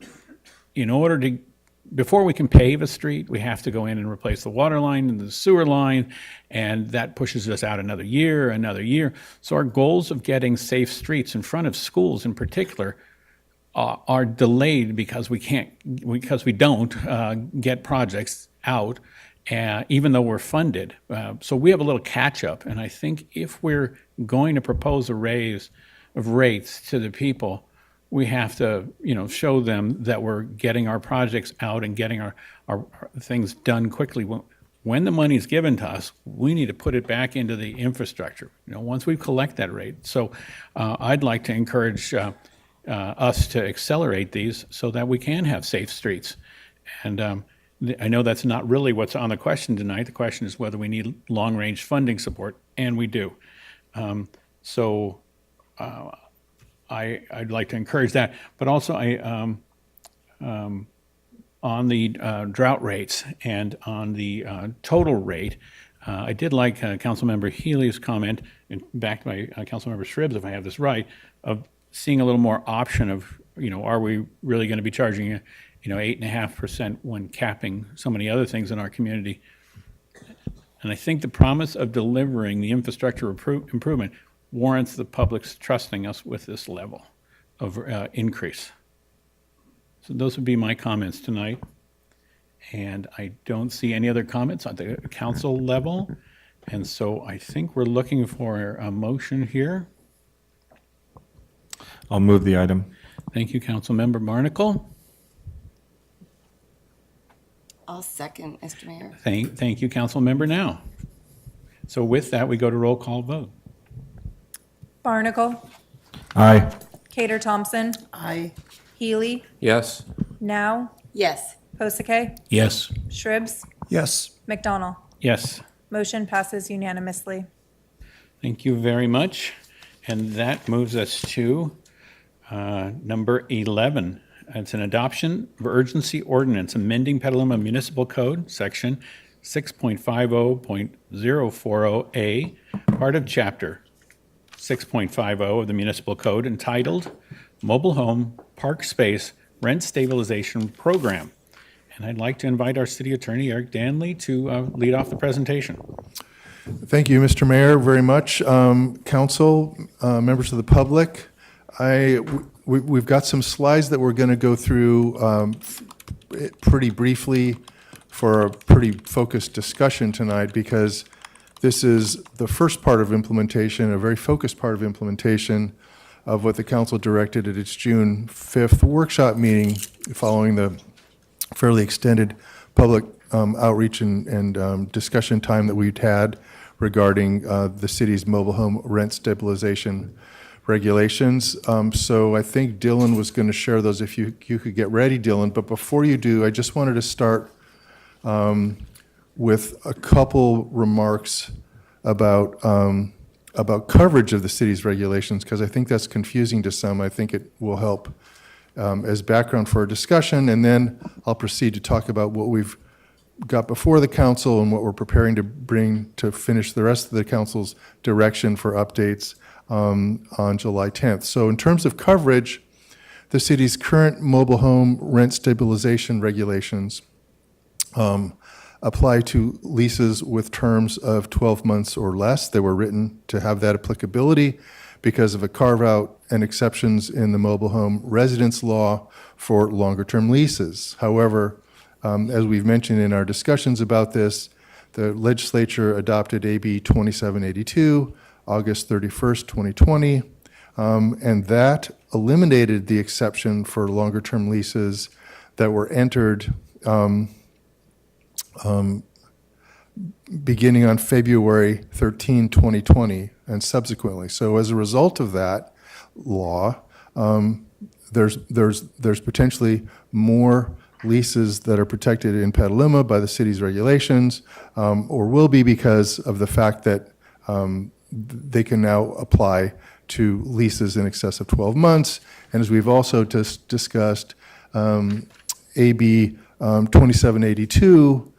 before we can pave a street, we have to go in and replace the water line and the sewer line, and that pushes us out another year. So our goals of getting safe streets in front of schools in particular are delayed because we don't get projects out, even though we're funded. So we have a little catch up, and I think if we're going to propose a raise of rates to the people, we have to, show them that we're getting our projects out and getting our things done quickly. When the money is given to us, we need to put it back into the infrastructure, once we collect that rate. So I'd like to encourage us to accelerate these so that we can have safe streets. And I know that's not really what's on the question tonight. The question is whether we need long-range funding support, and we do. I'd like to encourage that, but also on the drought rates and on the total rate, I did like Councilmember Healy's comment, and backed by Councilmember Shribs, if I have this right, of seeing a little more option of, are we really going to be charging 8.5% when capping so many other things in our community? And I think the promise of delivering the infrastructure improvement warrants the public's trusting us with this level of increase. So those would be my comments tonight. And I don't see any other comments at the council level. And so I think we're looking for a motion here. I'll move the item. Thank you, Councilmember Barnacle. I'll second, Mr. Mayor. Thank you, Councilmember Now. So with that, we go to roll call vote. Barnacle, Aye. Cater Thompson, Aye. Healy, Yes. Now, Yes. Posake, Yes. Shribs, Yes. McDonald. Yes. Motion passes unanimously. Thank you very much. And that moves us to number 11. It's an adoption of urgency ordinance amending Petaluma Municipal Code, section 6.50.040A, part of chapter 6.50 of the Municipal Code, entitled Mobile Home Park Space Rent Stabilization Program. And I'd like to invite our City Attorney, Eric Danley, to lead off the presentation. Thank you, Mr. Mayor, very much. Council, members of the public, we've got some slides that we're going to go through pretty briefly for a pretty focused discussion tonight, because this is the first part of implementation, a very focused part of implementation of what the council directed at its June 5th workshop meeting following the fairly extended public outreach and discussion time that we'd had regarding the city's mobile home rent stabilization regulations. So I think Dylan was going to share those if you could get ready, Dylan. But before you do, I just wanted to start with a couple remarks about coverage of the city's regulations, because I think that's confusing to some. I think it will help as background for our discussion, and then I'll proceed to talk about what we've got before the council and what we're preparing to bring to finish the rest of the council's direction for updates on July 10th. So in terms of coverage, the city's current mobile home rent stabilization regulations apply to leases with terms of 12 months or less. They were written to have that applicability because of a carve-out and exceptions in the mobile home residence law for longer-term leases. However, as we've mentioned in our discussions about this, The legislature adopted AB 2782, August 31st, 2020, and that eliminated the exception for longer-term leases that were entered beginning on February 13, 2020, and subsequently. So as a result of that law, there's potentially more leases that are protected in Petaluma by the city's regulations, or will be because of the fact that they can now apply to leases in excess of 12 months. And as we've also just discussed, AB 2782,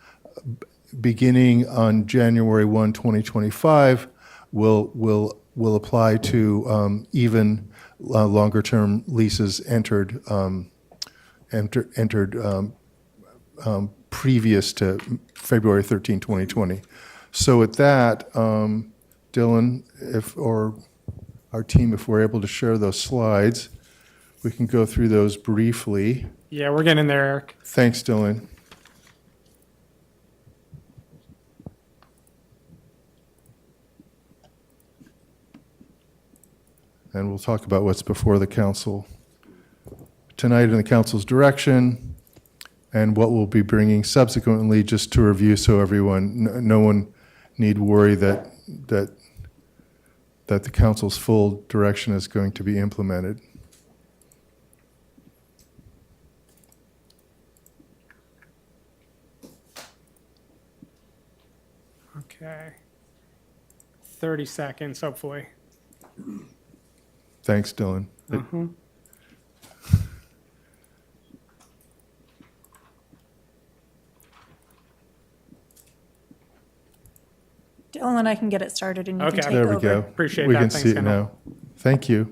beginning on January 1, 2025, will apply to even longer-term leases entered previous to February 13, 2020. So with that, Dylan, or our team, if we're able to share those slides, we can go through those briefly. Yeah, we're getting there, Eric. Thanks, Dylan. And we'll talk about what's before the council tonight in the council's direction, and what we'll be bringing subsequently, just to review, so everyone, no one need worry that the council's full direction is going to be implemented. Okay. 30 seconds, hopefully. Thanks, Dylan. Dylan, I can get it started and you can take There over. we go. Appreciate We that. can Thanks, see it Kendall. now. Thank you.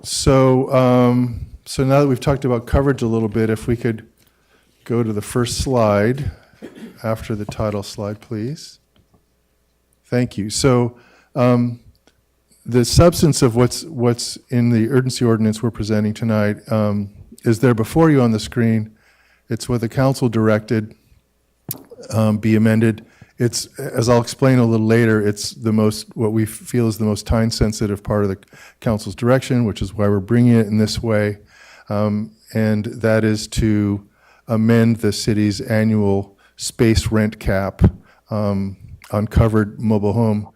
So, so now that we've talked about coverage a little bit, if we could go to the first slide after the title slide, please. Thank you. So, the substance of what's in the urgency ordinance we're presenting tonight is there before you on the screen. It's what the council directed be amended. It's, as I'll explain a little later, it's what we feel is the most time-sensitive part of the council's direction, which is why we're bringing it in this way. And that is to amend the city's annual space rent cap on covered mobile home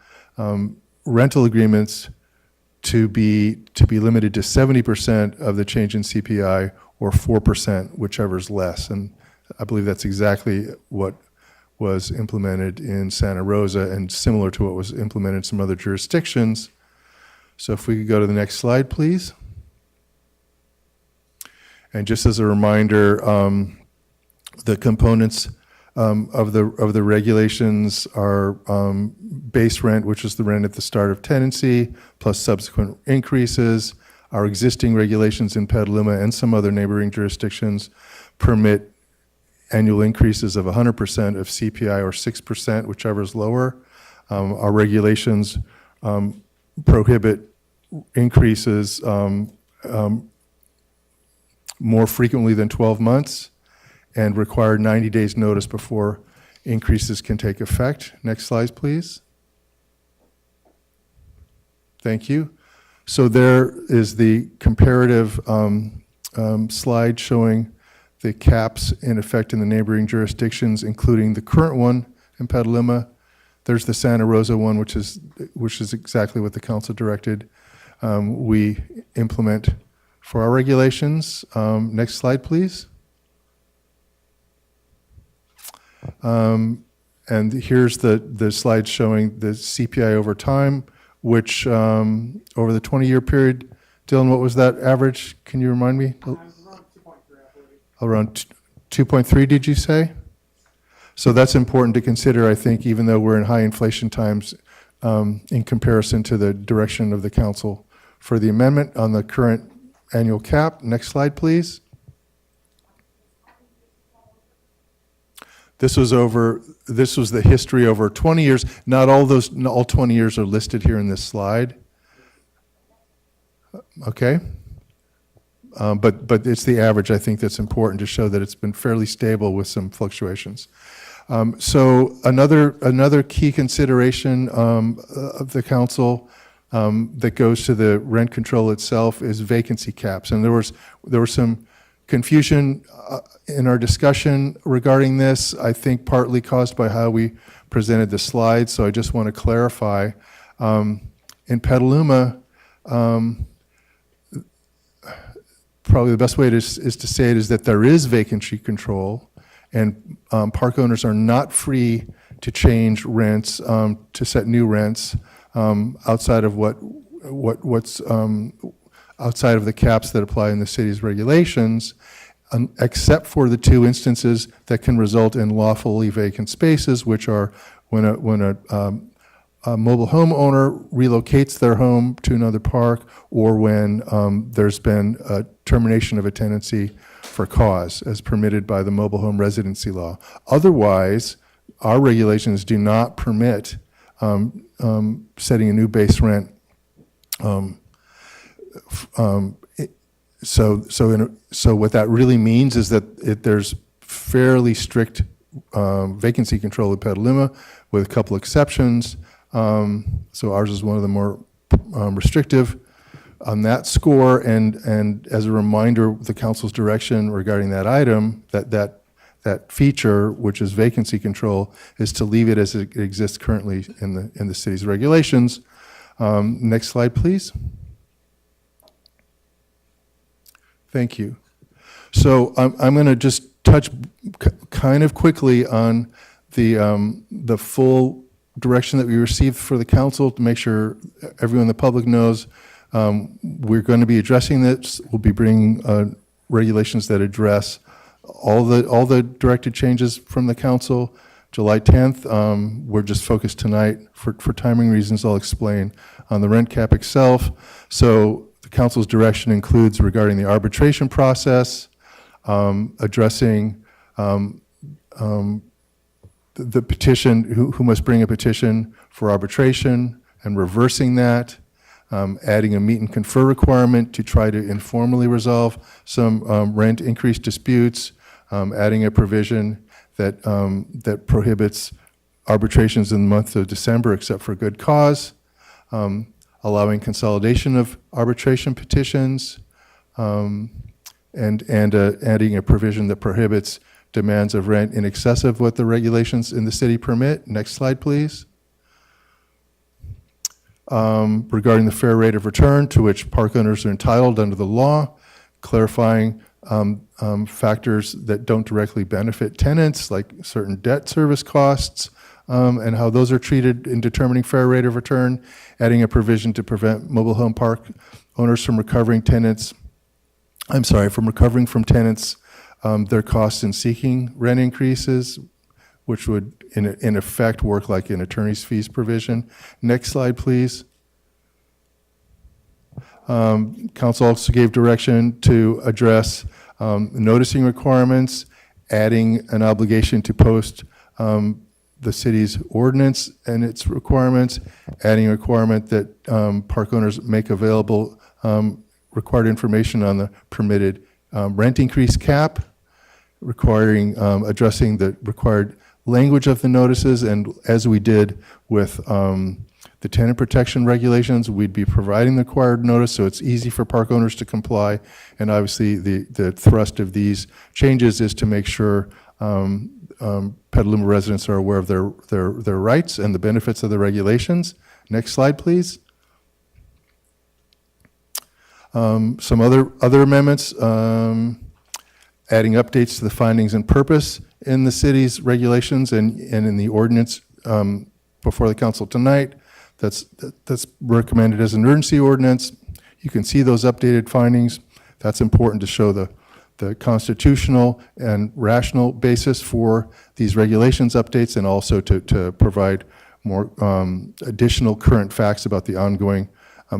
rental agreements to be limited to 70% of the change in CPI or 4%, whichever's less. And I believe that's exactly what was implemented in Santa Rosa and similar to what was implemented in some other jurisdictions. So if we could go to the next slide, please. And just as a reminder, the components of the regulations are base rent, which is the rent at the start of tenancy, plus subsequent increases. Our existing regulations in Petaluma and some other neighboring jurisdictions permit annual increases of 100% of CPI or 6%, whichever is lower. Our regulations prohibit increases more frequently than 12 months and require 90 days notice before increases can take effect. Next slide, please. Thank you. So there is the comparative slide showing the caps in effect in the neighboring jurisdictions, including the current one in Petaluma. There's the Santa Rosa one, which is exactly what the council directed we implement for our regulations. Next slide, please. And here's the slide showing the CPI over time, which over the 20-year period, Dylan, what was that average? Can you remind me? Around 2.3, did you say? So that's important to consider, I think, even though we're in high inflation times, in comparison to the direction of the council for the amendment on the current annual cap. Next slide, please. This was the history over 20 years. Not all 20 years are listed here in this slide. Okay. But it's the average, I think, that's important to show that it's been fairly stable with some fluctuations. So another key consideration of the council that goes to the rent control itself is vacancy caps. And there was some confusion in our discussion regarding this, I think partly caused by how we presented the slides. So I just want to clarify. In Petaluma, probably the best way is to say it is that there is vacancy control, and park owners are not free to change rents, to set new rents outside of what's outside of the caps that apply in the city's regulations, except for the two instances that can result in lawfully vacant spaces, which are when a mobile home owner relocates their home to another park, or when there's been a termination of a tenancy for cause, as permitted by the mobile home residency law. Otherwise, our regulations do not permit setting a new base rent. So what that really means is that there's fairly strict vacancy control at Petaluma, with a couple exceptions. So ours is one of the more restrictive on that score. And as a reminder, the council's direction regarding that item, that feature, which is vacancy control, is to leave it as it exists currently in the city's regulations. Next slide, please. Thank you. So I'm going to just touch kind of quickly on the full direction that we received for the council to make sure everyone in the public knows. We're going to be addressing this. We'll be bringing regulations that address all the directed changes from the council. July 10th, we're just focused tonight for timing reasons. I'll explain on the rent cap itself. So the council's direction includes regarding the arbitration process, addressing the petition, who must bring a petition for arbitration, and reversing that, adding a meet and confer requirement to try to informally resolve some rent increase disputes, adding a provision that prohibits arbitrations in the month of December except for good cause, allowing consolidation of arbitration petitions, and adding a provision that prohibits demands of rent in excess of what the regulations in the city permit. Next slide, please. Regarding the fair rate of return to which park owners are entitled under the law, clarifying factors that don't directly benefit tenants, like certain debt service costs, and how those are treated in determining fair rate of return, adding a provision to prevent mobile home park owners from recovering from tenants their costs in seeking rent increases, which would in effect work like an attorney's fees provision. Next slide, please. Council also gave direction to address noticing requirements, adding an obligation to post the city's ordinance and its requirements, adding a requirement that park owners make available required information on the permitted rent increase cap, requiring addressing the required language of the notices, and as we did with the tenant protection regulations, we'd be providing the required notice so it's easy for park owners to comply. And obviously the thrust of these changes is to make sure Petaluma residents are aware of their rights and the benefits of the regulations. Next slide, please. Some other amendments, adding updates to the findings and purpose in the city's regulations and in the ordinance before the council tonight. That's recommended as an urgency ordinance. You can see those updated findings. That's important to show the constitutional and rational basis for these regulations updates, and also to provide more additional current facts about the ongoing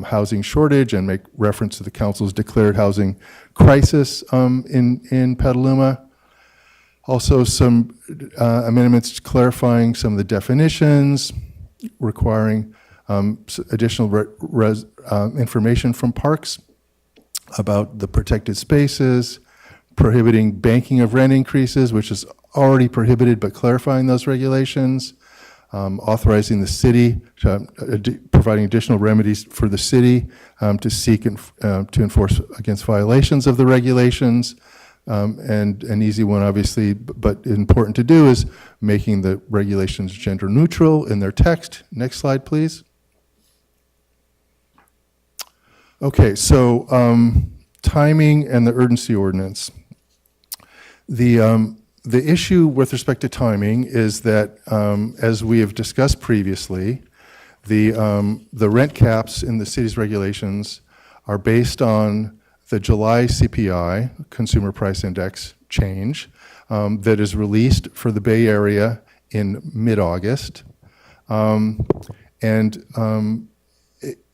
housing shortage, and make reference to the council's declared housing crisis in Petaluma. Also, some amendments clarifying some of the definitions, requiring additional information from parks about the protected spaces, prohibiting banking of rent increases, which is already prohibited, but clarifying those regulations, authorizing the city, providing additional remedies for the city to seek and to enforce against violations of the regulations. And an easy one, obviously, but important to do, is making the regulations gender neutral in their text. Next slide, please. Okay, so timing and the urgency ordinance. The issue with respect to timing is that, as we have discussed previously, the rent caps in the city's regulations are based on the July CPI, Consumer Price Index change, that is released for the Bay Area in mid-August.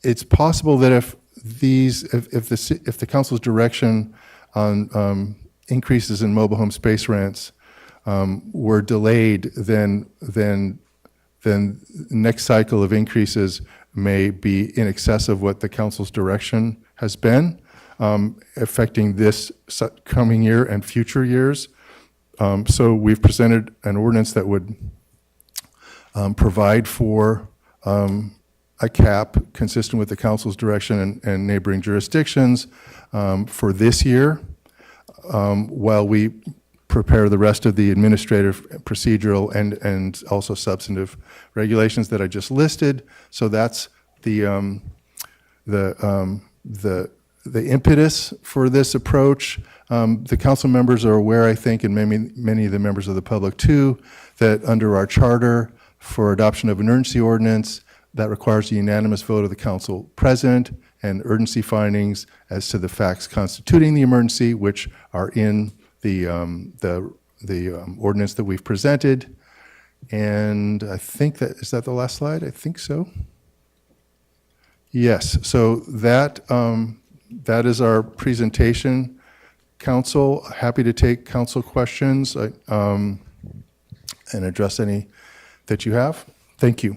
It's possible that if the council's direction on increases in mobile home space rents were delayed, then next cycle of increases may be in excess of what the council's direction has been, affecting this coming year and future years. So we've presented an ordinance that would provide for a cap consistent with the council's direction and neighboring jurisdictions for this year, while we prepare the rest of the administrative, procedural, and also substantive regulations that I just listed. So that's the impetus for this approach. The council members are aware, I think, and many of the members of the public too, that under our charter for adoption of an urgency ordinance, that requires a unanimous vote of the council president and urgency findings as to the facts constituting the emergency, which are in the ordinance that we've presented. And I think is that the last slide? I think so. Yes, so that is our presentation. Council, happy to take council questions and address any that you have. Thank you.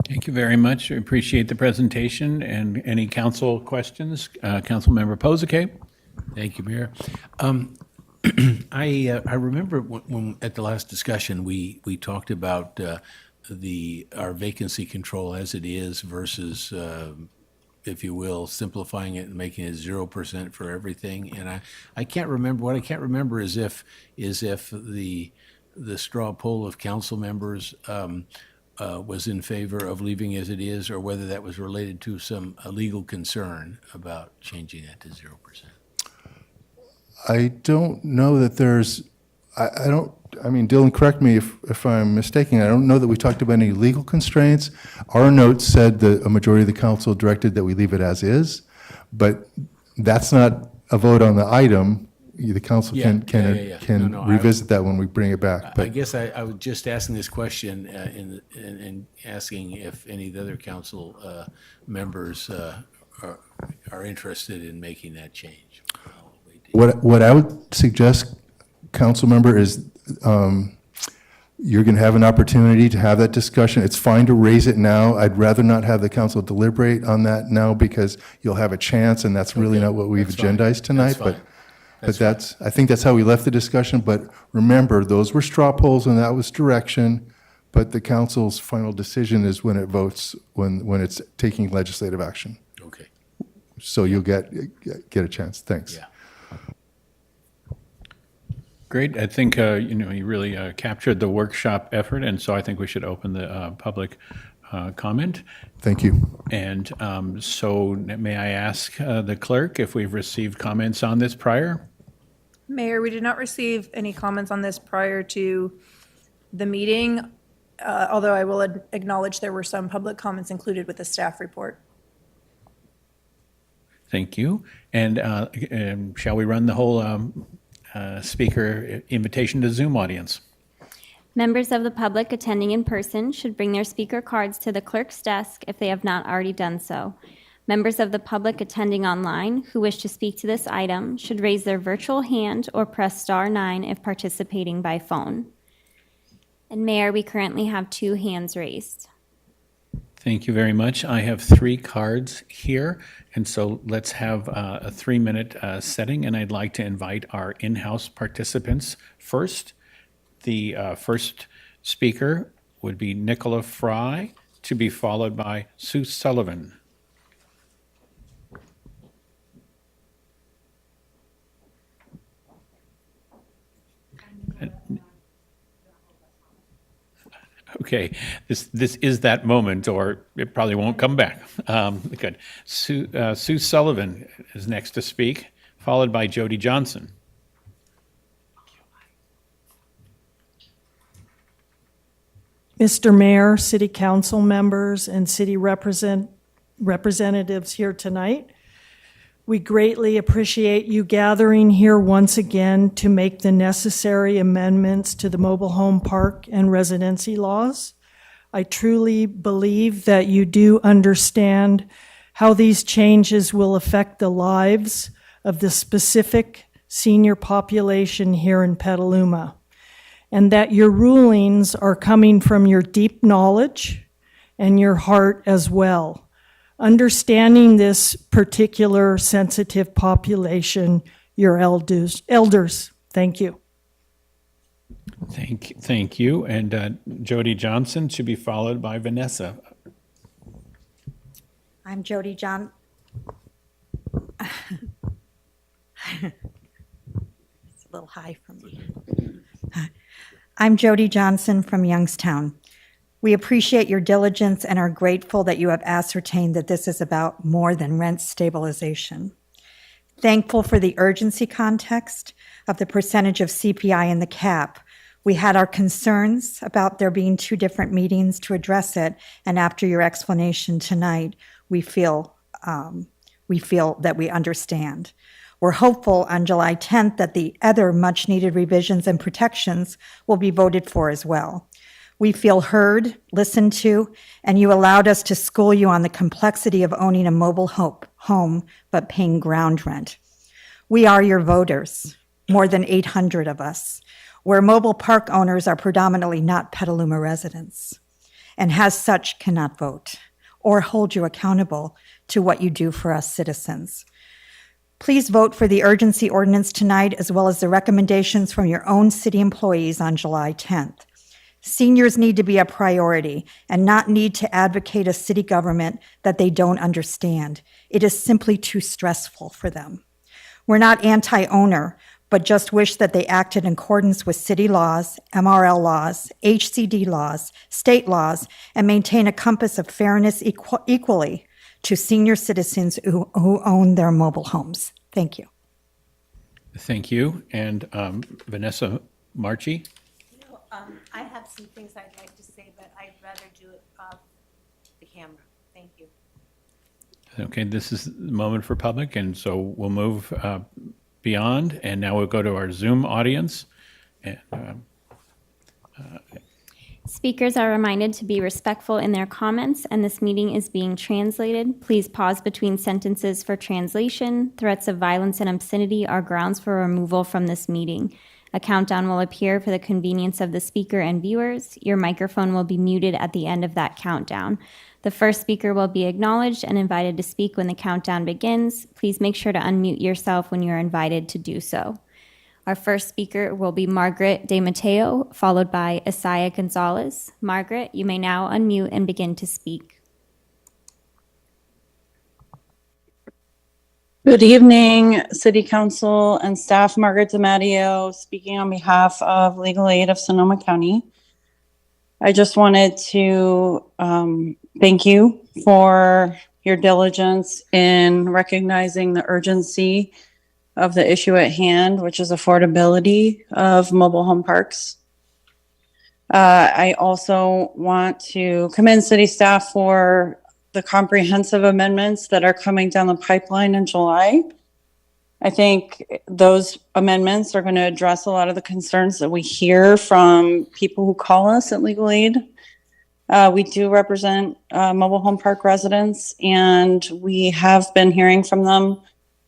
Thank you very much. I appreciate the presentation. And any council questions? Councilmember Posake? Thank you, Mayor. I remember when at the last discussion, we talked about our vacancy control as it is versus, if you will, simplifying it and making it 0% for everything. And I can't remember. What I can't remember is if the straw poll of council members was in favor of leaving as it is, or whether that was related to some legal concern about changing that to 0%. I don't know that there's, I mean, Dylan, correct me if I'm mistaken. I don't know that we talked about any legal constraints. Our notes said that a majority of the council directed that we leave it as is, but that's not a vote on the item. The council can revisit that when we bring it back. I guess I was just asking this question and asking if any of the other council members are interested in making that change. What I would suggest, council member, is you're going to have an opportunity to have that discussion. It's fine to raise it now. I'd rather not have the council deliberate on that now, because you'll have a chance, and that's really not what we've agendized tonight. But I think that's how we left the discussion. But remember, those were straw polls, and that was direction. But the council's final decision is when it votes, when it's taking legislative action. Okay. So you'll get a chance. Thanks. Yeah. Great. I think you really captured the workshop effort, and so I think we should open the public comment. Thank you. And so may I ask the clerk if we've received comments on this prior? Mayor, we did not receive any comments on this prior to the meeting, although I will acknowledge there were some public comments included with the staff report. Thank you. And shall we run the whole speaker invitation to Zoom audience? Members of the public attending in person should bring their speaker cards to the clerk's desk if they have not already done so. Members of the public attending online who wish to speak to this item should raise their virtual hand or press *9 if participating by phone. And Mayor, we currently have 2 hands raised. Thank you very much. I have 3 cards here, and so let's have a 3-minute setting, and I'd like to invite our in-house participants first. The first speaker would be Nicola Fry, to be followed by Sue Sullivan. Okay, this is that moment, or it probably won't come back. Good. Sue Sullivan is next to speak, followed by Jody Johnson. Mr. Mayor, City Council members, and city representatives here tonight, we greatly appreciate you gathering here once again to make the necessary amendments to the mobile home park and residency laws. I truly believe that you do understand how these changes will affect the lives of the specific senior population here in Petaluma, and that your rulings are coming from your deep knowledge and your heart as well. Understanding this particular sensitive population, your elders. Thank you. Thank you. And Jody Johnson to be followed by Vanessa. I'm Jody It's a little high for me. I'm Jody Johnson from Youngstown. We appreciate your diligence and are grateful that you have ascertained that this is about more than rent stabilization. Thankful for the urgency context of the percentage of CPI in the cap. We had our concerns about there being 2 different meetings to address it, and after your explanation tonight, we feel that we understand. We're hopeful on July 10th that the other much-needed revisions and protections will be voted for as well. We feel heard, listened to, and you allowed us to school you on the complexity of owning a mobile home but paying ground rent. We are your voters, more than 800 of us, where mobile park owners are predominantly not Petaluma residents, and as such cannot vote or hold you accountable to what you do for us citizens. Please vote for the urgency ordinance tonight, as well as the recommendations from your own city employees on July 10th. Seniors need to be a priority and not need to advocate a city government that they don't understand. It is simply too stressful for them. We're not anti-owner, but just wish that they acted in accordance with city laws, MRL laws, HCD laws, state laws, and maintain a compass of fairness equally to senior citizens who own their mobile homes. Thank you. Thank you. And Vanessa Marchi? I have some things I'd like to say, but I'd rather do it off the camera. Thank you. Okay, this is the moment for public, and so we'll move beyond, and now we'll go to our Zoom audience. And, Speakers are reminded to be respectful in their comments, and this meeting is being translated. Please pause between sentences for translation. Threats of violence and obscenity are grounds for removal from this meeting. A countdown will appear for the convenience of the speaker and viewers. Your microphone will be muted at the end of that countdown. The first speaker will be acknowledged and invited to speak when the countdown begins. Please make sure to unmute yourself when you're invited to do so. Our first speaker will be Margaret De Matteo, followed by Isaiah Gonzalez. Margaret, you may now unmute and begin to speak. Good evening, City Council and staff. Margaret DiMatteo speaking on behalf of Legal Aid of Sonoma County. I just wanted to thank you for your diligence in recognizing the urgency of the issue at hand, which is affordability of mobile home parks. I also want to commend city staff for the comprehensive amendments that are coming down the pipeline in July. I think those amendments are going to address a lot of the concerns that we hear from people who call us at Legal Aid. We do represent mobile home park residents, and we have been hearing from them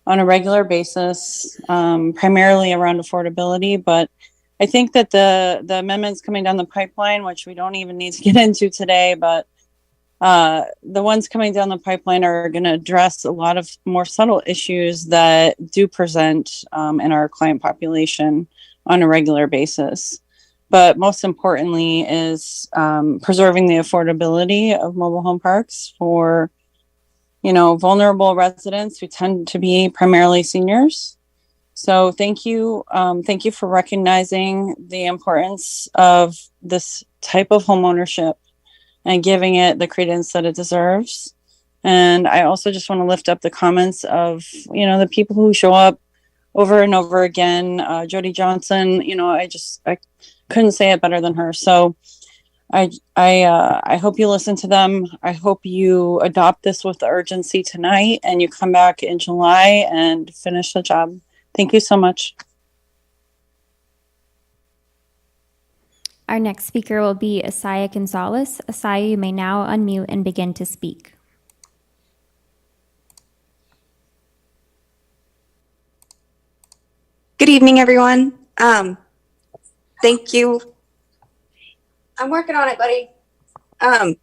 on a regular basis, primarily around affordability. But I think that the amendments coming down the pipeline, which we don't even need to get into today, but The ones coming down the pipeline are going to address a lot of more subtle issues that do present in our client population on a regular basis. But most importantly is preserving the affordability of mobile home parks for, vulnerable residents who tend to be primarily seniors. So thank you. Thank you for recognizing the importance of this type of home ownership and giving it the credence that it deserves. And I also just want to lift up the comments of, the people who show up over and over again. Jody Johnson, I couldn't say it better than her. So I hope you listen to them. I hope you adopt this with urgency tonight and you come back in July and finish the job. Thank you so much. Our next speaker will be Asaya Gonzalez. Asaya, you may now unmute and begin to speak. Good evening, everyone. Thank you. I'm working on it, buddy. I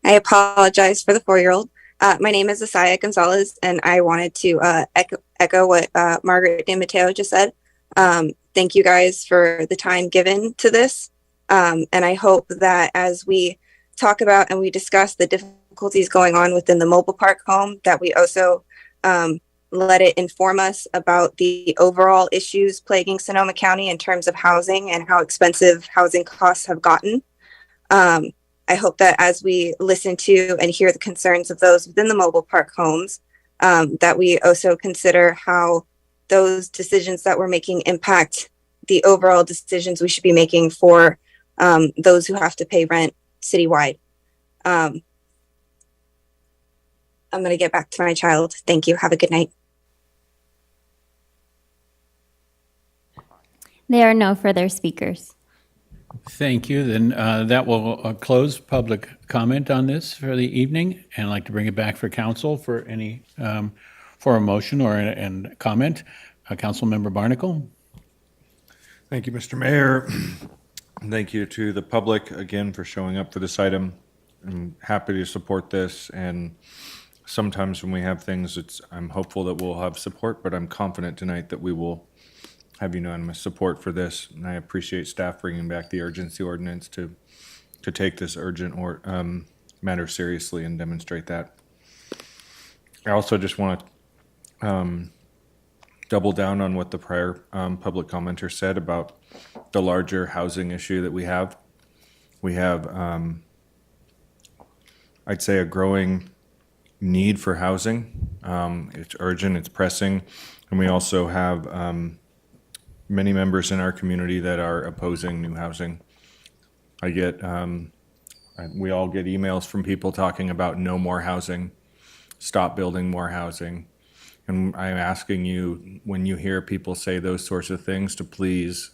apologize for the 4-year-old. My name is Asaya Gonzalez, and I wanted to echo what Margaret DeMatteo just said. Thank you guys for the time given to this. And I hope that as we talk about and we discuss the difficulties going on within the mobile park home, that we also let it inform us about the overall issues plaguing Sonoma County in terms of housing and how expensive housing costs have gotten. I hope that as we listen to and hear the concerns of those within the mobile park homes, that we also consider how those decisions that we're making impact the overall decisions we should be making for those who have to pay rent citywide. I'm going to get back to my child. Thank you. Have a good night. There are no further speakers. Thank you. Then that will close public comment on this for the evening, and I'd like to bring it back for council for any for a motion or and comment. Councilmember Barnacle. Thank you, Mr. Mayor. Thank you to the public again for showing up for this item. I'm happy to support this, and sometimes when we have things, I'm hopeful that we'll have support, but I'm confident tonight that we will have unanimous support for this. And I appreciate staff bringing back the urgency ordinance to take this urgent matter seriously and demonstrate that. I also just want to double down on what the prior public commenter said about the larger housing issue that we have. We have, I'd say, a growing need for housing. It's urgent, it's pressing, and we also have many members in our community that are opposing new housing. We all get emails from people talking about no more housing, stop building more housing. And I'm asking you, when you hear people say those sorts of things, to please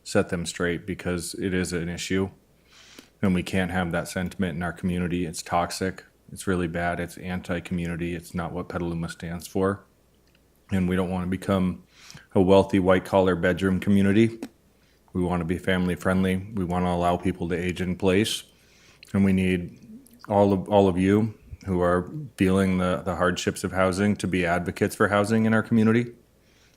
set them straight, because it is an issue. And we can't have that sentiment in our community. It's toxic. It's really bad. It's anti-community. It's not what Petaluma stands for. And we don't want to become a wealthy white-collar bedroom community. We want to be family-friendly. We want to allow people to age in place. And we need all of you who are feeling the hardships of housing to be advocates for housing in our community.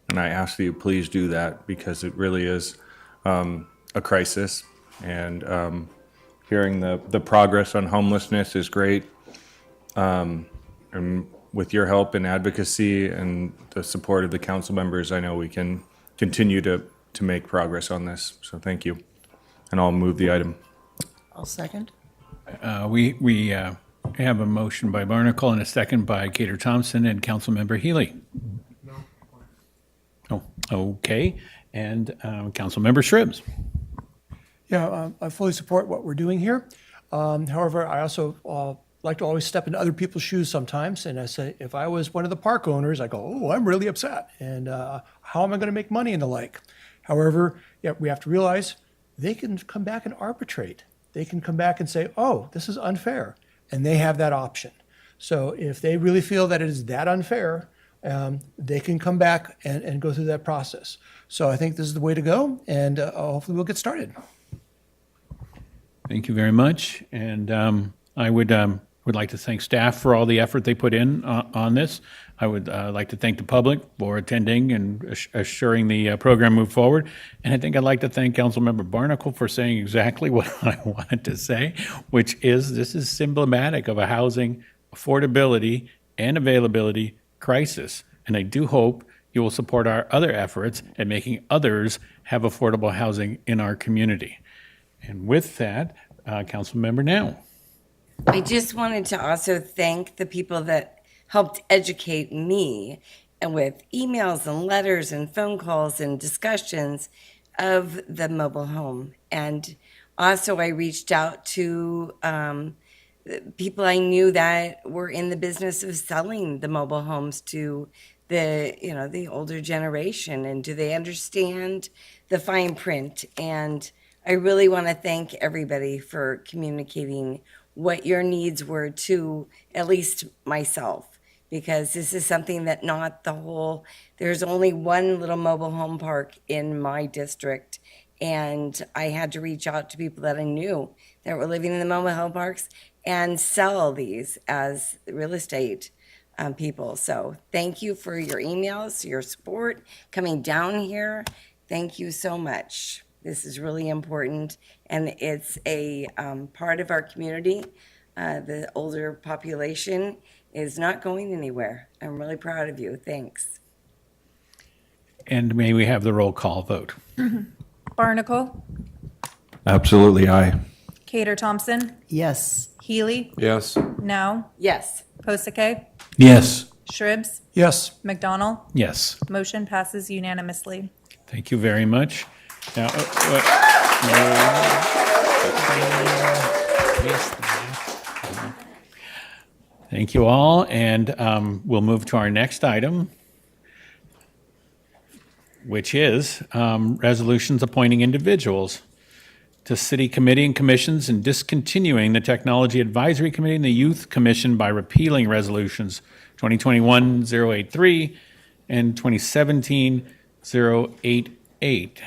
And I ask that you please do that, because it really is a crisis. And hearing the progress on homelessness is great. And with your help and advocacy and the support of the council members, I know we can continue to make progress on this. So thank you. And I'll move the item. I'll second. We have a motion by Barnacle and a second by Cater Thompson and Councilmember Healy. Oh, okay. And Councilmember Shribs. Yeah, I fully support what we're doing here. However, I also like to always step into other people's shoes sometimes. And I say, if I was one of the park owners, I go, oh, I'm really upset. And how am I going to make money and the like? However, yeah, we have to realize they can come back and arbitrate. They can come back and say, oh, this is unfair. And they have that option. So if they really feel that it is that unfair, they can come back and go through that process. So I think this is the way to go, and hopefully we'll get started. Thank you very much. And I would like to thank staff for all the effort they put in on this. I would like to thank the public for attending and assuring the program move forward. And I think I'd like to thank Councilmember Barnacle for saying exactly what I wanted to say, which is this is symptomatic of a housing affordability and availability crisis. And I do hope you will support our other efforts at making others have affordable housing in our community. And with that, Councilmember Now. I just wanted to also thank the people that helped educate me and with emails and letters and phone calls and discussions of the mobile home. And also I reached out to people I knew that were in the business of selling the mobile homes to the older generation, and do they understand the fine print? And I really want to thank everybody for communicating what your needs were to at least myself, because this is something that there's only one little mobile home park in my district, and I had to reach out to people that I knew that were living in the mobile home parks and sell these as real estate people. So thank you for your emails, your support, coming down here. Thank you so much. This is really important, and it's a part of our community. The older population is not going anywhere. I'm really proud of you. Thanks. And may we have the roll call vote? Barnacle, Absolutely, aye. Cater Thompson, Yes. Healy, Yes. Now, Yes. Posake, Yes. Shribs, Yes. McDonald. Yes. Motion passes unanimously. Thank you very much. Now, thank you all, and we'll move to our next item, which is resolutions appointing individuals to city committee and commissions and discontinuing the Technology Advisory Committee and the Youth Commission by repealing resolutions 2021-083 and 2017-088.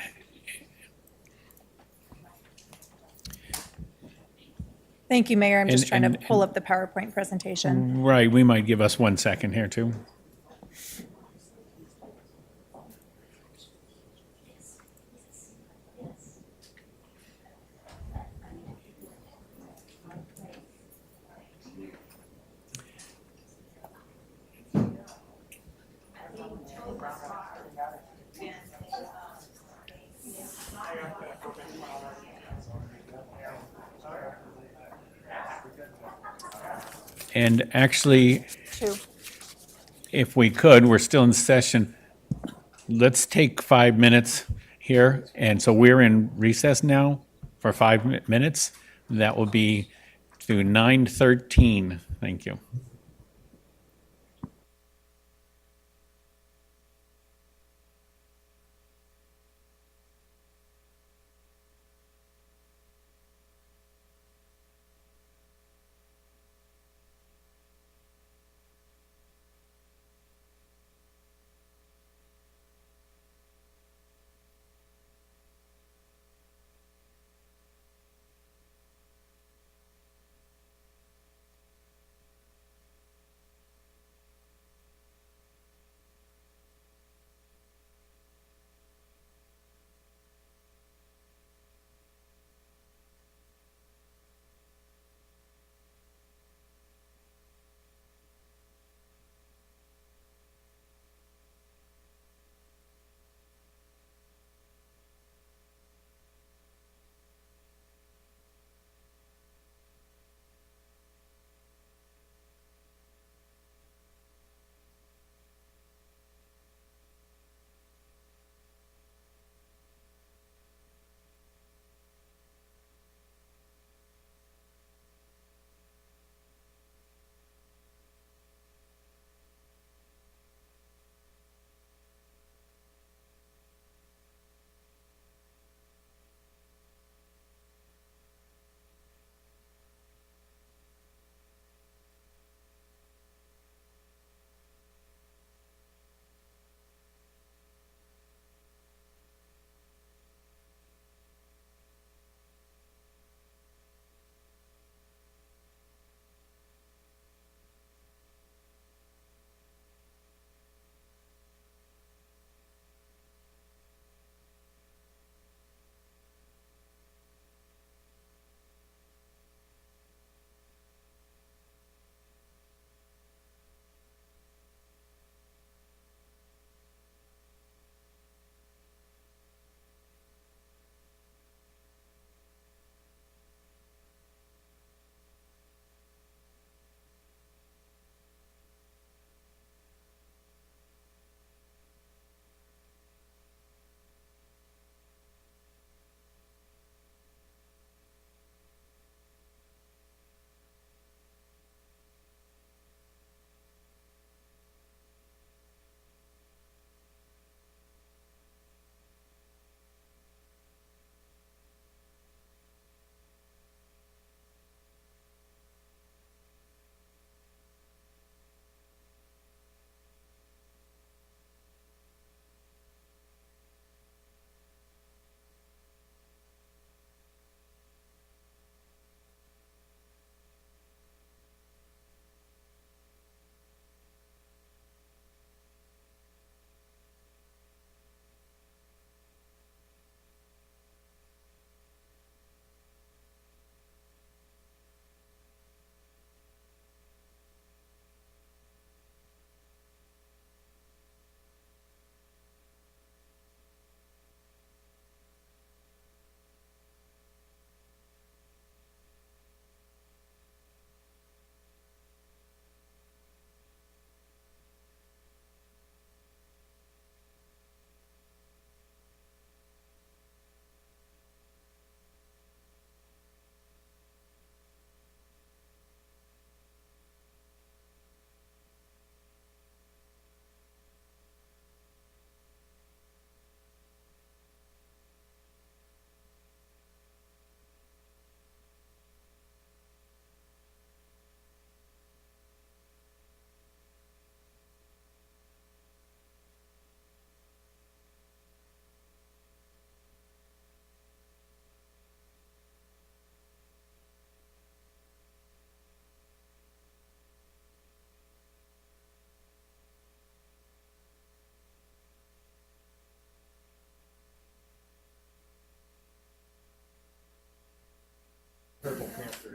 Thank you, Mayor. I'm just And- trying to and- pull up the PowerPoint presentation. Right, we might give us 1 second here, too. And actually, if we could, we're still in session. Let's take 5 minutes here. And so we're in recess now for 5 minutes. That will be to 9:13. Thank you.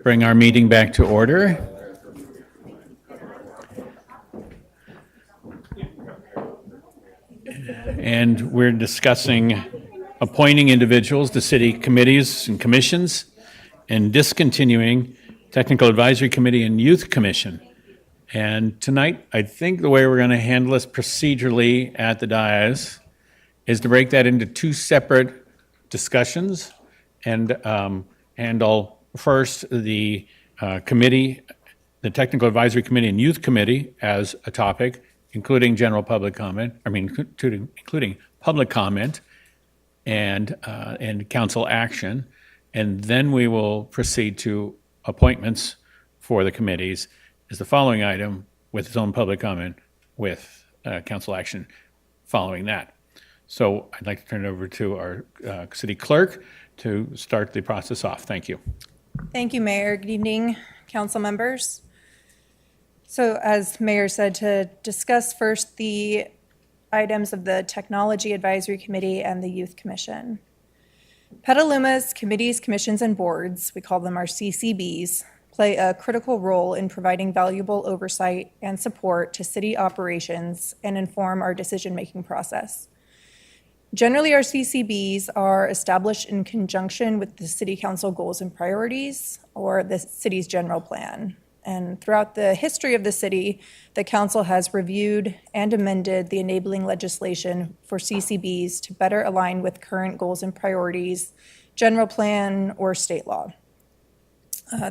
bring our meeting back to order. And we're discussing appointing individuals to city committees and commissions and discontinuing Technical Advisory Committee and Youth Commission. And tonight, I think the way we're going to handle this procedurally at the dais is to break that into two separate discussions and handle first the committee, the Technical Advisory Committee and Youth Committee as a topic, including general public comment, including public comment and council action. And then we will proceed to appointments for the committees is the following item with its own public comment with council action following that. So I'd like to turn it over to our city clerk to start the process off. Thank you. Thank you, Mayor. Good evening, council members. So as Mayor said, to discuss first the items of the Technology Advisory Committee and the Youth Commission. Petaluma's committees, commissions, and boards, we call them our CCBs, play a critical role in providing valuable oversight and support to city operations and inform our decision-making process. Generally, our CCBs are established in conjunction with the City Council goals and priorities or the city's general plan. And throughout the history of the city, the council has reviewed and amended the enabling legislation for CCBs to better align with current goals and priorities, general plan, or state law.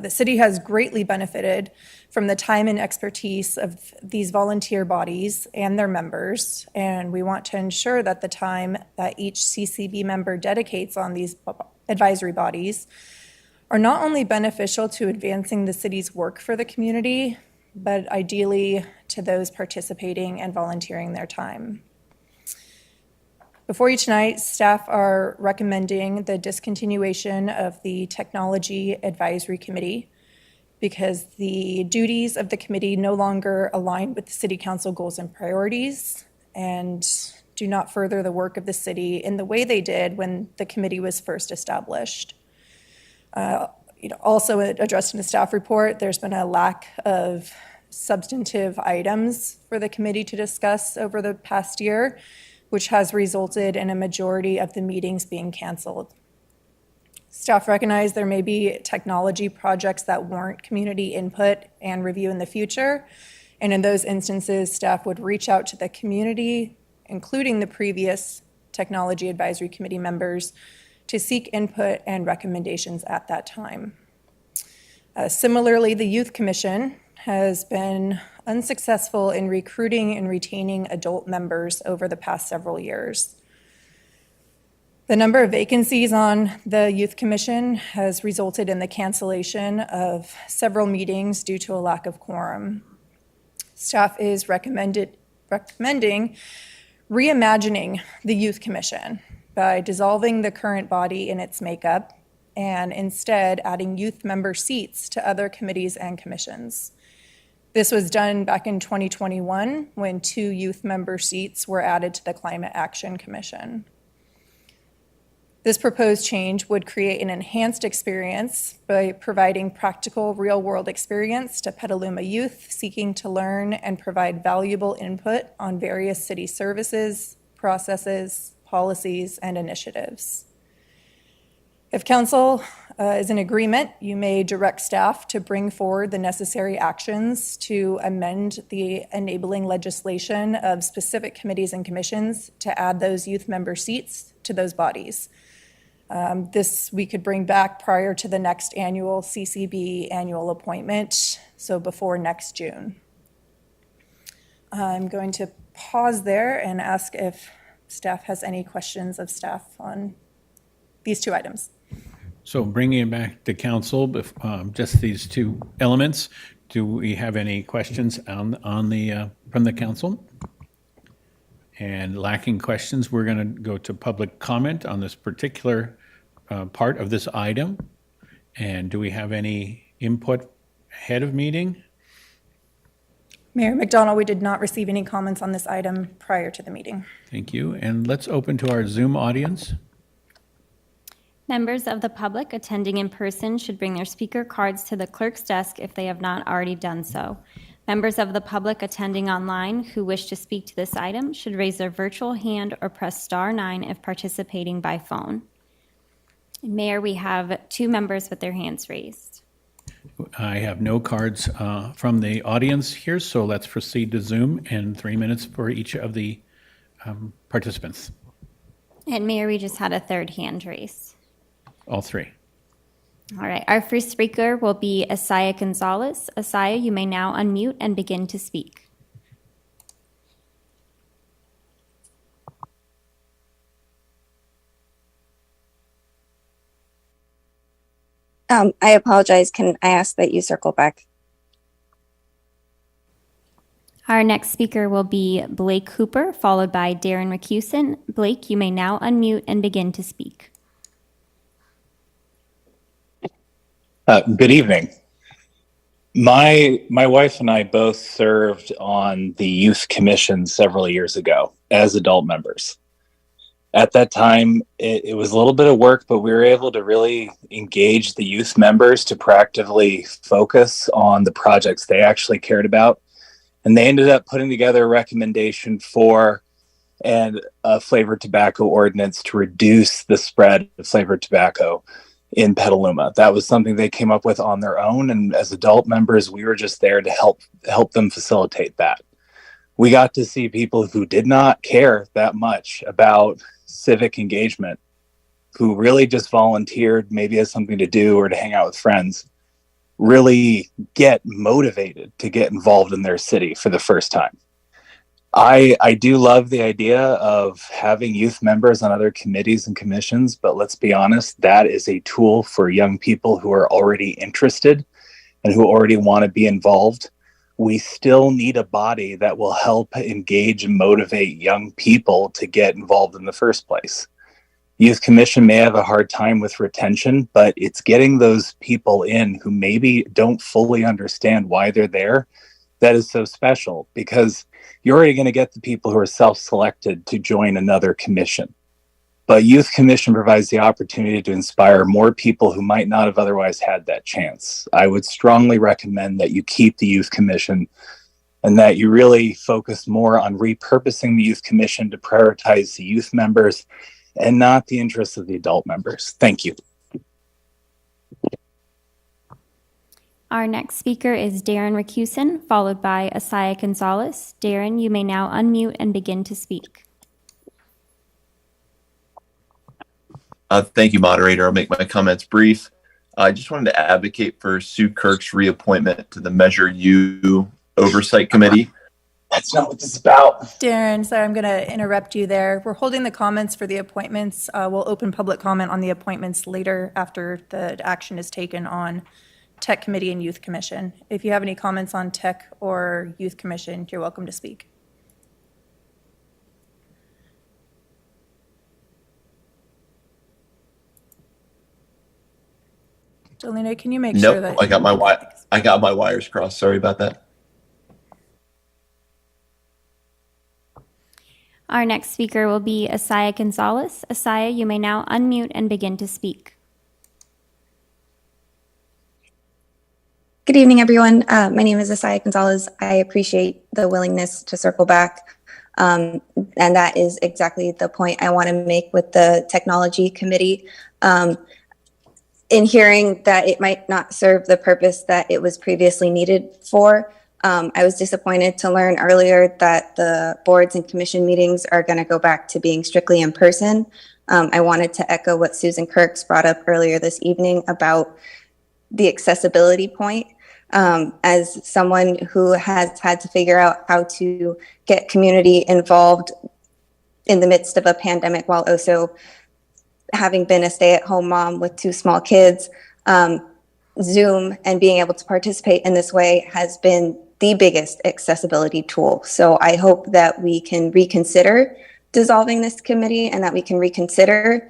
The city has greatly benefited from the time and expertise of these volunteer bodies and their members, and we want to ensure that the time that each CCB member dedicates on these advisory bodies are not only beneficial to advancing the city's work for the community, but ideally to those participating and volunteering their time. Before you tonight, staff are recommending the discontinuation of the Technology Advisory Committee because the duties of the committee no longer align with the City Council goals and priorities and do not further the work of the city in the way they did when the committee was first established. Also addressed in the staff report, there's been a lack of substantive items for the committee to discuss over the past year, which has resulted in a majority of the meetings being canceled. Staff recognize there may be technology projects that warrant community input and review in the future, and in those instances, staff would reach out to the community, including the previous Technology Advisory Committee members, to seek input and recommendations at that time. Similarly, the Youth Commission has been unsuccessful in recruiting and retaining adult members over the past several years. The number of vacancies on the Youth Commission has resulted in the cancellation of several meetings due to a lack of quorum. Staff is recommending reimagining the Youth Commission by dissolving the current body in its makeup and instead adding youth member seats to other committees and commissions. This was done back in 2021 when 2 youth member seats were added to the Climate Action Commission. This proposed change would create an enhanced experience by providing practical real-world experience to Petaluma youth seeking to learn and provide valuable input on various city services, processes, policies, and initiatives. If council is in agreement, you may direct staff to bring forward the necessary actions to amend the enabling legislation of specific committees and commissions to add those youth member seats to those bodies. This we could bring back prior to the next annual CCB annual appointment, so before next June. I'm going to pause there and ask if staff has any questions of staff on these 2 items. So bringing it back to council, just these 2 elements, do we have any questions on the from the council? And lacking questions, we're going to go to public comment on this particular part of this item. And do we have any input ahead of meeting? Mayor McDonald, we did not receive any comments on this item prior to the meeting. Thank you. And let's open to our Zoom audience. Members of the public attending in person should bring their speaker cards to the clerk's desk if they have not already done so. Members of the public attending online who wish to speak to this item should raise their virtual hand or press *9 if participating by phone. Mayor, we have 2 members with their hands raised. I have no cards from the audience here, so let's proceed to Zoom, and 3 minutes for each of the participants. And Mayor, we just had a 3rd hand raised. All 3. All right, our first speaker will be Asaya Gonzalez. Asaya, you may now unmute and begin to speak. I apologize. Can I ask that you circle back? Our next speaker will be Blake Cooper, followed by Darren Racusin. Blake, you may now unmute and begin to speak. Good evening. My wife and I both served on the youth commission several years ago as adult members. At that time, it was a little bit of work, but we were able to really engage the youth members to proactively focus on the projects they actually cared about. And they ended up putting together a recommendation for a flavored tobacco ordinance to reduce the spread of flavored tobacco in Petaluma. That was something they came up with on their own. And as adult members, we were just there to help them facilitate that. We got to see people who did not care that much about civic engagement, who really just volunteered, maybe as something to do or to hang out with friends, really get motivated to get involved in their city for the first time. I do love the idea of having youth members on other committees and commissions, but let's be honest, that is a tool for young people who are already interested and who already want to be involved. We still need a body that will help engage and motivate young people to get involved in the first place. Youth Commission may have a hard time with retention, but it's getting those people in who maybe don't fully understand why they're there that is so special, because you're already going to get the people who are self-selected to join another commission. But Youth Commission provides the opportunity to inspire more people who might not have otherwise had that chance. I would strongly recommend that you keep the Youth Commission and that you really focus more on repurposing the Youth Commission to prioritize the youth members and not the interests of the adult members. Thank you. Our next speaker is Darren Racusin, followed by Asaya Gonzalez. Darren, you may now unmute and begin to speak. Thank you, moderator. I'll make my comments brief. I just wanted to advocate for Sue Kirk's reappointment to the Measure U Oversight Committee. That's not what this is about. Darren, sorry, I'm going to interrupt you there. We're holding the comments for the appointments. We'll open public comment on the appointments later after the action is taken on Tech Committee and Youth Commission. If you have any comments on Tech or Youth Commission, you're welcome to speak. Delina, can you make sure that... I got my wires crossed. Sorry about that. Our next speaker will be Asaya Gonzalez. Asaya, you may now unmute and begin to speak. Good evening, everyone. My name is Asaya Gonzalez. I appreciate the willingness to circle back. And that is exactly the point I want to make with the Technology Committee. In hearing that it might not serve the purpose that it was previously needed for, I was disappointed to learn earlier that the boards and commission meetings are going to go back to being strictly in person. I wanted to echo what Susan Kirks brought up earlier this evening about the accessibility point. As someone who has had to figure out how to get community involved in the midst of a pandemic while also having been a stay-at-home mom with 2 small kids, Zoom and being able to participate in this way has been the biggest accessibility tool. So I hope that we can reconsider dissolving this committee and that we can reconsider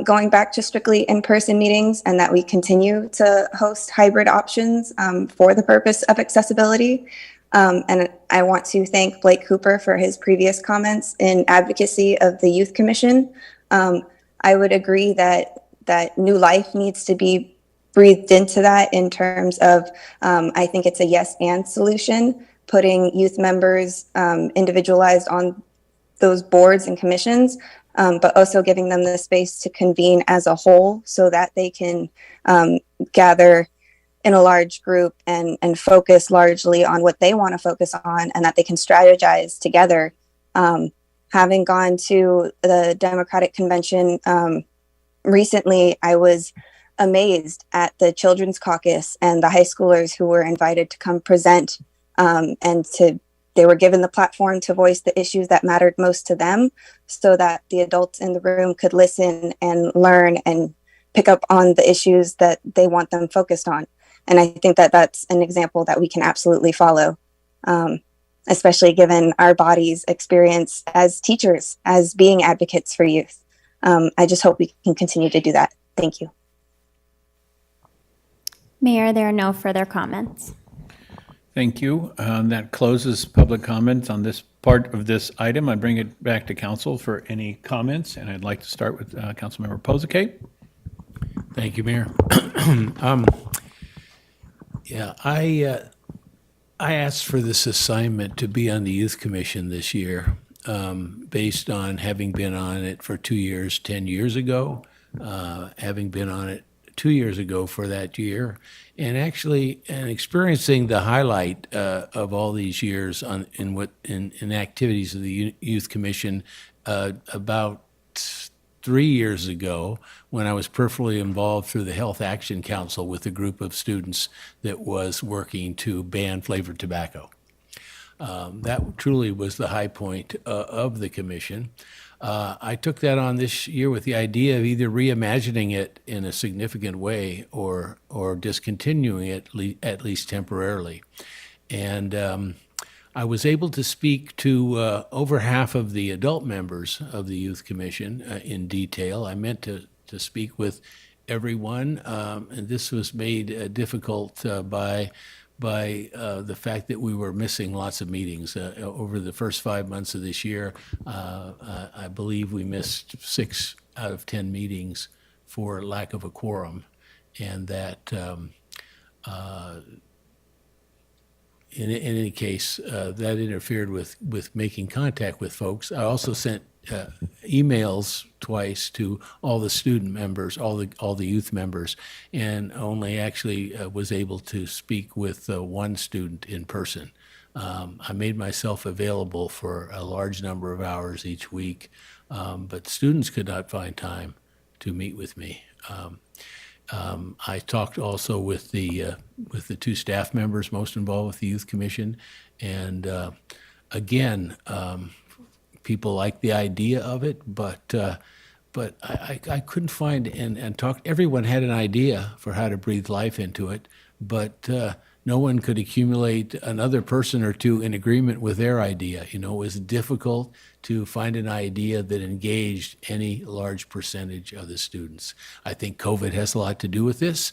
going back to strictly in-person meetings and that we continue to host hybrid options for the purpose of accessibility. And I want to thank Blake Cooper for his previous comments in advocacy of the Youth Commission. I would agree that that new life needs to be breathed into that in terms of, I think it's a yes and solution, putting youth members individualized on those boards and commissions, but also giving them the space to convene as a whole so that they can gather in a large group and focus largely on what they want to focus on, and that they can strategize together. Having gone to the Democratic Convention recently, I was amazed at the Children's Caucus and the high schoolers who were invited to come present, they were given the platform to voice the issues that mattered most to them, so that the adults in the room could listen and learn and pick up on the issues that they want them focused on. And I think that that's an example that we can absolutely follow, especially given our body's experience as teachers, as being advocates for youth. I just hope we can continue to do that. Thank you. Mayor, there are no further comments. Thank you. That closes public comment on this part of this item. I bring it back to council for any comments, and I'd like to start with Councilmember Pozicate. Thank you, Mayor. Yeah, I asked for this assignment to be on the Youth Commission this year, based on having been on it for 2 years, 10 years ago, having been on it 2 years ago for that year, and experiencing the highlight of all these years in activities of the Youth Commission about 3 years ago, when I was peripherally involved through the Health Action Council with a group of students that was working to ban flavored tobacco. That truly was the high point of the commission. I took that on this year with the idea of either reimagining it in a significant way or discontinuing it at least temporarily. And I was able to speak to over half of the adult members of the Youth Commission in detail. I meant to speak with everyone, and this was made difficult by the fact that we were missing lots of meetings. Over the first 5 months of this year, I believe we missed 6 out of 10 meetings for lack of a quorum, and that in any case, that interfered with making contact with folks. I also sent emails twice to all the student members, all the youth members, and only actually was able to speak with one student in person. I made myself available for a large number of hours each week, but students could not find time to meet with me. I talked also with the 2 staff members most involved with the Youth Commission, and again, people like the idea of it, but I couldn't find and talk. Everyone had an idea for how to breathe life into it, but no one could accumulate another person or two in agreement with their idea. You know, it was difficult to find an idea that engaged any large percentage of the students. I think COVID has a lot to do with this.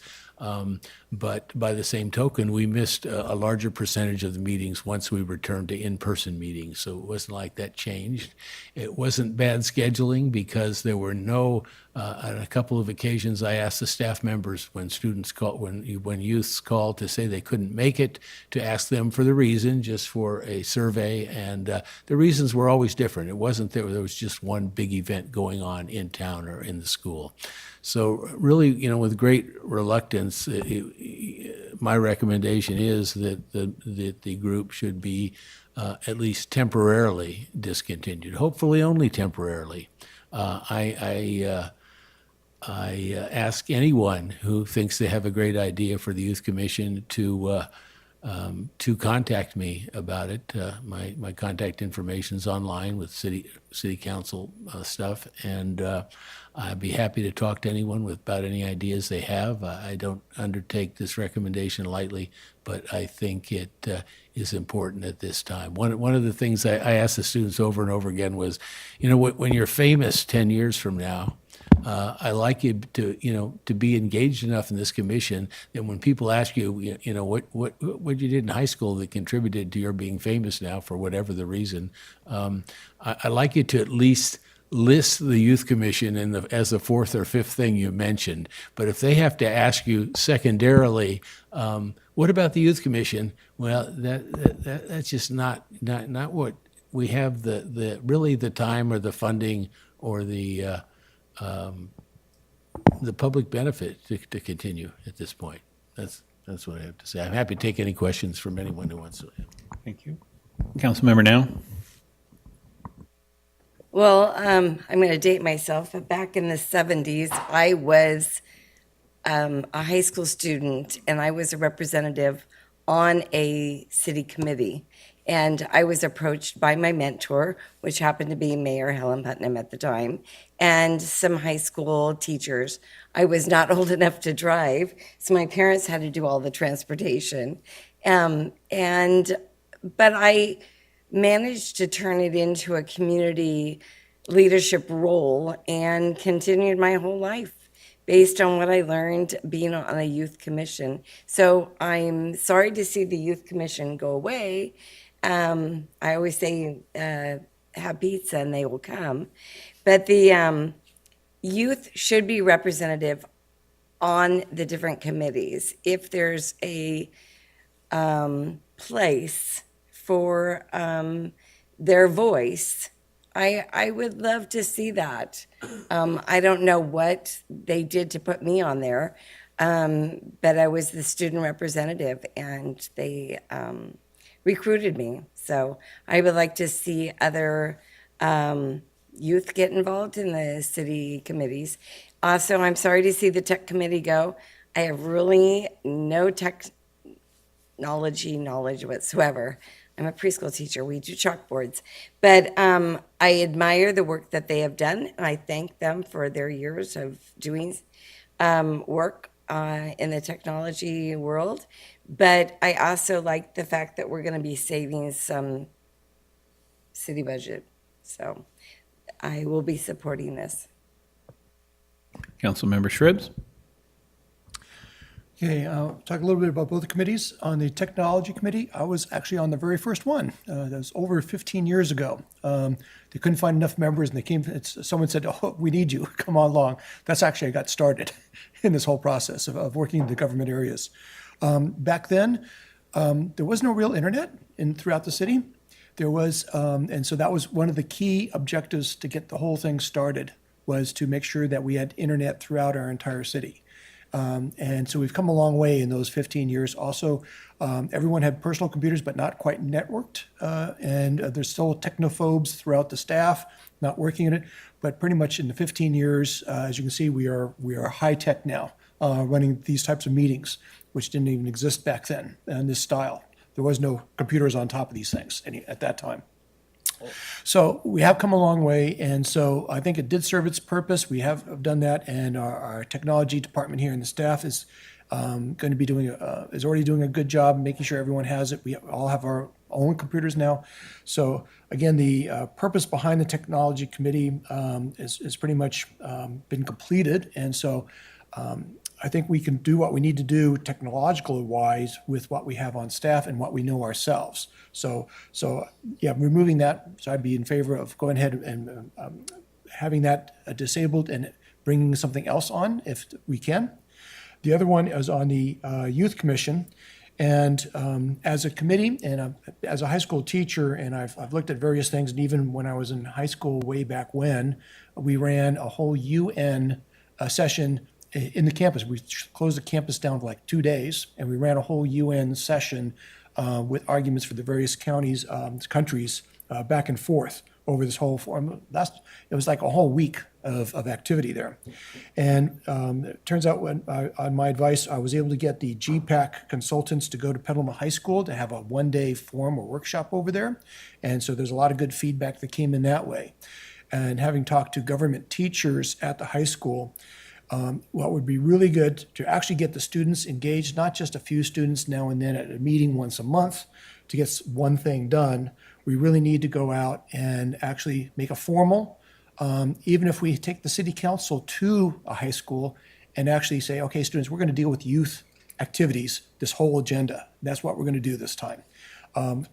But by the same token, we missed a larger percentage of the meetings once we returned to in-person meetings. So it wasn't like that changed. It wasn't bad scheduling because there were no, on a couple of occasions, I asked the staff members when students called, when youths called to say they couldn't make it, to ask them for the reason, just for a survey. And the reasons were always different. It wasn't that there was just one big event going on in town or in the school. So really, you know, with great reluctance, my recommendation is that the group should be at least temporarily discontinued, hopefully only temporarily. I ask anyone who thinks they have a great idea for the Youth Commission to contact me about it. My contact information is online with city council stuff, and I'd be happy to talk to anyone about any ideas they have. I don't undertake this recommendation lightly, but I think it is important at this time. One of the things I asked the students over and over again was, you know, when you're famous 10 years from now, I like you to be engaged enough in this commission that when people ask you, what you did in high school that contributed to your being famous now for whatever the reason, I like you to at least list the youth commission as the fourth or fifth thing you mentioned. But if they have to ask you secondarily, what about the youth commission? Well, that's just not what we have really the time or the funding or the public benefit to continue at this point. That's what I have to say. I'm happy to take any questions from anyone who wants to. Thank you. Councilmember Now. Well, I'm going to date myself, but back in the 70s, I was a high school student and I was a representative on a city committee. And I was approached by my mentor, which happened to be Mayor Helen Putnam at the time, and some high school teachers. I was not old enough to drive, so my parents had to do all the transportation. But I managed to turn it into a community leadership role and continued my whole life based on what I learned being on a youth commission. So I'm sorry to see the youth commission go away. I always say, have pizza and they will come. But the youth should be representative on the different committees. If there's a place for their voice, I would love to see that. I don't know what they did to put me on there, but I was the student representative and they recruited me. So I would like to see other youth get involved in the city committees. Also, I'm sorry to see the tech committee go. I have really no technology knowledge whatsoever. I'm a preschool teacher. We do chalkboards. But I admire the work that they have done, and I thank them for their years of doing work in the technology world. But I also like the fact that we're going to be saving some city budget. So I will be supporting this. Councilmember Shribs. Okay, talk a little bit about both the committees. On the Technology Committee, I was actually on the very first one. That was over 15 years ago. They couldn't find enough members, and they came. Someone said, "Oh, we need you. Come on along." That's actually I got started in this whole process of working in the government areas. Back then, there was no real internet throughout the city. There was, and so that was one of the key objectives to get the whole thing started, was to make sure that we had internet throughout our entire city. And so we've come a long way in those 15 years. Also, everyone had personal computers, but not quite networked. And there's still technophobes throughout the staff not working in it. But pretty much in the 15 years, as you can see, we are high tech now, running these types of meetings, which didn't even exist back then in this style. There was no computers on top of these things at that time. So we have come a long way, and so I think it did serve its purpose. We have done that, and our technology department here and the staff is going to be is already doing a good job making sure everyone has it. We all have our own computers now. So again, the purpose behind the Technology Committee is pretty much been completed, and so I think we can do what we need to do technologically wise with what we have on staff and what we know ourselves. So yeah, removing that. So I'd be in favor of going ahead and having that disabled and bringing something else on if we can. The other one is on the Youth Commission. And as a committee and as a high school teacher, and I've looked at various things, and even when I was in high school way back when, we ran a whole UN session in the campus. We closed the campus down for like 2 days, and we ran a whole UN session with arguments for the various counties, countries, back and forth over this whole forum. It was like a whole week of activity there. And it turns out on my advice, I was able to get the GPAC consultants to go to Petaluma High School to have a one-day forum or workshop over there. And so there's a lot of good feedback that came in that way. And having talked to government teachers at the high school, what would be really good to actually get the students engaged, not just a few students now and then at a meeting once a month to get one thing done. We really need to go out and actually make a formal, even if we take the city council to a high school and actually say, okay, students, we're going to deal with youth activities, this whole agenda. That's what we're going to do this time.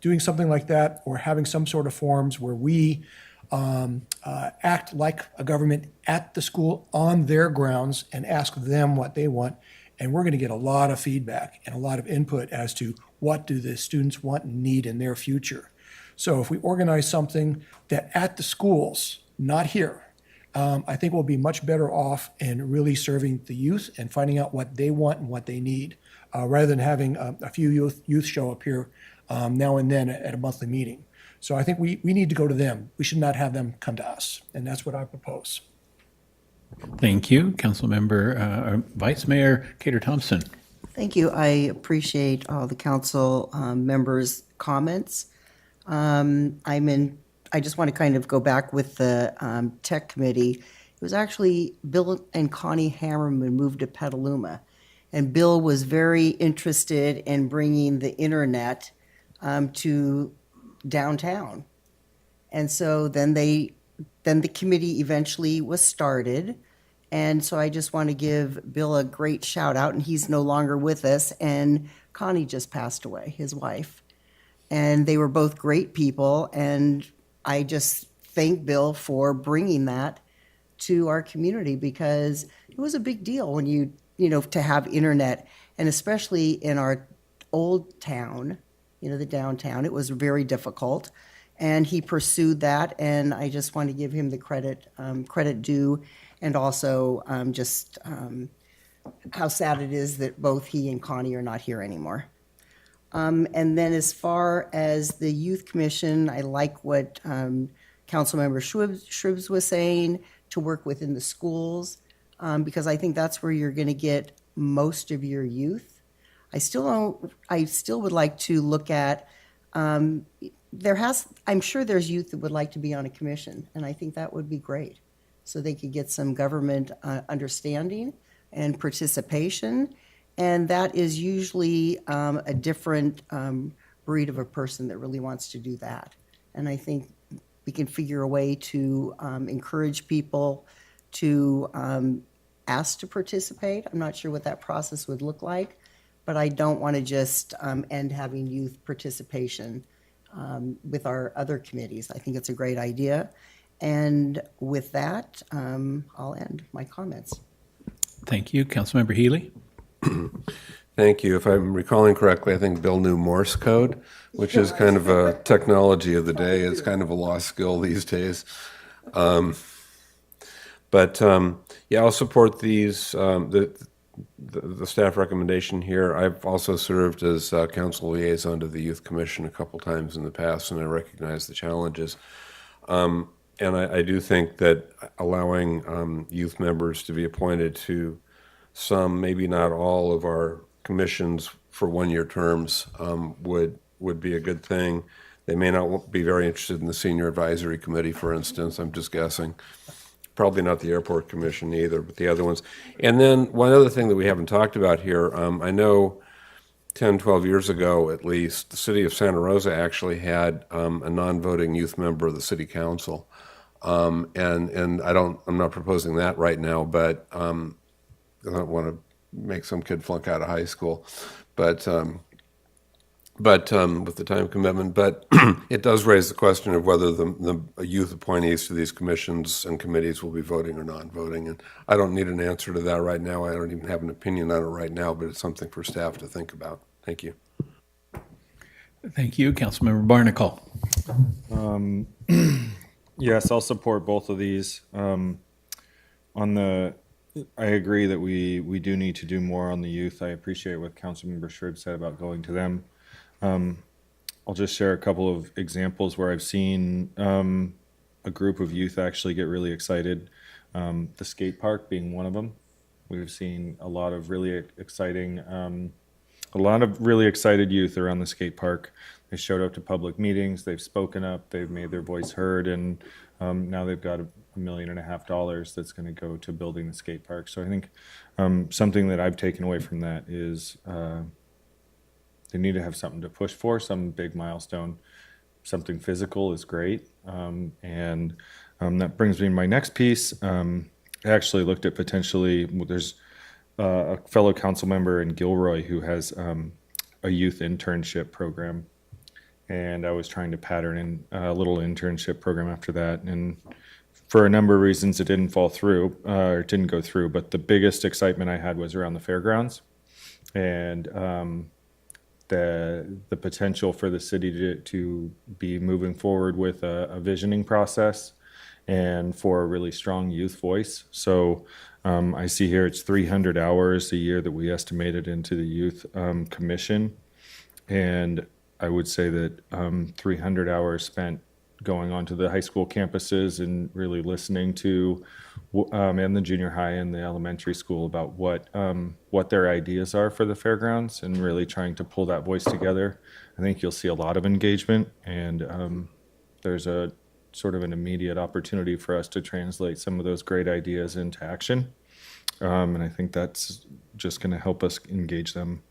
Doing something like that, or having some sort of forums where we act like a government at the school on their grounds and ask them what they want. And we're going to get a lot of feedback and a lot of input as to what do the students want and need in their future. So if we organize something that at the schools, not here, I think we'll be much better off in really serving the youth and finding out what they want and what they need, rather than having a few youth show up here now and then at a monthly meeting. So I think we need to go to them. We should not have them come to us, and that's what I propose. Thank you, Councilmember, Vice Mayor Cater Thompson. Thank you. I appreciate all the council members' comments. I just want to kind of go back with the tech committee. It was actually Bill and Connie Hammerman moved to Petaluma. And Bill was very interested in bringing the internet to downtown. And so then the committee eventually was started. And so I just want to give Bill a great shout out, and he's no longer with us. And Connie just passed away, his wife. And they were both great people. And I just thank Bill for bringing that to our community, because it was a big deal when you know, to have internet, and especially in our old town, you know, the downtown, it was very difficult. And he pursued that, and I just want to give him the credit due, and also how sad it is that both he and Connie are not here anymore. And then as far as the Youth Commission, I like what Councilmember Shribs was saying, to work within the schools, because I think that's where you're going to get most of your youth. I still would like to look at, I'm sure there's youth that would like to be on a commission, and I think that would be great. So they could get some government understanding and participation. And that is usually a different breed of a person that really wants to do that. And I think we can figure a way to encourage people to ask to participate. I'm not sure what that process would look like, but I don't want to just end having youth participation with our other committees. I think it's a great idea. And with that, I'll end my comments. Thank you, Councilmember Healy. Thank you. If I'm recalling correctly, I think Bill knew Morse code, which is kind of a technology of the day. It's kind of a lost skill these days. Yeah, I'll support these, the staff recommendation here. I've also served as council liaison to the Youth Commission a couple times in the past, and I recognize the challenges. And I do think that allowing youth members to be appointed to some, maybe not all, of our commissions for one-year terms would be a good thing. They may not be very interested in the Senior Advisory Committee, for instance. I'm just guessing. Probably not the Airport Commission either, but the other ones. And then one other thing that we haven't talked about here, I know 10, 12 years ago at least, the city of Santa Rosa actually had a non-voting youth member of the city council. And I'm not proposing that right now, but I don't want to make some kid flunk out of high school, but with the time commitment. But it does raise the question of whether the youth appointees to these commissions and committees will be voting or non-voting. And I don't need an answer to that right now. I don't even have an opinion on it right now, but it's something for staff to think about. Thank you. Thank you, Councilmember Barnacle. Yes, I'll support both of these. I agree that we do need to do more on the youth. I appreciate what Councilmember Shrib said about going to them. I'll just share a couple of examples where I've seen a group of youth actually get really excited. The skate park being one of them. We've seen a lot of really exciting, excited youth around the skate park. They showed up to public meetings, they've spoken up, they've made their voice heard, and now they've got $1.5 million that's going to go to building the skate park. So I think something that I've taken away from that is they need to have something to push for, some big milestone. Something physical is great. And that brings me to my next piece. I actually looked at potentially, there's a fellow council member in Gilroy who has a youth internship program. and I was trying to pattern in a little internship program after that. And for a number of reasons, it didn't fall through, or it didn't go through. But the biggest excitement I had was around the fairgrounds, and the potential for the city to be moving forward with a visioning process and for a really strong youth voice. So I see here it's 300 hours a year that we estimated into the youth commission. And I would say that 300 hours spent going onto the high school campuses and really listening to, and the junior high and the elementary school about what their ideas are for the fairgrounds, and really trying to pull that voice together. I think you'll see a lot of engagement, and there's a sort of an immediate opportunity for us to translate some of those great ideas into action. And I think that's just going to help us engage them.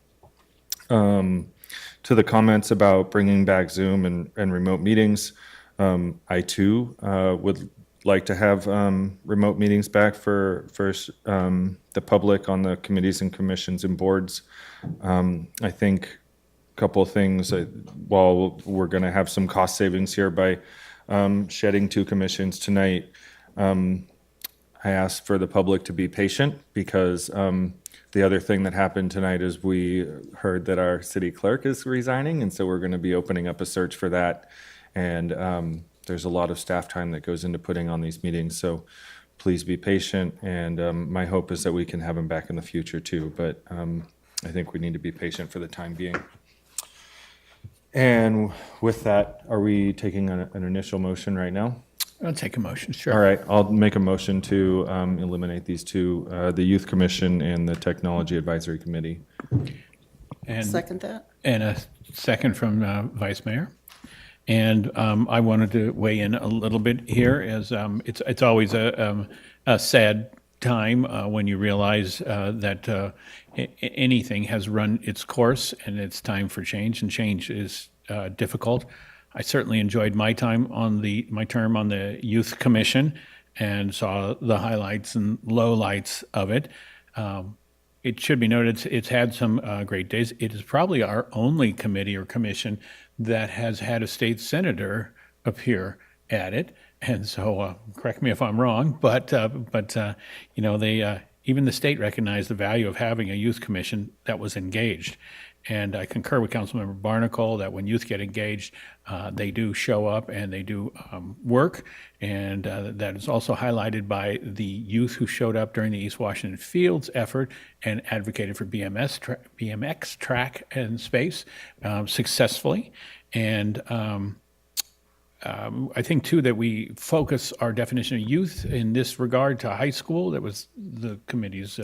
To the comments about bringing back Zoom and remote meetings, I too would like to have remote meetings back for the public on the committees and commissions and boards. I think a couple of things, while we're going to have some cost savings here by shedding 2 commissions tonight, I asked for the public to be patient, because the other thing that happened tonight is we heard that our city clerk is resigning, and so we're going to be opening up a search for that. And there's a lot of staff time that goes into putting on these meetings, so please be patient. And my hope is that we can have them back in the future too, but I think we need to be patient for the time being. And with that, are we taking an initial motion right now? I'll take a motion, sure. All right, I'll make a motion to eliminate these 2, the Youth Commission and the Technology Advisory Committee. And, Second that? And a second from Vice Mayor. And I wanted to weigh in a little bit here, as it's always a sad time when you realize that anything has run its course and it's time for change, and change is difficult. I certainly enjoyed my time on my term on the Youth Commission and saw the highlights and lowlights of it. It should be noted it's had some great days. It is probably our only committee or commission that has had a state senator appear at it. And so, correct me if I'm wrong, but you know, they even the state recognized the value of having a youth commission that was engaged. And I concur with Councilmember Barnacle that when youth get engaged, they do show up and they do work. And that is also highlighted by the youth who showed up during the East Washington Fields effort and advocated for BMX track and space successfully. And I think, too, that we focus our definition of youth in this regard to high school. That was the committee's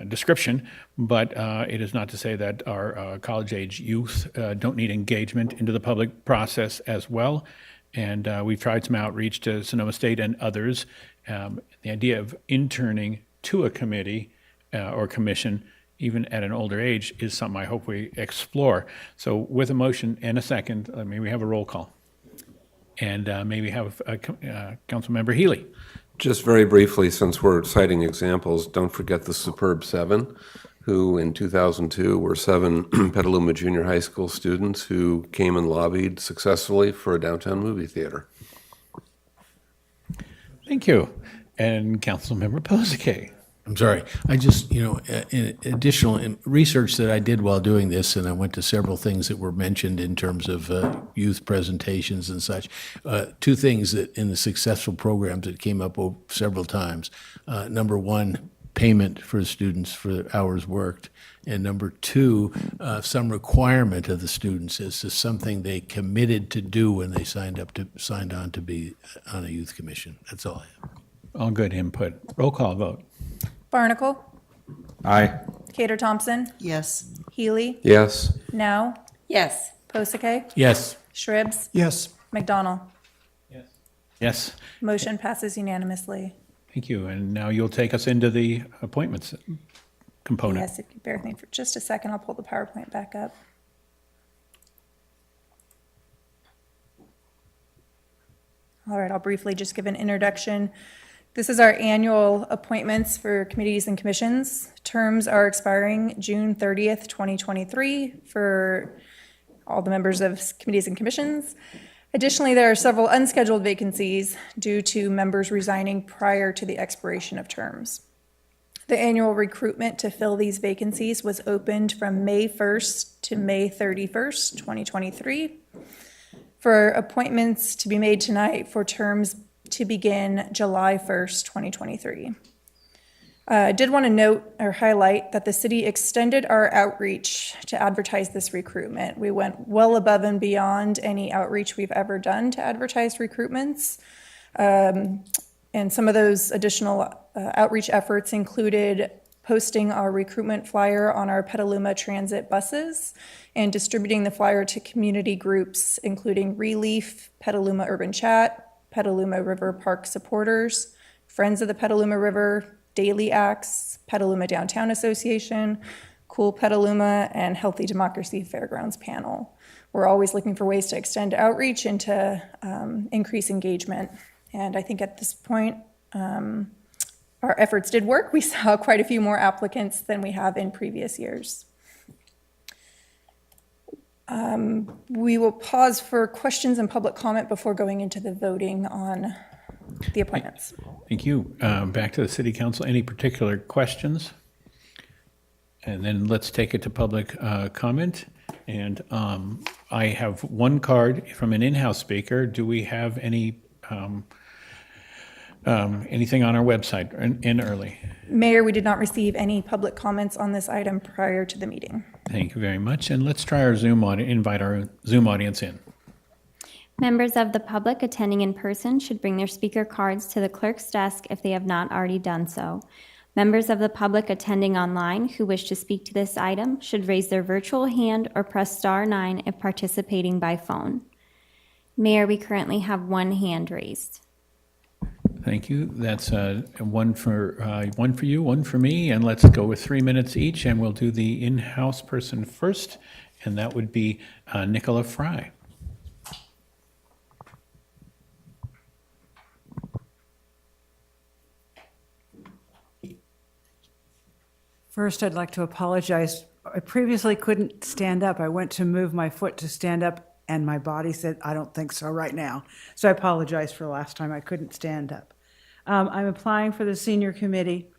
description, but it is not to say that our college-age youth don't need engagement into the public process as well. And we've tried some outreach to Sonoma State and others. The idea of interning to a committee or commission, even at an older age, is something I hope we explore. So with a motion and a second, may we have a roll call? And may we have Councilmember Healy? Just very briefly, since we're citing examples, don't forget the Superb 7, who in 2002 were 7 Petaluma Junior High School students who came and lobbied successfully for a downtown movie theater. Thank you. And Councilmember Posake. I'm sorry. I just, in additional research that I did while doing this, and I went to several things that were mentioned in terms of youth presentations and such. 2 things that in the successful programs that came up several times. Number 1, payment for students for hours worked. And number 2, some requirement of the students as to something they committed to do when they signed on to be on a youth commission. That's all I have. All good input. Roll call vote. Barnacle, Aye. Cater Thompson, Yes. Healy, Yes. Now, Yes. Posake, Yes. Shribs, Yes. McDonald. Yes. Motion passes unanimously. Thank you. And now you'll take us into the appointments component. Yes, if you bear with me for just a second, I'll pull the PowerPoint back up. All right, I'll briefly just give an introduction. This is our annual appointments for committees and commissions. Terms are expiring June 30th, 2023 for all the members of committees and commissions. Additionally, there are several unscheduled vacancies due to members resigning prior to the expiration of terms. The annual recruitment to fill these vacancies was opened from May 1st to May 31st, 2023, for appointments to be made tonight for terms to begin July 1st, 2023. I did want to note or highlight that the city extended our outreach to advertise this recruitment. We went well above and beyond any outreach we've ever done to advertise recruitments. And some of those additional outreach efforts included posting our recruitment flyer on our Petaluma Transit buses and distributing the flyer to community groups, including Relief, Petaluma Urban Chat, Petaluma River Park Supporters, Friends of the Petaluma River, Daily Acts, Petaluma Downtown Association, Cool Petaluma, and Healthy Democracy Fairgrounds Panel. We're always looking for ways to extend outreach and to increase engagement. And I think at this point, our efforts did work. We saw quite a few more applicants than we have in previous years. We will pause for questions and public comment before going into the voting on the appointments. Thank you. Back to the city council. Any particular questions? And then let's take it to public comment. And I have one card from an in-house speaker. Do we have any anything on our website in early? Mayor, we did not receive any public comments on this item prior to the meeting. Thank you very much. And let's try our Zoom audience, invite our Zoom audience in. Members of the public attending in person should bring their speaker cards to the clerk's desk if they have not already done so. Members of the public attending online who wish to speak to this item should raise their virtual hand or press *9 if participating by phone. Mayor, we currently have one hand raised. Thank you. That's one for you, one for me, and let's go with 3 minutes each, and we'll do the in-house person first, and that would be Nicola Fry. First, I'd like to apologize. I previously couldn't stand up. I went to move my foot to stand up, and my body said, I don't think so right now. So I apologize for last time I couldn't stand up. I'm applying for the senior committee.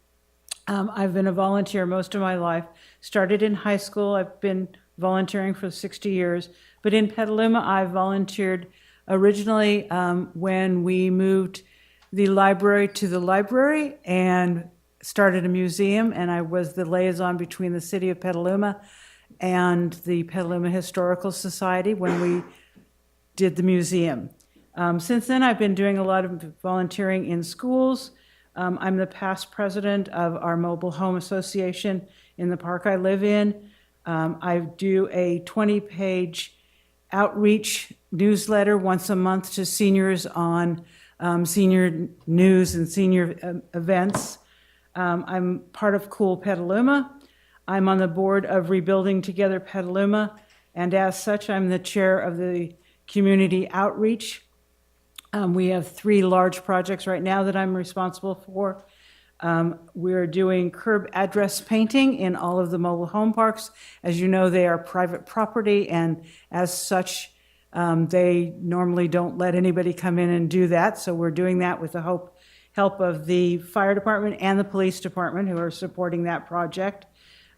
I've been a volunteer most of my life. Started in high school. I've been volunteering for 60 years. But in Petaluma, I volunteered originally when we moved the library to the library and started a museum, and I was the liaison between the city of Petaluma and the Petaluma Historical Society when we did the museum. Since then, I've been doing a lot of volunteering in schools. I'm the past president of our mobile home association in the park I live in. I do a 20-page outreach newsletter once a month to seniors on senior news and senior events. I'm part of Cool Petaluma. I'm on the board of Rebuilding Together Petaluma, and as such, I'm the chair of the community outreach. We have 3 large projects right now that I'm responsible for. We're doing curb address painting in all of the mobile home parks. As you know, they are private property, and as such, they normally don't let anybody come in and do that. So we're doing that with the help of the fire department and the police department who are supporting that project.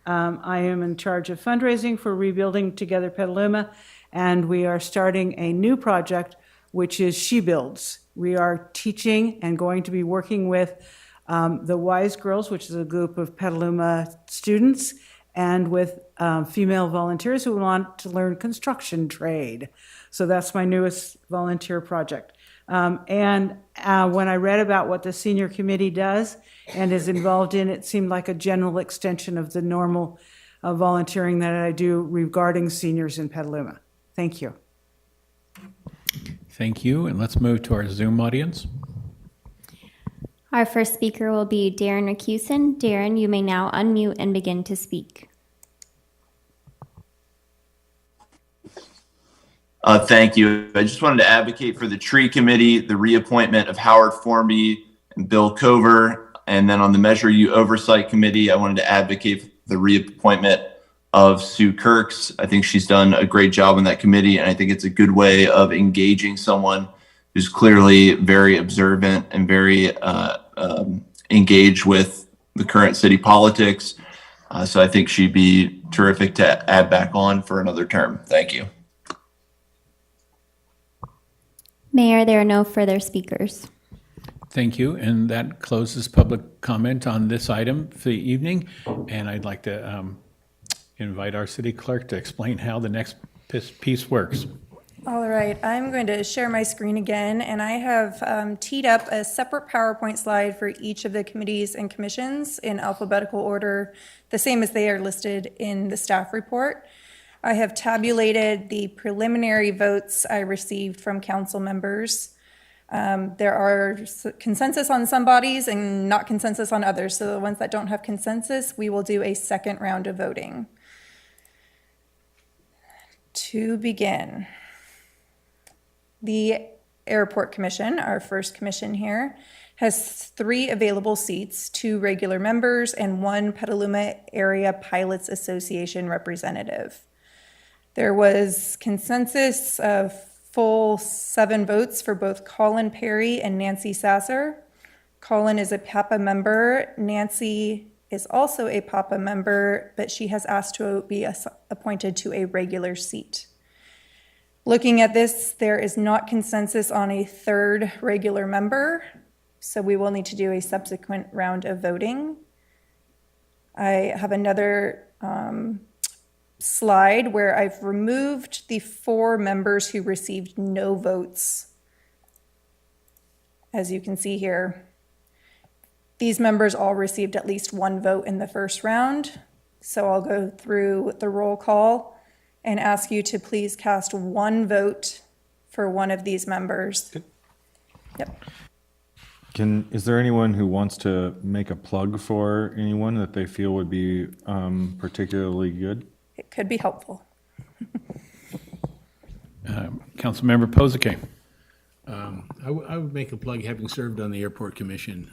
I am in charge of fundraising for Rebuilding Together Petaluma, and we are starting a new project, which is She Builds. We are teaching and going to be working with the Wise Girls, which is a group of Petaluma students, and with female volunteers who want to learn construction trade. So that's my newest volunteer project. When I read about what the senior committee does and is involved in, it seemed like a general extension of the normal volunteering that I do regarding seniors in Petaluma. Thank you. Thank you, and let's move to our Zoom audience. Our first speaker will be Darren Racusin. Darren, you may now unmute and begin to speak. Thank you. I just wanted to advocate for the tree committee, the reappointment of Howard Formby and Bill Cover. And then on the Measure U Oversight Committee, I wanted to advocate for the reappointment of Sue Kirks. I think she's done a great job in that committee, and I think it's a good way of engaging someone who's clearly very observant and very engaged with the current city politics. So I think she'd be terrific to add back on for another term. Thank you. Mayor, there are no further speakers. Thank you, and that closes public comment on this item for the evening. And I'd like to invite our city clerk to explain how the next piece works. All right, I'm going to share my screen again, and I have teed up a separate PowerPoint slide for each of the committees and commissions in alphabetical order, the same as they are listed in the staff report. I have tabulated the preliminary votes I received from council members. There are consensus on some bodies and not consensus on others, so the ones that don't have consensus, we will do a second round of voting. To begin, the Airport Commission, our first commission here, has 3 available seats, 2 regular members and 1 Petaluma Area Pilots Association representative. There was consensus of full 7 votes for both Colin Perry and Nancy Sasser. Colin is a PAPA member. Nancy is also a PAPA member, but she has asked to be appointed to a regular seat. Looking at this, there is not consensus on a 3rd regular member, so we will need to do a subsequent round of voting. I have another slide where I've removed the 4 members who received no votes. As you can see here, these members all received at least 1 vote in the first round. So I'll go through the roll call and ask you to please cast 1 vote for one of these members. Yep. Is there anyone who wants to make a plug for anyone that they feel would be particularly good? It could be helpful. Councilmember Pozike. I would make a plug, having served on the Airport Commission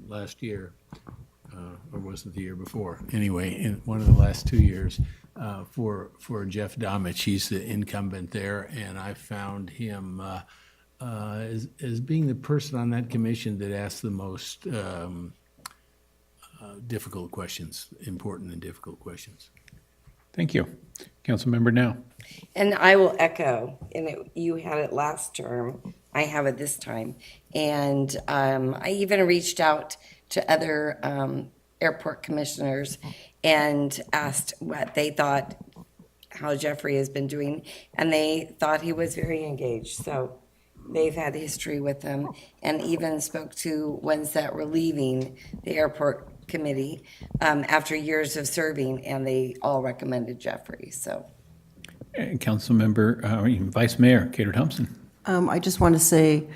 last year, or was it the year before? Anyway, in one of the last 2 years, for Jeff Domich. He's the incumbent there, and I found him as being the person on that commission that asked the most difficult questions, important and difficult questions. Thank you. Councilmember Now. And I will echo, you had it last term, I have it this time. And I even reached out to other airport commissioners and asked what they thought, how Jeffrey has been doing, and they thought he was very engaged. So they've had history with him, and even spoke to ones that were leaving the airport committee after years of serving, and they all recommended Jeffrey. So, Councilmember, Vice Mayor Cater Thompson. I just want to say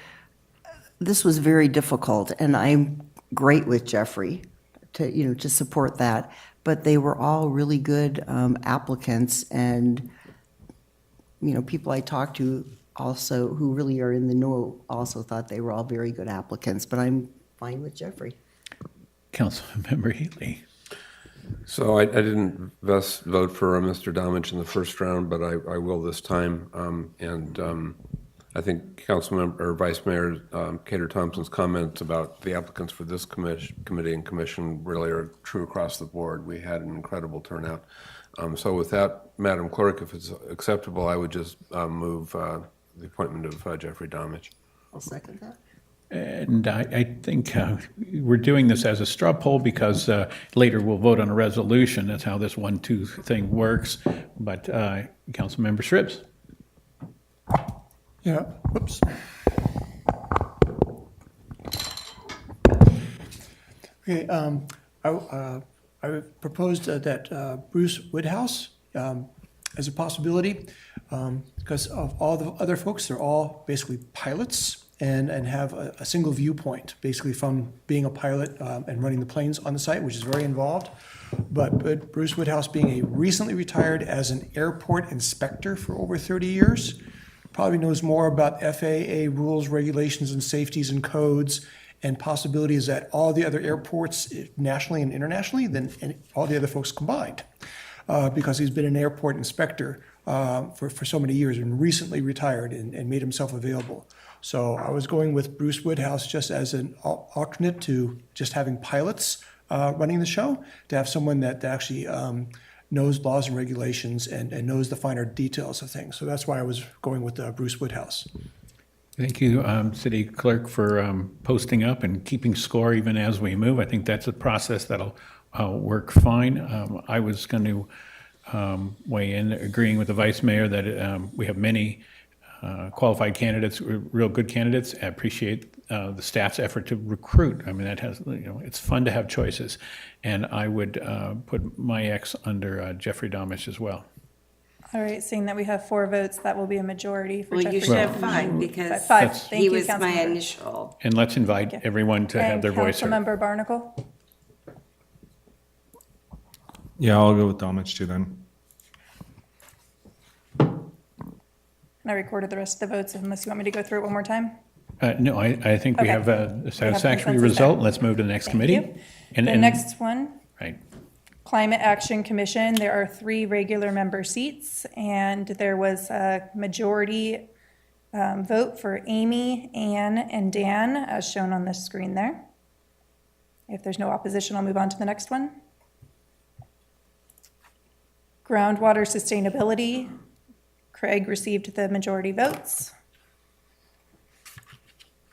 this was very difficult, and I'm great with Jeffrey to support that. But they were all really good applicants, and people I talked to also who really are in the know also thought they were all very good applicants. But I'm fine with Jeffrey. Councilmember Healy. So I didn't vote for Mr. Domich in the first round, but I will this time. I think Councilmember or Vice Mayor Cater Thompson's comments about the applicants for this committee and commission really are true across the board. We had an incredible turnout. So with that, Madam Clerk, if it's acceptable, I would just move the appointment of Jeffrey Domich. I'll second that. And I think we're doing this as a straw poll because later we'll vote on a resolution. That's how this 1-2 thing works. But Councilmember Shribs. Yeah, whoops. Okay, I proposed that Bruce Woodhouse as a possibility because of all the other folks, they're all basically pilots and have a single viewpoint, basically from being a pilot and running the planes on the site, which is very involved. But Bruce Woodhouse being a recently retired as an airport inspector for over 30 years, probably knows more about FAA rules, regulations, and safeties and codes and possibilities at all the other airports nationally and internationally than all the other folks combined. because he's been an airport inspector for so many years and recently retired and made himself available. So I was going with Bruce Woodhouse just as an alternate to just having pilots running the show, to have someone that actually knows laws and regulations and knows the finer details of things. So that's why I was going with Bruce Woodhouse. Thank you, City Clerk, for posting up and keeping score even as we move. I think that's a process that'll work fine. I was going to weigh in, agreeing with the Vice Mayor that we have many qualified candidates, real good candidates. I appreciate the staff's effort to recruit. I mean, that has, it's fun to have choices. And I would put my X under Jeffrey Domish as well. All right, seeing that we have 4 votes, that will be a majority for Well, Jeffrey. you should have 5 because 5. Thank he you, was my Councilmember. initial. And let's invite everyone to have their voice heard. Councilmember Barnacle? Yeah, I'll go with Domich too then. And I recorded the rest of the votes unless you want me to go through it one more time. No, I think we Okay. have a satisfactory consensus result. there. Let's move to the next Thank committee. you. And- The and- next one, Right. Climate Action Commission, there are 3 regular member seats, and there was a majority vote for Amy, Ann, and Dan, as shown on the screen there. If there's no opposition, I'll move on to the next one. Groundwater Sustainability, Craig received the majority votes.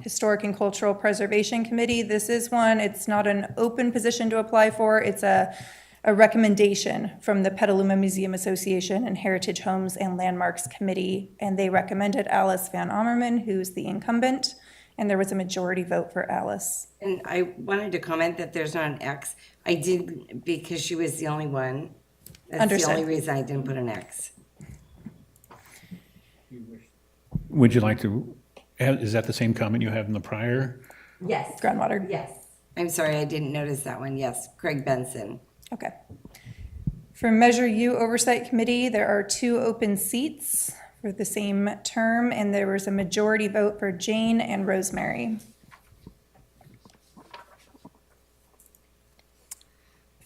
Historic and Cultural Preservation Committee, this is one, it's not an open position to apply for, it's a recommendation from the Petaluma Museum Association and Heritage Homes and Landmarks Committee, and they recommended Alice Van Amerman, who's the incumbent, and there was a majority vote for Alice. And I wanted to comment that there's not an X. I did because she was the only one. That's Understood. the only reason I didn't put an X. Would you like to, is that the same comment you have in the prior? Yes. Groundwater. Yes. I'm sorry, I didn't notice that one. Yes, Craig Benson. Okay. For Measure U Oversight Committee, there are 2 open seats for the same term, and there was a majority vote for Jane and Rosemary.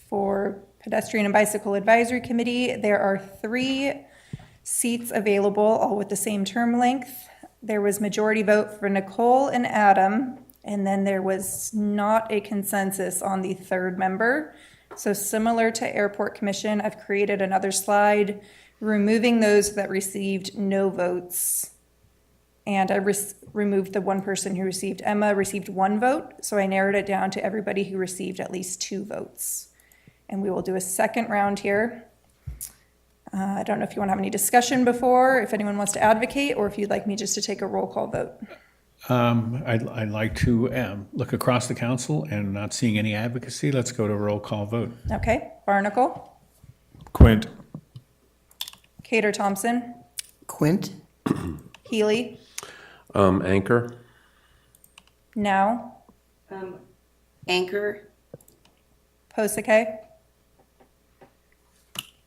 For Pedestrian and Bicycle Advisory Committee, there are 3 seats available, all with the same term length. There was majority vote for Nicole and Adam, and then there was not a consensus on the 3rd member. So similar to Airport Commission, I've created another slide removing those that received no votes. And I removed the one person who received, Emma received 1 vote, so I narrowed it down to everybody who received at least 2 votes. And we will do a second round here. I don't know if you want to have any discussion before, if anyone wants to advocate, or if you'd like me just to take a roll call vote. I'd like to look across the council and not seeing any advocacy. Let's go to a roll call vote. Okay, Barnacle, Quint. Cater Thompson, Quint? Healy, Anchor. Now, Anchor, Posake,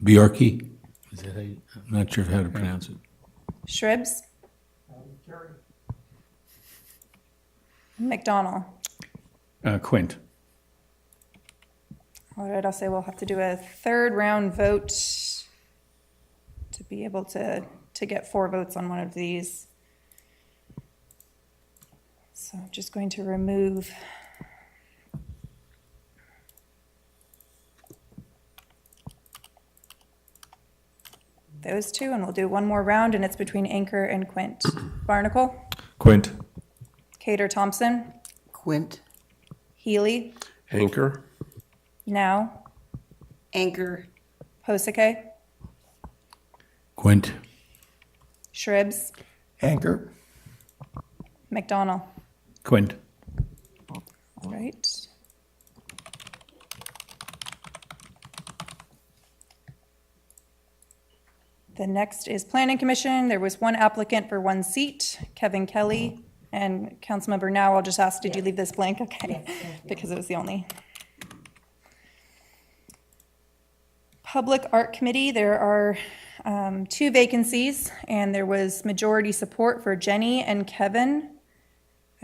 Bjorky? Is that how you, I'm not sure how to pronounce it. Shribs, McDonald. Quint. All right, I'll say we'll have to do a 3rd round vote to be able to get 4 votes on one of these. So I'm just going to remove those 2, and we'll do one more round, and it's between Anchor and Quint. Barnacle, Quint. Cater Thompson, Quint? Healy, Anchor. Now, Anchor, Posake, Quint? Shribs, Anchor. McDonald. Quint. All right. The next is Planning Commission. There was 1 applicant for 1 seat, Kevin Kelly. And Councilmember Now, I'll just ask, did you leave this blank? Okay, because it was the only. Public Art Committee, there are 2 vacancies, and there was majority support for Jenny and Kevin.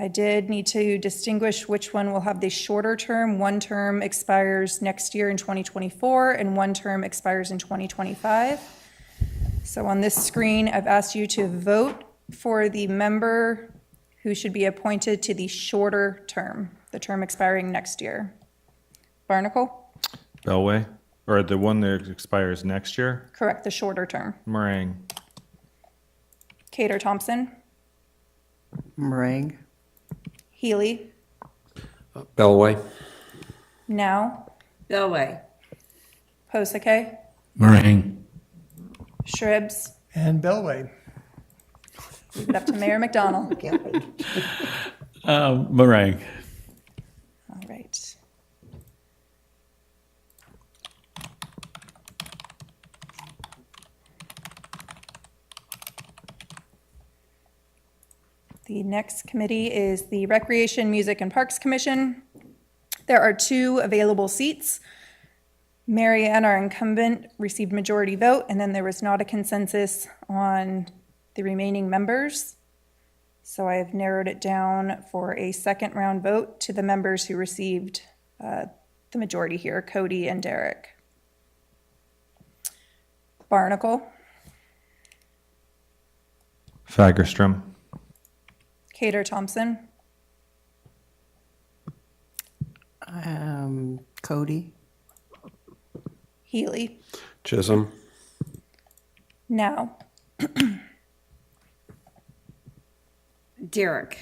I did need to distinguish which one will have the shorter term. One term expires next year in 2024, and one term expires in 2025. So on this screen, I've asked you to vote for the member who should be appointed to the shorter term, the term expiring next year. Barnacle? Bellway, or the one that expires next year? Correct, the shorter term. Meringue. Cater Thompson? Meringue. Healy? Bellway. Now? Bellway. Posake? Meringue. Shribs? And Bellway. Leave it up to Mayor McDonald. Meringue. All right. The next committee is the Recreation, Music, and Parks Commission. There are 2 available seats. Mary Ann, our incumbent, received majority vote, and then there was not a consensus on the remaining members. So I have narrowed it down for a second round vote to the members who received the majority here, Cody and Derek. Barnacle, Fagerstrom. Cater Thompson, Cody. Healy. Chisholm. Now. Derek.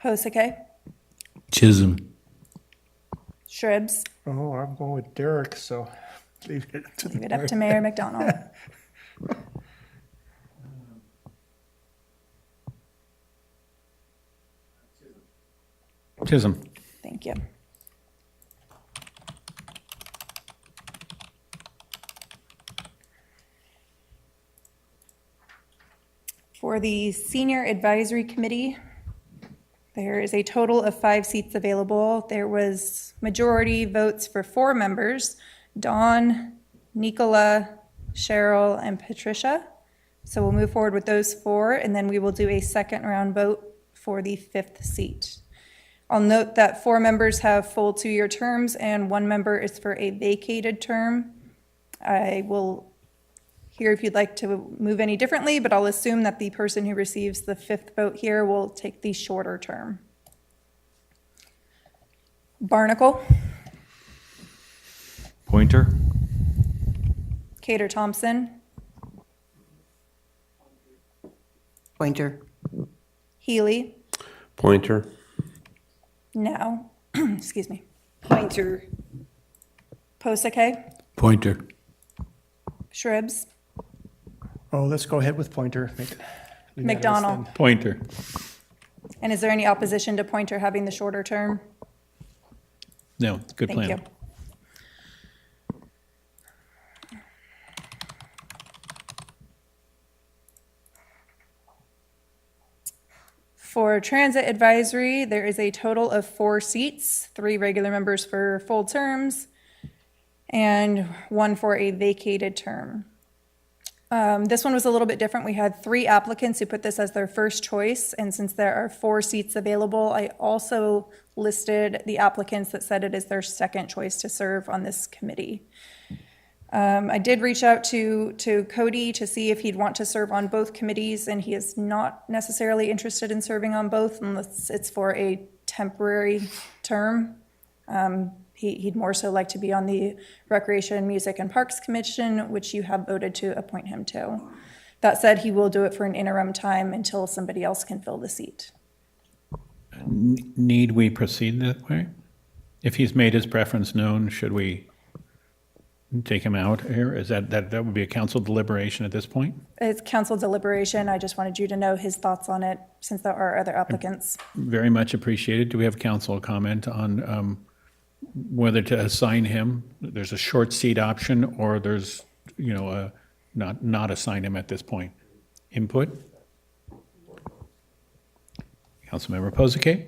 Posake, Chisholm. Shribs. Oh, I'm going with Derek, so leave it up to Mayor McDonald. Chisholm. Thank you. For the Senior Advisory Committee, there is a total of 5 seats available. There was majority votes for 4 members, Dawn, Nicola, Cheryl, and Patricia. So we'll move forward with those 4, and then we will do a second round vote for the 5th seat. I'll note that 4 members have full 2-year terms and 1 member is for a vacated term. I will hear if you'd like to move any differently, but I'll assume that the person who receives the 5th vote here will take the shorter term. Barnacle, Pointer. Cater Thompson, Pointer. Healy, Pointer. Now, excuse me, Pointer. Posake, Pointer. Shribs, Oh, let's go ahead with Pointer. McDonald. Pointer. And is there any opposition to Pointer having the shorter term? No, good plan. Thank you. For Transit Advisory, there is a total of 4 seats, 3 regular members for full terms, and 1 for a vacated term. This one was a little bit different. We had 3 applicants who put this as their first choice, and since there are 4 seats available, I also listed the applicants that said it is their second choice to serve on this committee. I did reach out to Cody to see if he'd want to serve on both committees, and he is not necessarily interested in serving on both unless it's for a temporary term. He'd more so like to be on the Recreation, Music, and Parks Commission, which you have voted to appoint him to. That said, he will do it for an interim time until somebody else can fill the seat. Need we proceed that way? If he's made his preference known, should we take him out here? Is that would be a council deliberation at this point? It's council deliberation. I just wanted you to know his thoughts on it since there are other applicants. Very much appreciated. Do we have council comment on whether to assign him? There's a short seat option, or there's, not assign him at this point. Input? Councilmember Posake?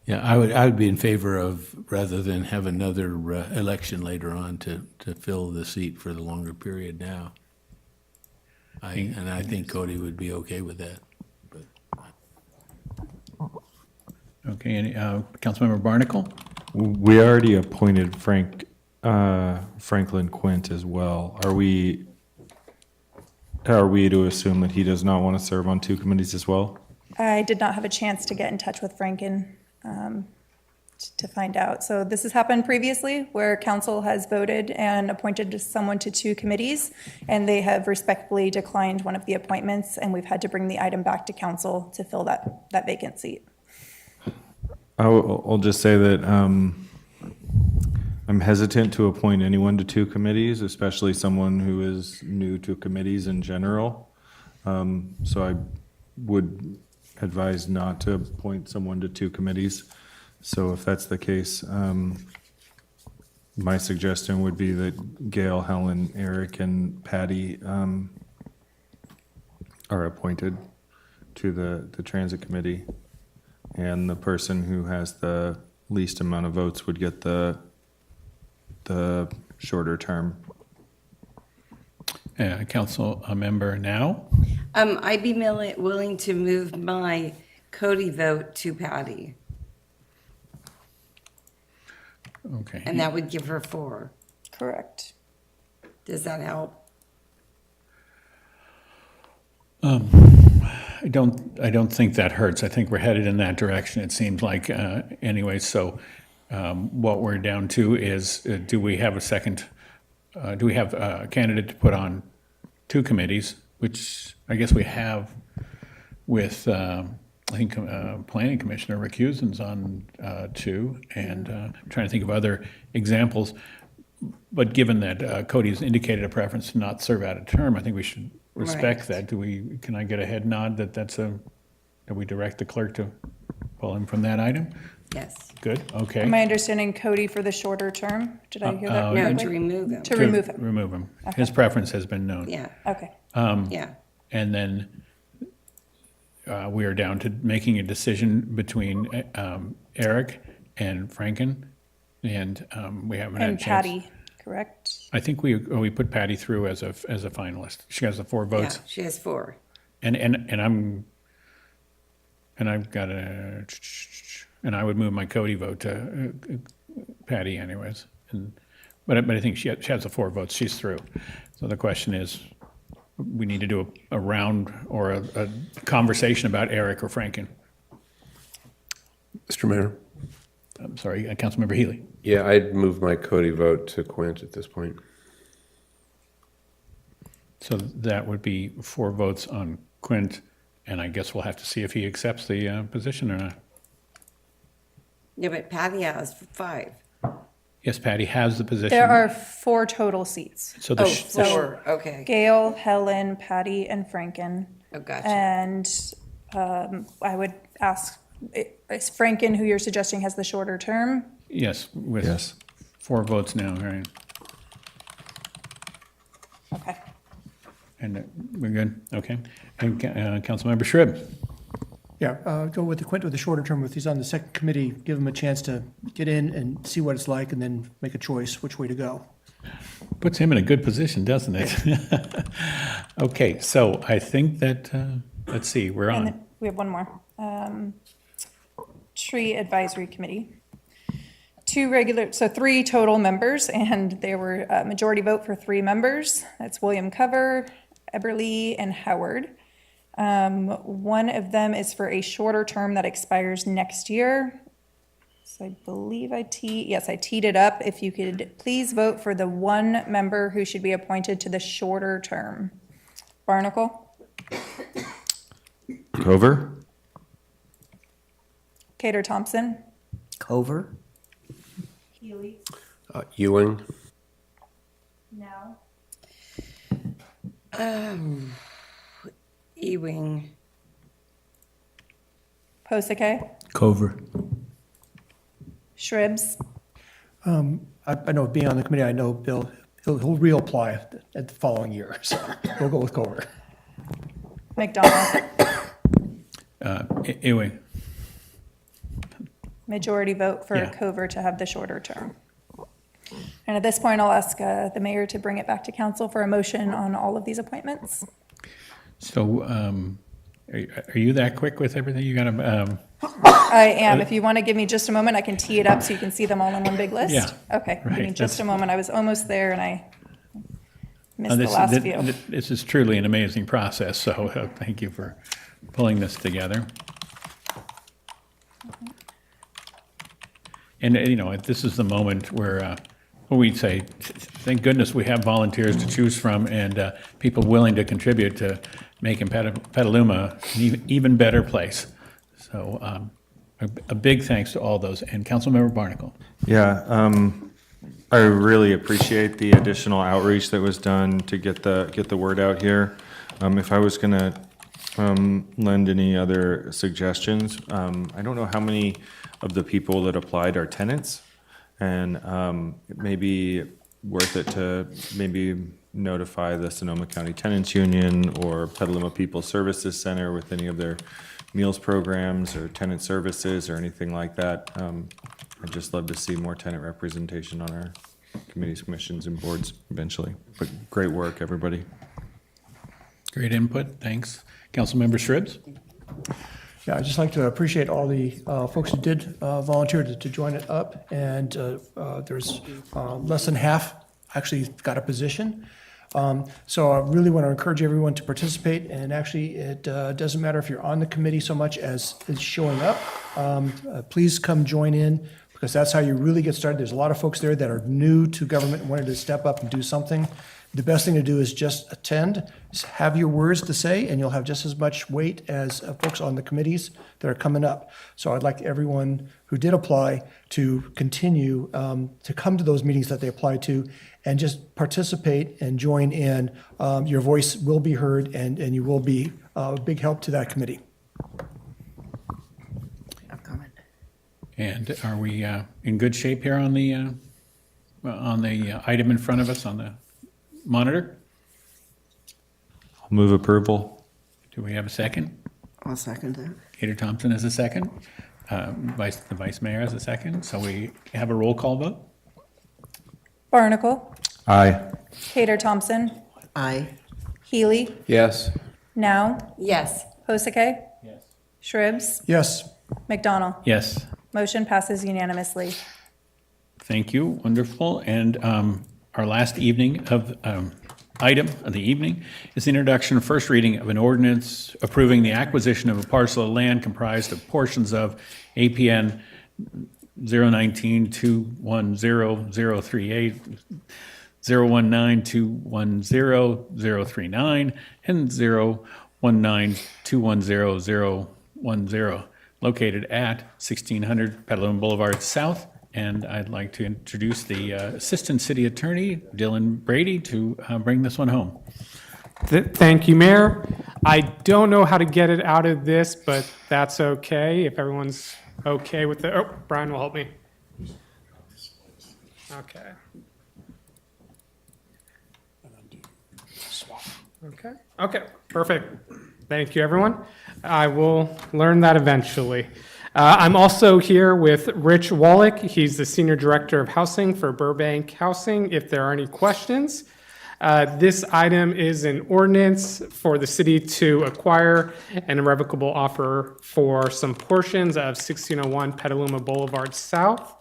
Yeah, I would be in favor of, rather than have another election later on to fill the seat for the longer period now. I think Cody would be okay with that. Okay, any, Councilmember Barnacle? We already appointed Franklin Quint as well. Are we to assume that he does not want to serve on 2 committees as well? I did not have a chance to get in touch with Franken to find out. So this has happened previously where council has voted and appointed someone to 2 committees, and they have respectfully declined one of the appointments, and we've had to bring the item back to council to fill that vacant seat. I'll just say that I'm hesitant to appoint anyone to 2 committees, especially someone who is new to committees in general. So I would advise not to appoint someone to 2 committees. So if that's the case, my suggestion would be that Gail, Helen, Eric, and Patty are appointed to the Transit Committee. And the person who has the least amount of votes would get the shorter term. Council member now? I'd be willing to move my Cody vote to Patty, Okay. and that would give her 4. Correct. Does that help? I don't think that hurts. I think we're headed in that direction, it seems like, anyway. So what we're down to is, do we have a candidate to put on 2 committees, which I guess we have with, I think, Planning Commissioner Rick Husen's on 2, and I'm trying to think of other examples. But given that Cody's indicated a preference to not serve out a term, I think we should respect that. Can I get a head nod that we direct the clerk to pull him from that item? Yes. Good, okay. Am I understanding Cody for the shorter term? Did I hear that No, correctly? to remove him. To remove him. Remove him. Okay. His preference has been known. Yeah, Okay. yeah. And then we are down to making a decision between Eric and Franken, and we haven't had a And chance. Patty, correct? I think we put Patty through as a finalist. She has the 4 votes. Yeah, she has 4. And I've got and I would move my Cody vote to Patty anyways. But I think she has the 4 votes. She's through. So the question is, we need to do a round or a conversation about Eric or Franken. Mr. Mayor? I'm sorry, Councilmember Healy. Yeah, I'd move my Cody vote to Quint at this point. So that would be 4 votes on Quint, and I guess we'll have to see if he accepts the position or not. Yeah, but Patty has 5. Yes, Patty has the position. There are 4 total seats. So Oh, the 4, okay. Gail, Helen, Patty, and Franken. Oh, gotcha. And I would ask, is Franken, who you're suggesting has the shorter term? Yes, with 4 votes now, right? Okay. And we're good? Okay. And Councilmember Shrib? Yeah, go with the Quint with the shorter term. If he's on the second committee, give him a chance to get in and see what it's like, and then make a choice which way to go. Puts him in a good position, doesn't it? Okay, so I think that, let's see, we're And on. then we have one more. Tree Advisory Committee. 3 total members, and there were a majority vote for 3 members. That's William Cover, Eberly, and Howard. One of them is for a shorter term that expires next year. So I believe I teed it up. If you could please vote for the 1 member who should be appointed to the shorter term. Barnacle, Cover? Cater Thompson, Cover? Healy, Ewing? No. Ewing. Posake, Cover. Shribs, I know, being on the committee, I know Bill, he'll reapply at the following year, so we'll go with Cover. McDonald. Ewing. Majority vote for Yeah. Cover to have the shorter term. And at this point, I'll ask the mayor to bring it back to council for a motion on all of these appointments. So Are you that quick with everything? You got to, I am. If you want to give me just a moment, I can tee it up so you can see them all in one big list. Yeah, Okay, give me right, just a that's- moment. I was almost there and I missed the last few. This is truly an amazing process, so thank you for pulling this together. And, this is the moment where we say, thank goodness we have volunteers to choose from and people willing to contribute to making Petaluma an even better place. So a big thanks to all those. And Councilmember Barnacle. Yeah, I really appreciate the additional outreach that was done to get the word out here. If I was going to lend any other suggestions, I don't know how many of the people that applied are tenants, and it may be worth it to maybe notify the Sonoma County Tenants Union or Petaluma People Services Center with any of their meals programs or tenant services or anything like that. I'd just love to see more tenant representation on our committees, commissions, and boards eventually. But great work, everybody. Great input, thanks. Councilmember Shribs? Yeah, I'd just like to appreciate all the folks who did volunteer to join it up. And there's less than half actually got a position. So I really want to encourage everyone to participate. And actually, it doesn't matter if you're on the committee so much as showing up. Please come join in, because that's how you really get started. There's a lot of folks there that are new to government and wanted to step up and do something. The best thing to do is just attend, just have your words to say, and you'll have just as much weight as folks on the committees that are coming up. So I'd like everyone who did apply to continue to come to those meetings that they applied to and just participate and join in. Your voice will be heard, and you will be a big help to that committee. And are we in good shape here on the item in front of us on the monitor? I'll move approval. Do we have a second? I'll second that. Gator Thompson has a second. The Vice Mayor has a second. So we have a roll call vote. Barnacle, Aye. Cater Thompson, Aye. Healy, Yes. Now, Yes. Hosake. Yes. Shribs, Yes. McDonald. Yes. Motion passes unanimously. Thank you. Wonderful. And our last item of the evening is the introduction and first reading of an ordinance approving the acquisition of a parcel of land comprised of portions of APN 019-210-038, 019-210-039, and 019-210-010, located at 1600 Petaluma Boulevard South. And I'd like to introduce the Assistant City Attorney, Dylan Brady, to bring this one home. Thank you, Mayor. I don't know how to get it out of this, but that's okay if everyone's okay with it. Oh, Brian will help me. Okay. Okay, perfect. Thank you, everyone. I will learn that eventually. I'm also here with Rich Wallach. He's the Senior Director of Housing for Burbank Housing. If there are any questions, this item is an ordinance for the city to acquire an irrevocable offer for some portions of 1601 Petaluma Boulevard South.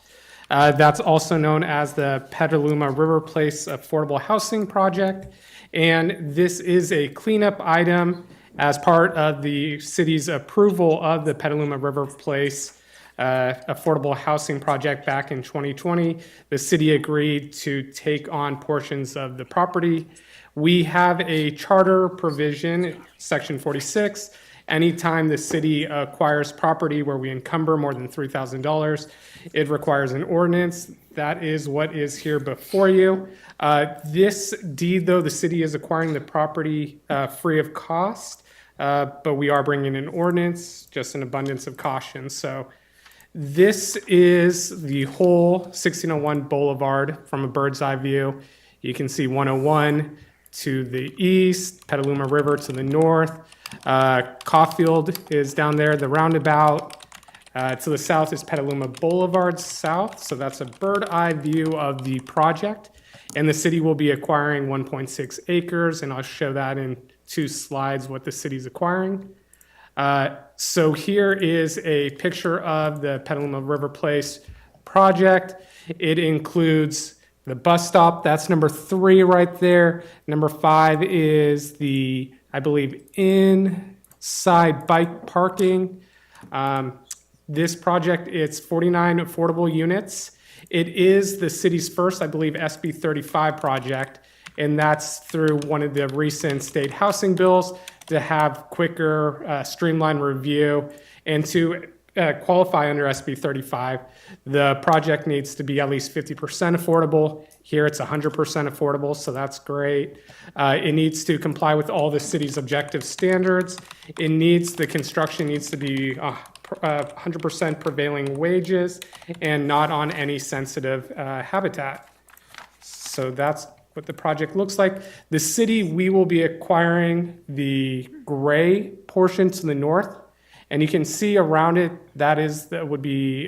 That's also known as the Petaluma River Place Affordable Housing Project. And this is a cleanup item as part of the city's approval of the Petaluma River Place Affordable Housing Project back in 2020. The city agreed to take on portions of the property. We have a charter provision, Section 46. Anytime the city acquires property where we encumber more than $3,000, it requires an ordinance. That is what is here before you. This deed, though, the city is acquiring the property free of cost, but we are bringing an ordinance, just an abundance of caution. So this is the whole 1601 Boulevard from a bird's eye view. You can see 101 to the east, Petaluma River to the north. Caulfield is down there, the roundabout. To the south is Petaluma Boulevard South, so that's a bird eye view of the project. And the city will be acquiring 1.6 acres, and I'll show that in 2 slides what the city's acquiring. So here is a picture of the Petaluma River Place project. It includes the bus stop, that's number 3 right there. Number 5 is the, I believe, inside bike parking. This project, it's 49 affordable units. It is the city's first, I believe, SB 35 project, and that's through one of the recent state housing bills to have quicker, streamlined review. And to qualify under SB 35, the project needs to be at least 50% affordable. Here it's 100% affordable, so that's great. It needs to comply with all the city's objective standards. The construction needs to be 100% prevailing wages and not on any sensitive habitat. So that's what the project looks like. The city, we will be acquiring the gray portion to the north. And you can see around it, that would be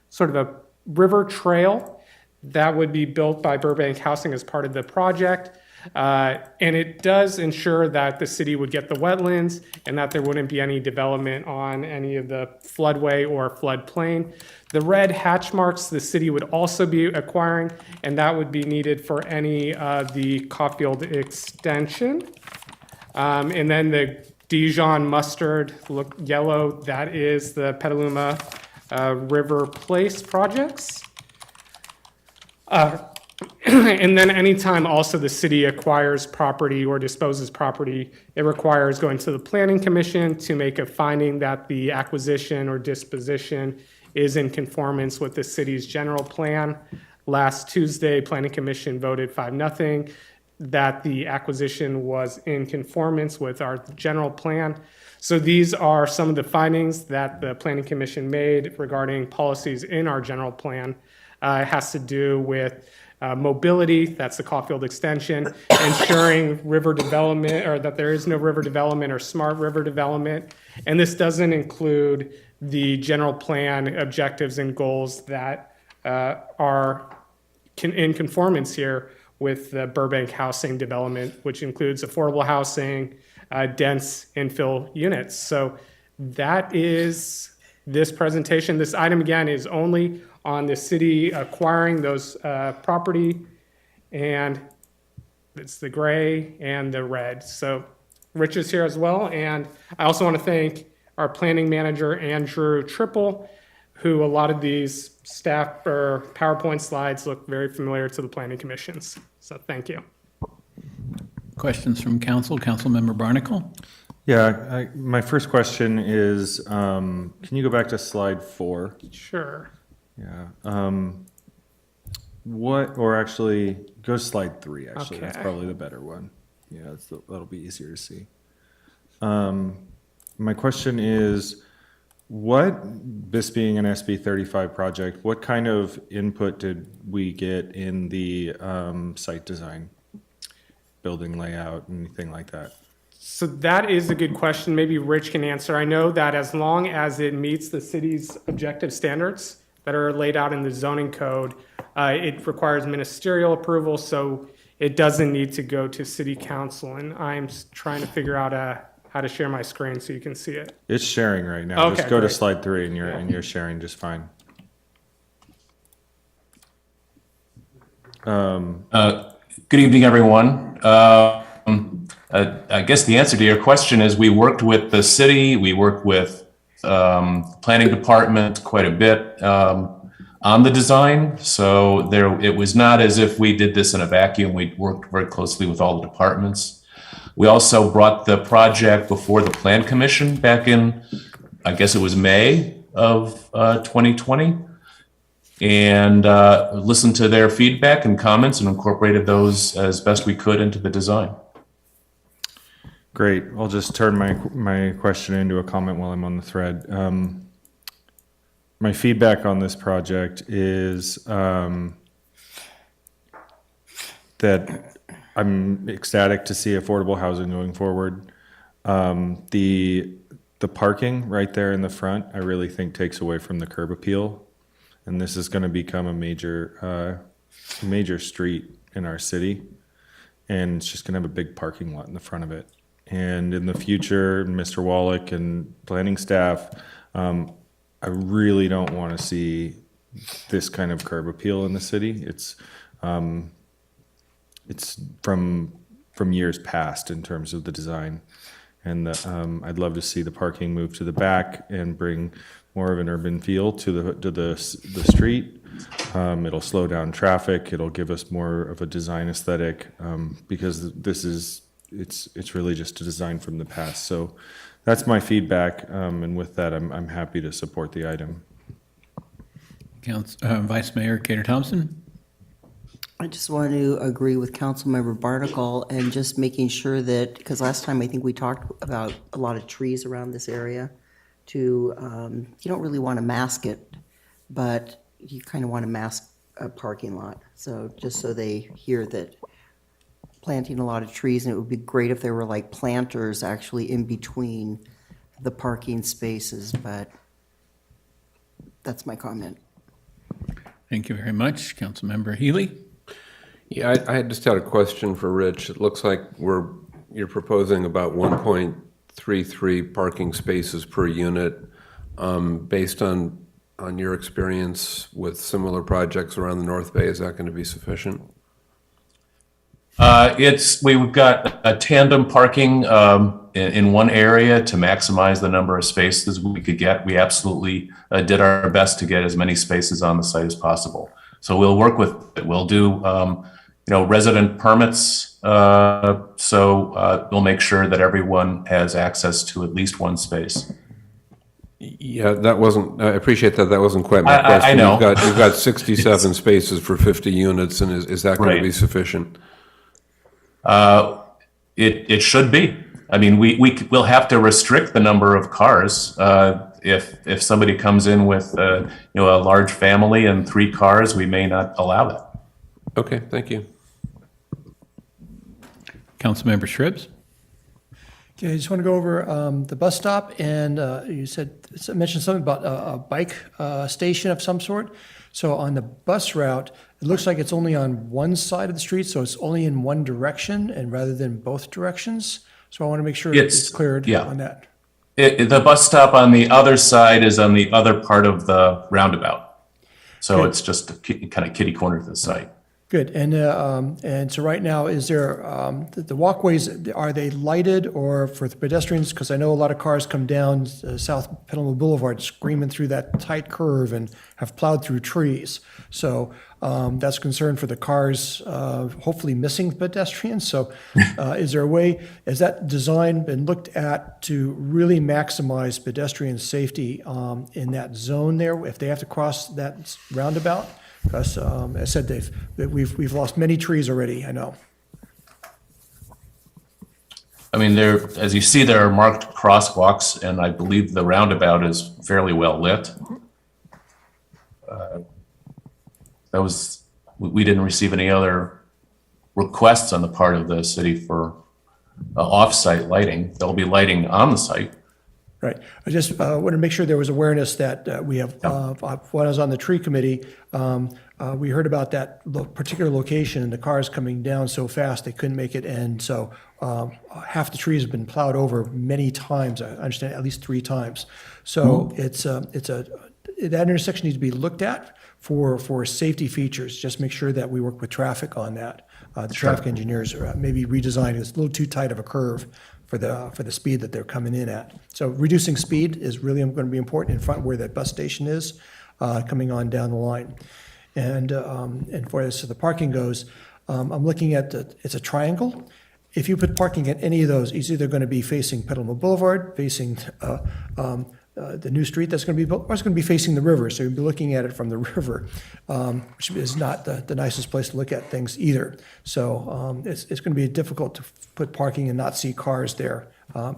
sort of a river trail that would be built by Burbank Housing as part of the project. And it does ensure that the city would get the wetlands and that there wouldn't be any development on any of the floodway or floodplain. The red hatch marks the city would also be acquiring, and that would be needed for any of the Caulfield extension. And then the Dijon mustard look yellow, that is the Petaluma River Place projects. And then anytime also the city acquires property or disposes property, it requires going to the Planning Commission to make a finding that the acquisition or disposition is in conformance with the city's general plan. Last Tuesday, Planning Commission voted 5-0 that the acquisition was in conformance with our general plan. So these are some of the findings that the Planning Commission made regarding policies in our general plan. It has to do with mobility, that's the Caulfield extension, ensuring river development, or that there is no river development or smart river development. And this doesn't include the general plan objectives and goals that are in conformance here with the Burbank housing development, which includes affordable housing, dense infill units. So that is this presentation. This item, again, is only on the city acquiring those property, and it's the gray and the red. So Rich is here as well, and I also want to thank our planning manager, Andrew Triple, who a lot of these staff or PowerPoint slides look very familiar to the planning commissions. So thank you. Questions from council? Councilmember Barnacle? Yeah, my first question is, can you go back to slide 4? Sure. Yeah. Or actually, go to slide 3, actually. Okay. That's probably the better one. Yeah, that'll be easier to see. My question is, this being an SB 35 project, what kind of input did we get in the site design, building layout, anything like that? So that is a good question. Maybe Rich can answer. I know that as long as it meets the city's objective standards that are laid out in the zoning code, it requires ministerial approval, so it doesn't need to go to city council. And I'm trying to figure out how to share my screen so you can see it. It's sharing right now. Okay, just go great. to slide 3 and you're sharing just fine. Good evening, everyone. I guess the answer to your question is we worked with the city, we worked with planning department quite a bit on the design. So it was not as if we did this in a vacuum. We worked very closely with all the departments. We also brought the project before the Plan Commission back in, I guess it was May of 2020, and listened to their feedback and comments and incorporated those as best we could into the design. Great. I'll just turn my question into a comment while I'm on the thread. My feedback on this project is that I'm ecstatic to see affordable housing going forward. The parking right there in the front, I really think takes away from the curb appeal, and this is going to become a major street in our city, and it's just going to have a big parking lot in the front of it. And in the future, Mr. Wallach and planning staff, I really don't want to see this kind of curb appeal in the city. It's from years past in terms of the design. And I'd love to see the parking move to the back and bring more of an urban feel to the street. It'll slow down traffic. It'll give us more of a design aesthetic, because it's really just a design from the past. So that's my feedback, and with that, I'm happy to support the item. Vice Mayor Cater Thompson? I just want to agree with Councilmember Barnacle and just making sure that, because last time I think we talked about a lot of trees around this area, you don't really want to mask it, but you kind of want to mask a parking lot. So just so they hear that planting a lot of trees, and it would be great if there were like planters actually in between the parking spaces, but that's my comment. Thank you very much. Councilmember Healy? Yeah, I just had a question for Rich. It looks like you're proposing about 1.33 parking spaces per unit. Based on your experience with similar projects around the North Bay, is that going to be sufficient? We've got a tandem parking in one area to maximize the number of spaces we could get. We absolutely did our best to get as many spaces on the site as possible. So we'll work with it. We'll do resident permits. So we'll make sure that everyone has access to at least one space. Yeah, that wasn't, I appreciate that. That wasn't quite my question. I know. You've got 67 spaces for 50 units, and is that going to be sufficient? It should be. I mean, we'll have to restrict the number of cars. If somebody comes in with a large family and 3 cars, we may not allow that. Okay, thank you. Councilmember Shribs? Okay, I just want to go over the bus stop, and you mentioned something about a bike station of some sort. So on the bus route, it looks like it's only on one side of the street, so it's only in one direction and rather than both directions. So I want to make sure it's cleared on that. The bus stop on the other side is on the other part of the roundabout. So it's just kind of kitty corner to the site. Good. And so right now, is there, the walkways, are they lighted or for the pedestrians? Because I know a lot of cars come down South Petaluma Boulevard screaming through that tight curve and have plowed through trees. So that's a concern for the cars, hopefully missing pedestrians. So is there a way, has that design been looked at to really maximize pedestrian safety in that zone there, if they have to cross that roundabout? Because, as I said, we've lost many trees already, I know. I mean, as you see, there are marked crosswalks, and I believe the roundabout is fairly well lit. We didn't receive any other requests on the part of the city for off-site lighting. There'll be lighting on the site. Right. I just wanted to make sure there was awareness that we have, when I was on the tree committee, we heard about that particular location and the cars coming down so fast they couldn't make it. And so half the trees have been plowed over many times. I understand at least 3 times. So that intersection needs to be looked at for safety features. Just make sure that we work with traffic on that. The traffic engineers are maybe redesigning. It's a little too tight of a curve for the speed that they're coming in at. So reducing speed is really going to be important in front where that bus station is, coming on down the line. And for as the parking goes, I'm looking at it's a triangle. If you put parking at any of those, it's either going to be facing Petaluma Boulevard, facing the new street that's going to be built, or it's going to be facing the river. So you'll be looking at it from the river, which is not the nicest place to look at things either. So it's going to be difficult to put parking and not see cars there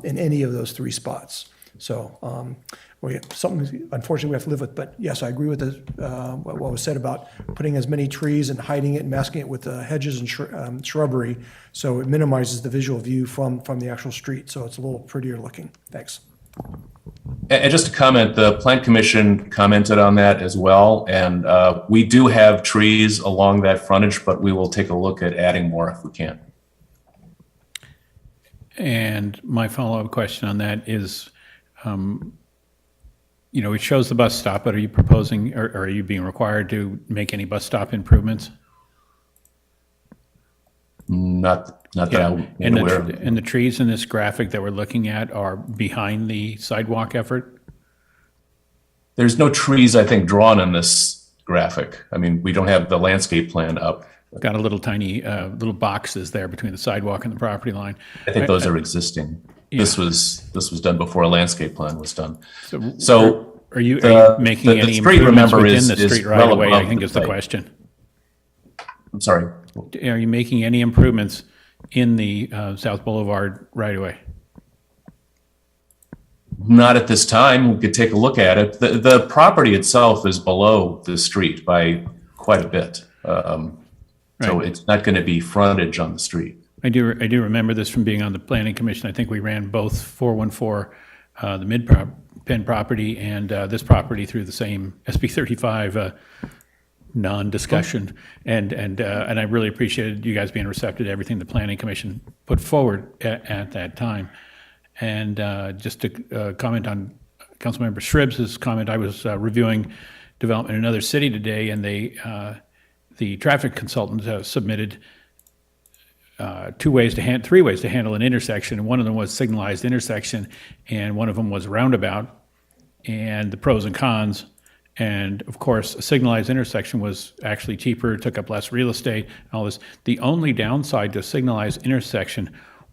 in any of those 3 spots. So something, unfortunately, we have to live with. But yes, I agree with what was said about putting as many trees and hiding it and masking it with hedges and shrubbery, so it minimizes the visual view from the actual street. So it's a little prettier looking. Thanks. And just to comment, the Plan Commission commented on that as well. And we do have trees along that frontage, but we will take a look at adding more if we can. And my follow-up question on that is, it shows the bus stop, but are you proposing, or are you being required to make any bus stop improvements? Not that I'm And aware of. the trees in this graphic that we're looking at are behind the sidewalk effort? There's no trees, I think, drawn in this graphic. I mean, we don't have the landscape plan up. Got a little tiny, little boxes there between the sidewalk and the property line. I think those are existing. This was done before a landscape plan was done. So So are you the- making the any street, improvements remember, within is- the is street well right away, I above think the is the site. question. I'm sorry. Are you making any improvements in the South Boulevard right away? Not at this time. We could take a look at it. The property itself is below the street by quite a bit. So Right. it's not going to be frontage on the street. I do remember this from being on the planning commission. I think we ran both 414, the Mid-Penn property and this property through the same SB 35 non-discussion. And I really appreciated you guys being receptive to everything the planning commission put forward at that time. And just to comment on Councilmember Shribs' comment, I was reviewing development in another city today, and the traffic consultant submitted three ways to handle an intersection. One of them was signalized intersection, and one of them was roundabout, and the pros and cons. And of course, a signalized intersection was actually cheaper, took up less real estate, and all this. The only downside to a signalized intersection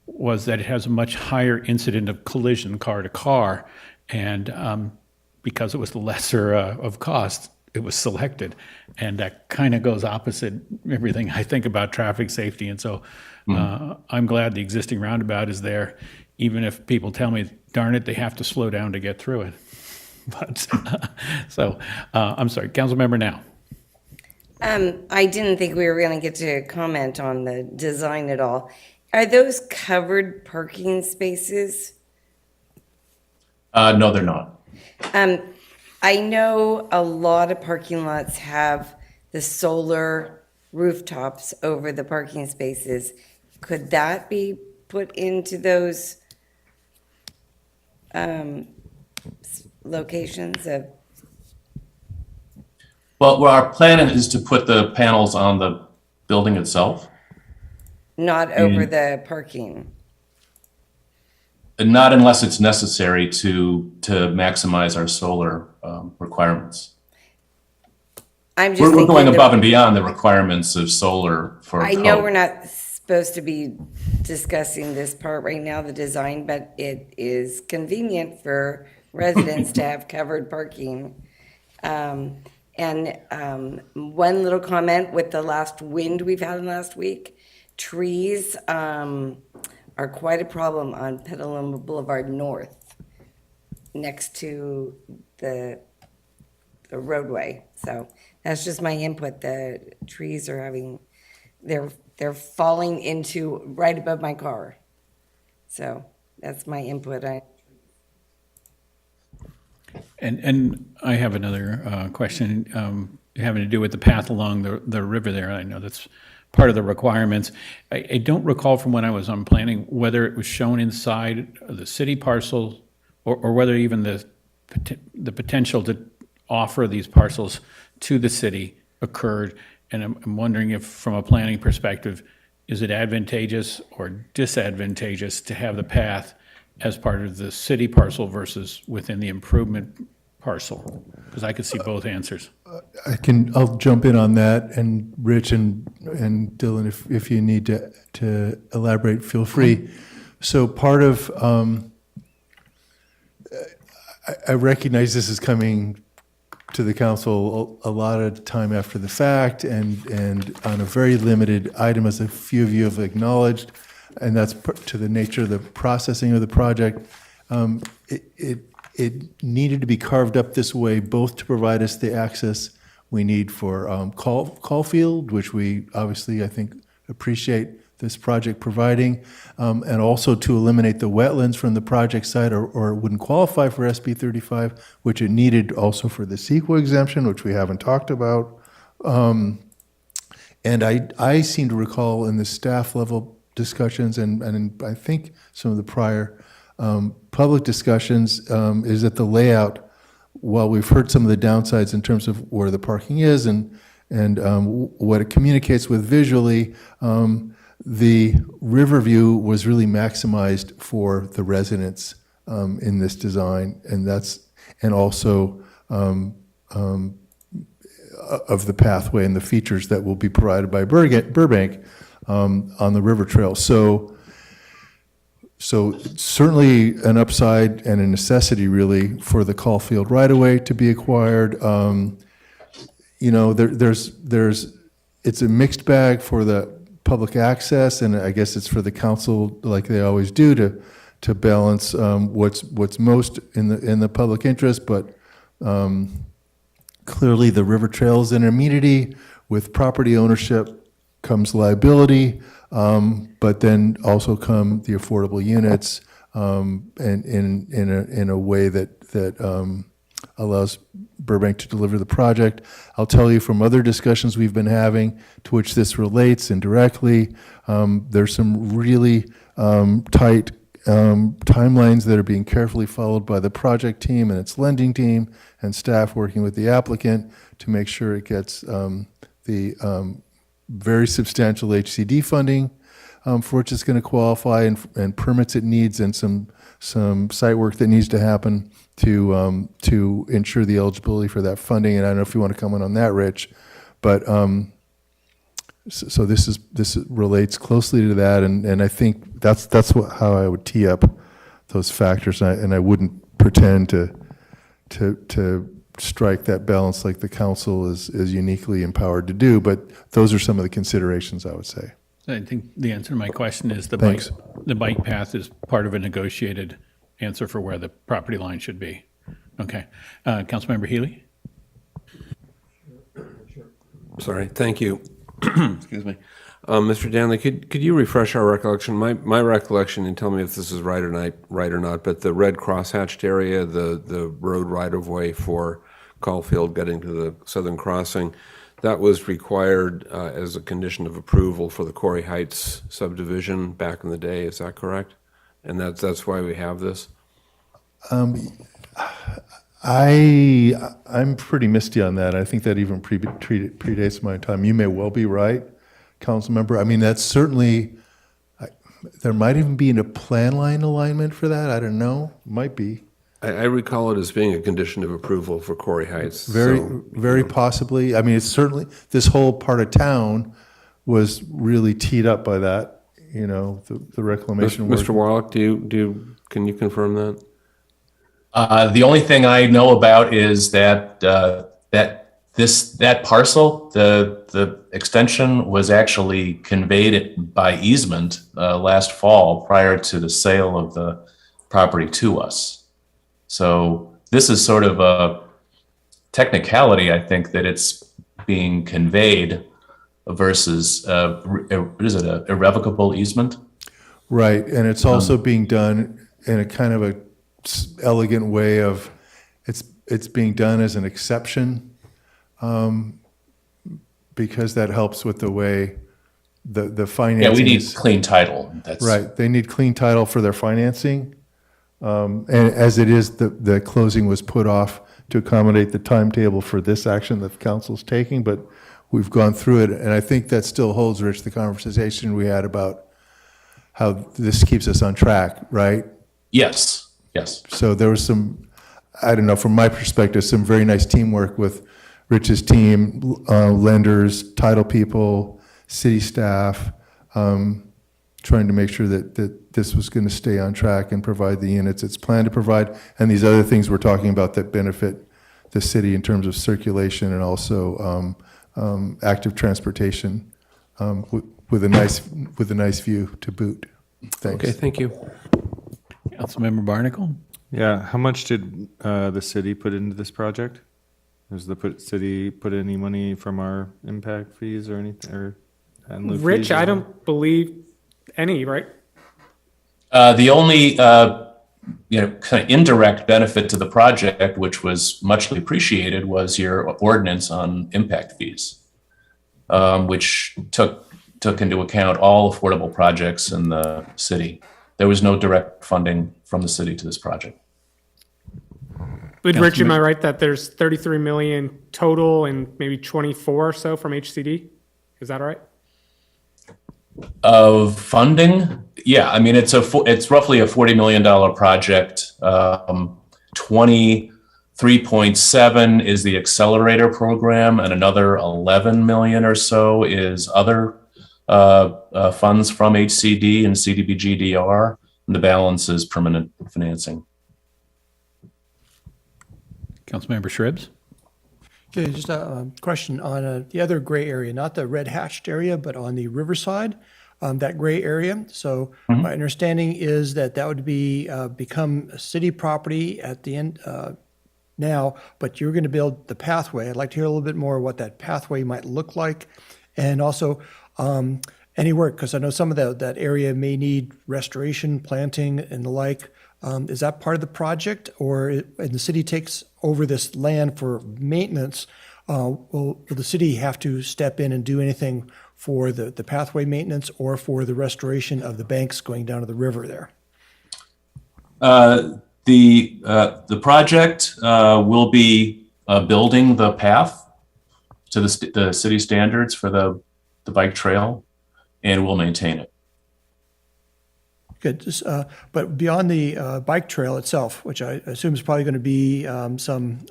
was that it has a much higher incident of collision car to car, and because it was the lesser of cost, it was selected, and that kind of goes opposite everything I think about traffic safety. And so I'm glad the existing roundabout is there, even if people tell me, darn it, they have to slow down to get through it. But so I'm sorry, Councilmember Now. I didn't think we were going to get to comment on the design at all. Are those covered parking spaces? No, they're not. I know a lot of parking lots have the solar rooftops over the parking spaces. Could that be put into those locations of? Well, our plan is to put the panels on the building itself. Not over the parking? And not unless it's necessary to maximize our solar requirements. I'm just We're thinking going that- above and beyond the requirements of solar for. I know code. we're not supposed to be discussing this part right now, the design, but it is convenient for residents to have covered parking. And one little comment with the last wind we've had last week, trees are quite a problem on Petaluma Boulevard North, next to the roadway. So that's just my input. The trees are they're falling into right above my car. So that's my input. And I have another question having to do with the path along the river there. I know that's part of the requirements. I don't recall from when I was on planning whether it was shown inside the city parcel or whether even the potential to offer these parcels to the city occurred. And I'm wondering if, from a planning perspective, is it advantageous or disadvantageous to have the path as part of the city parcel versus within the improvement parcel? Because I could see both answers. I'll jump in on that, and Rich and Dylan, if you need to elaborate, feel free. So part of, I recognize this is coming to the council a lot of time after the fact, and on a very limited item, as a few of you have acknowledged, and that's to the nature of the processing of the project. It needed to be carved up this way, both to provide us the access we need for Caulfield, which we obviously, I think, appreciate this project providing, and also to eliminate the wetlands from the project site, or it wouldn't qualify for SB 35, which it needed also for the CEQA exemption, which we haven't talked about. And I seem to recall in the staff level discussions and I think some of the prior public discussions is that the layout, while we've heard some of the downsides in terms of where the parking is and what it communicates with visually, the river view was really maximized for the residents in this design, and also of the pathway and the features that will be provided by Burbank on the river trail. So certainly an upside and a necessity really for the Caulfield right-of-way to be acquired. It's a mixed bag for the public access, and I guess it's for the council, like they always do, to balance what's most in the public interest. But clearly, the river trail is an amenity. With property ownership comes liability, but then also come the affordable units, and in a way that allows Burbank to deliver the project. I'll tell you from other discussions we've been having, to which this relates indirectly, there's some really tight timelines that are being carefully followed by the project team and its lending team and staff working with the applicant to make sure it gets the very substantial HCD funding for which it's going to qualify, and permits it needs, and some site work that needs to happen to ensure the eligibility for that funding. And I don't know if you want to comment on that, Rich, but so this relates closely to that, and I think that's how I would tee up those factors, and I wouldn't pretend to strike that balance like the council is uniquely empowered to do, but those are some of the considerations I would say. I think the answer to my question is the Thanks. bike path is part of a negotiated answer for where the property line should be. Okay. Councilmember Healy? Sorry, thank you. Excuse me. Mr. Danley, could you refresh our recollection? My recollection, and tell me if this is right or not, but the red cross-hatched area, the road right-of-way for Caulfield getting to the southern crossing, that was required as a condition of approval for the Corey Heights subdivision back in the day, is that correct? And that's why we have this? I'm pretty misty on that. I think that even predates my time. You may well be right, council member. I mean, that's certainly, there might even be a plan line alignment for that. I don't know. Might be. I recall it as being a condition of approval for Corey Heights. Very possibly. I mean, it's certainly, this whole part of town was really teed up by that, the reclamation work. Mr. Warlock, can you confirm that? The only thing I know about is that that parcel, the extension was actually conveyed by easement last fall prior to the sale of the property to us. So this is sort of a technicality, I think, that it's being conveyed versus, what is it, a irrevocable easement? Right, and it's also being done in a kind of a elegant way of, it's being done as an exception, because that helps with the way the financing. Yeah, we need clean title. That's right. They need clean title for their financing, and as it is, the closing was put off to accommodate the timetable for this action that the council's taking. But we've gone through it, and I think that still holds, Rich, the conversation we had about how this keeps us on track, right? Yes. So there was some, I don't know, from my perspective, some very nice teamwork with Rich's team, lenders, title people, city staff, trying to make sure that this was going to stay on track and provide the units it's planned to provide, and these other things we're talking about that benefit the city in terms of circulation and also active transportation with a nice view to boot. Thanks. Okay, thank you. Councilmember Barnacle? Yeah, how much did the city put into this project? Does the city put any money from our impact fees or anything, or in lieu Rich, fees I or- don't believe any, right? The only kind of indirect benefit to the project, which was muchly appreciated, was your ordinance on impact fees, which took took into account all affordable projects in the city. There was no direct funding from the city to this project. But Rich, am I right that there's 33 million total and maybe 24 or so from HCD? Is that right? Of funding, yeah, I mean, it's roughly a $40 million project. 23.7 is the accelerator program, and another 11 million or so is other funds from HCD and CDBG-DR, and the balance is permanent financing. Councilmember Shribs? Okay, just a question on the other gray area, not the red hatched area, but on the riverside, that gray area. So my understanding is that that would be become a city property at the end now, but you're going to build the pathway. I'd like to hear a little bit more what that pathway might look like, and also any work, because I know some of that area may need restoration, planting, and the like. Is that part of the project, or and the city takes over this land for maintenance? Will the city have to step in and do anything for the pathway maintenance or for the restoration of the banks going down to the river there? The project will be building the path to the city standards for the bike trail, and we'll maintain it. Good. Just, but beyond the bike trail itself, which I assume is probably going to be some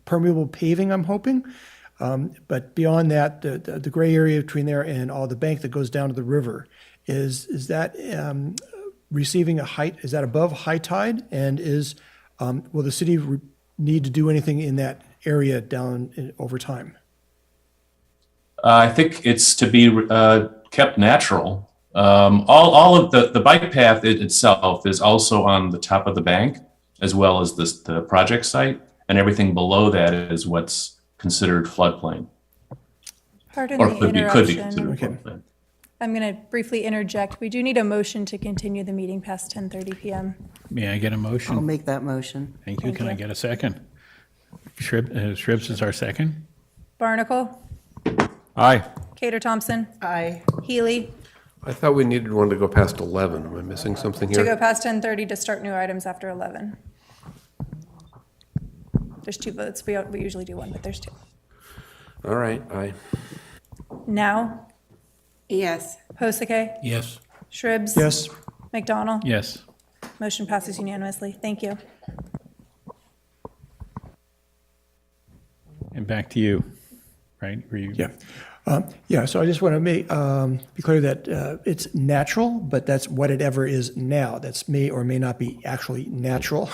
permeable paving, I'm hoping. But beyond that, the gray area between there and all the bank that goes down to the river, is that receiving a height? Is that above high tide? And will the city need to do anything in that area down over time? I think it's to be kept natural. All of the bike path itself is also on the top of the bank, as well as the project site, and everything below that is what's considered floodplain. Pardon Or the could be interruption. considered floodplain. I'm going to briefly interject. We do need a motion to continue the meeting past 10:30 PM. May I get a motion? I'll make that motion. Thank you. Can I get a second? Shribs is our second. Barnacle, Aye. Cater Thompson, Aye. Healy, I thought we needed one to go past 11. Am I missing something to go here? past 10:30 to start new items after 11. There's two votes. We usually do one, but there's two. All right, aye. Now, Yes. Hosake, Yes. Shribs. Yes. McDonald. Yes. Motion passes unanimously. Thank you. And back to you, right? Were you? Yeah. Yeah, so I just want to make be clear that it's natural, but that's whatever it is now. That's may or may not be actually natural.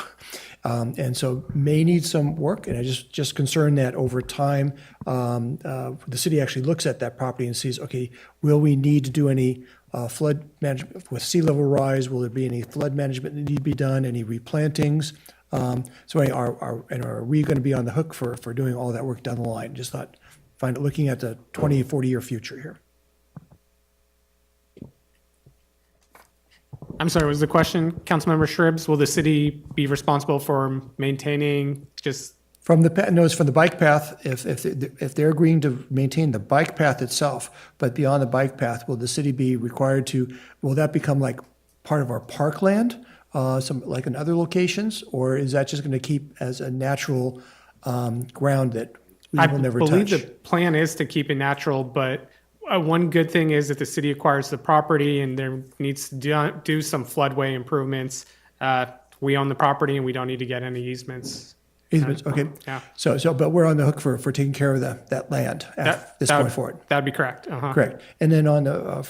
And so may need some work, and I just concerned that over time, the city actually looks at that property and sees, okay, will we need to do any flood management with sea level rise? Will there be any flood management that need to be done? Any replantings? So are we going to be on the hook for doing all that work down the line? Just thought, looking at the 20, 40-year future here. I'm sorry, was the question, Councilmember Shribs, will the city be responsible for maintaining just? From the bike path, if they're agreeing to maintain the bike path itself, but beyond the bike path, will the city be required will that become like part of our parkland, like in other locations? Or is that just going to keep as a natural ground that we will never touch? I believe the plan is to keep it natural, but one good thing is that the city acquires the property and there needs to do some floodway improvements. We own the property and we don't need to get any easements. Easements, okay. Yeah. But we're on the hook for taking care of that land at this point forward. That'd be correct. Uh-huh. Correct. And then on the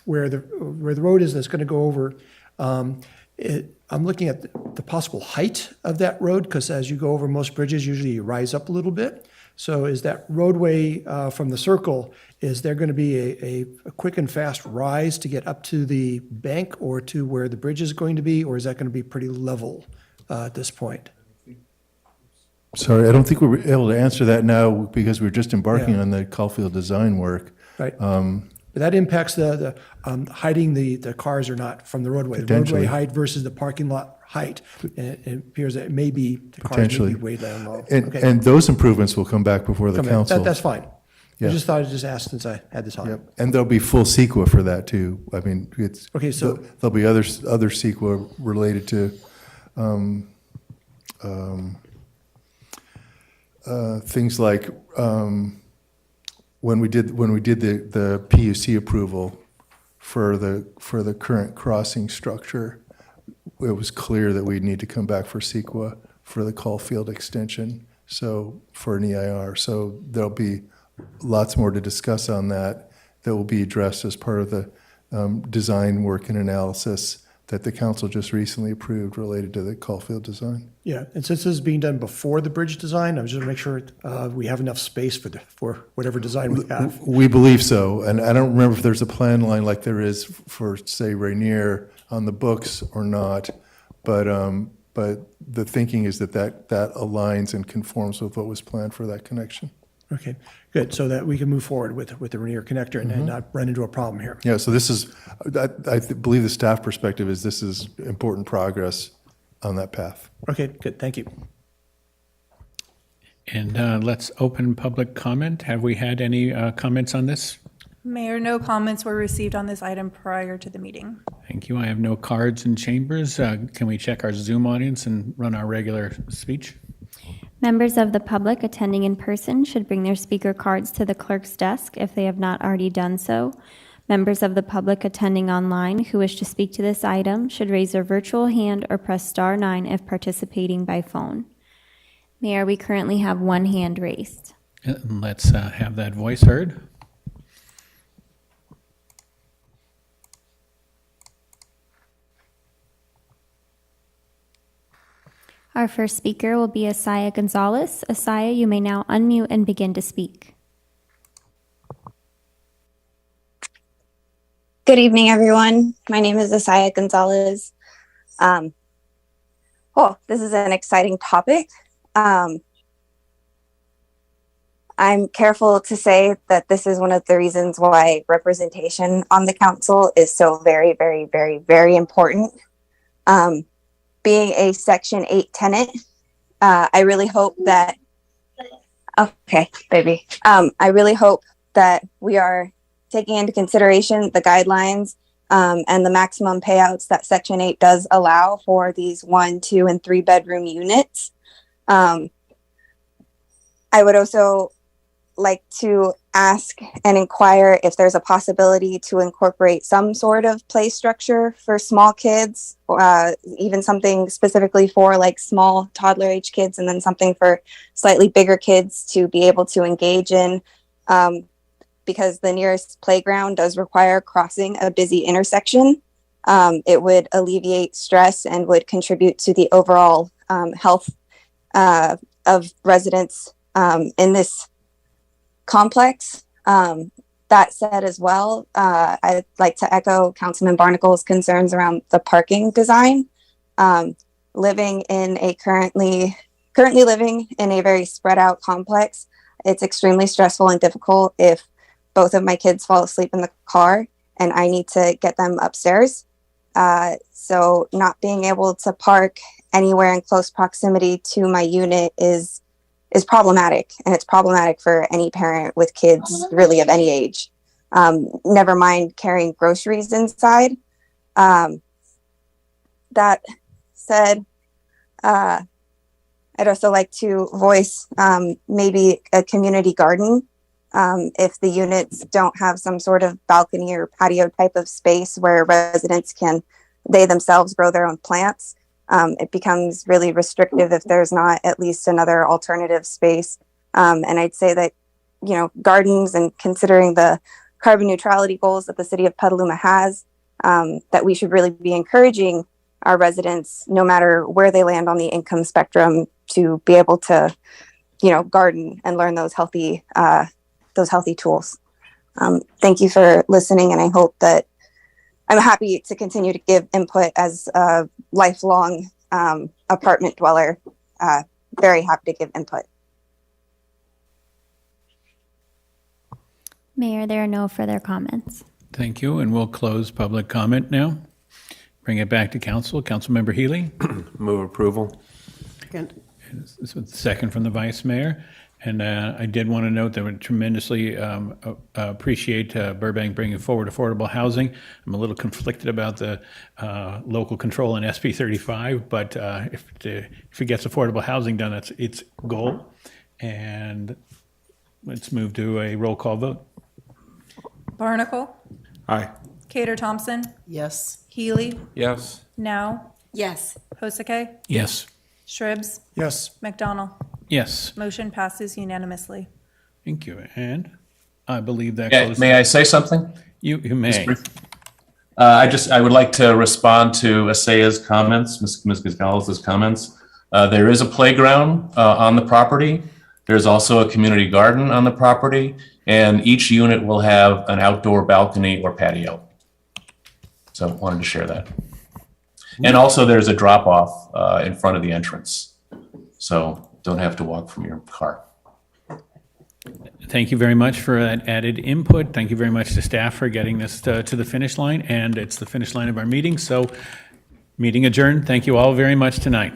where the road is that's going to go over, I'm looking at the possible height of that road, because as you go over most bridges, usually you rise up a little bit. So is that roadway from the circle, is there going to be a quick and fast rise to get up to the bank or to where the bridge is going to be, or is that going to be pretty level at this point? Sorry, I don't think we're able to answer that now because we're just embarking on the Caulfield design work. Right. But that impacts the hiding the cars or not from the roadway. The roadway Potentially. height versus the parking lot height. It appears that maybe the cars may Potentially. be way down low. And those improvements will come back before the council. That's fine. I Yeah. just thought I'd just ask since I had this on. Yep, and there'll be full CEQA for that too. I mean, it's. Okay, so- There'll be other CEQA related to, things like, when we did the PUC approval for the current crossing structure, it was clear that we'd need to come back for CEQA for the Caulfield extension, so for an EIR. So there'll be lots more to discuss on that will be addressed as part of the design work and analysis that the council just recently approved related to the Caulfield design. Yeah, and since this is being done before the bridge design, I was just to make sure we have enough space for whatever design we have. We believe so, and I don't remember if there's a plan line like there is for, say, Rainier on the books or not, but the thinking is that aligns and conforms with what was planned for that connection. Okay, good, so that we can move forward with the Rainier connector and not run into a problem here. Yeah, so this is, I believe the staff perspective is this is important progress on that path. Okay, good, thank you. And let's open public comment. Have we had any comments on this? Mayor, no comments were received on this item prior to the meeting. Thank you. I have no cards in chambers. Can we check our Zoom audience and run our regular speech? Members of the public attending in person should bring their speaker cards to the clerk's desk if they have not already done so. Members of the public attending online who wish to speak to this item should raise their virtual hand or press star 9 if participating by phone. Mayor, we currently have one hand raised. Let's have that voice heard. Our first speaker will be Asaya Gonzalez. Asaya, you may now unmute and begin to speak. Good evening, everyone. My name is Asaya Gonzalez. This is an exciting topic. I'm careful to say that this is one of the reasons why representation on the council is so very, very, very, very important. Being a Section 8 tenant, I really hope that, I really hope that we are taking into consideration the guidelines and the maximum payouts that Section 8 does allow for these 1, 2, and 3 bedroom units. I would also like to ask and inquire if there's a possibility to incorporate some sort of play structure for small kids, even something specifically for like small toddler age kids, and then something for slightly bigger kids to be able to engage in, because the nearest playground does require crossing a busy intersection. It would alleviate stress and would contribute to the overall health of residents in this complex. That said as well, I'd like to echo Councilman Barnacle's concerns around the parking design. Living in a currently living in a very spread out complex, it's extremely stressful and difficult if both of my kids fall asleep in the car and I need to get them upstairs. So not being able to park anywhere in close proximity to my unit is problematic, and it's problematic for any parent with kids really of any age. Never mind carrying groceries inside. That said, I'd also like to voice maybe a community garden. If the units don't have some sort of balcony or patio type of space where residents can, they themselves grow their own plants, it becomes really restrictive if there's not at least another alternative space. And I'd say that, gardens, and considering the carbon neutrality goals that the city of Petaluma has, that we should really be encouraging our residents, no matter where they land on the income spectrum, to be able to, garden and learn those healthy tools. Thank you for listening, and I hope that I'm happy to continue to give input as a lifelong apartment dweller. Very happy to give input. Mayor, there are no further comments. Thank you, and we'll close public comment now. Bring it back to council. Councilmember Healy. Move approval. Second. Second from the vice mayor. And I did want to note that we tremendously appreciate Burbank bringing forward affordable housing. I'm a little conflicted about the local control in SB 35, but if it gets affordable housing done, that's its goal. And let's move to a roll call vote. Barnacle, Aye. Cater Thompson, Yes. Healy, Yes. Now, Yes. Hosake, Yes. Shribs, Yes. McDonald. Yes. Motion passes unanimously. Thank you. And I believe that Yeah, closes. may I say something? You may. I would like to respond to Asaya's comments, Ms. Gonzalez's comments. There is a playground on the property. There's also a community garden on the property, and each unit will have an outdoor balcony or patio. So wanted to share that. And also there's a drop off in front of the entrance. So don't have to walk from your car. Thank you very much for that added input. Thank you very much to staff for getting this to the finish line, and it's the finish line of our meeting. So meeting adjourned. Thank you all very much tonight.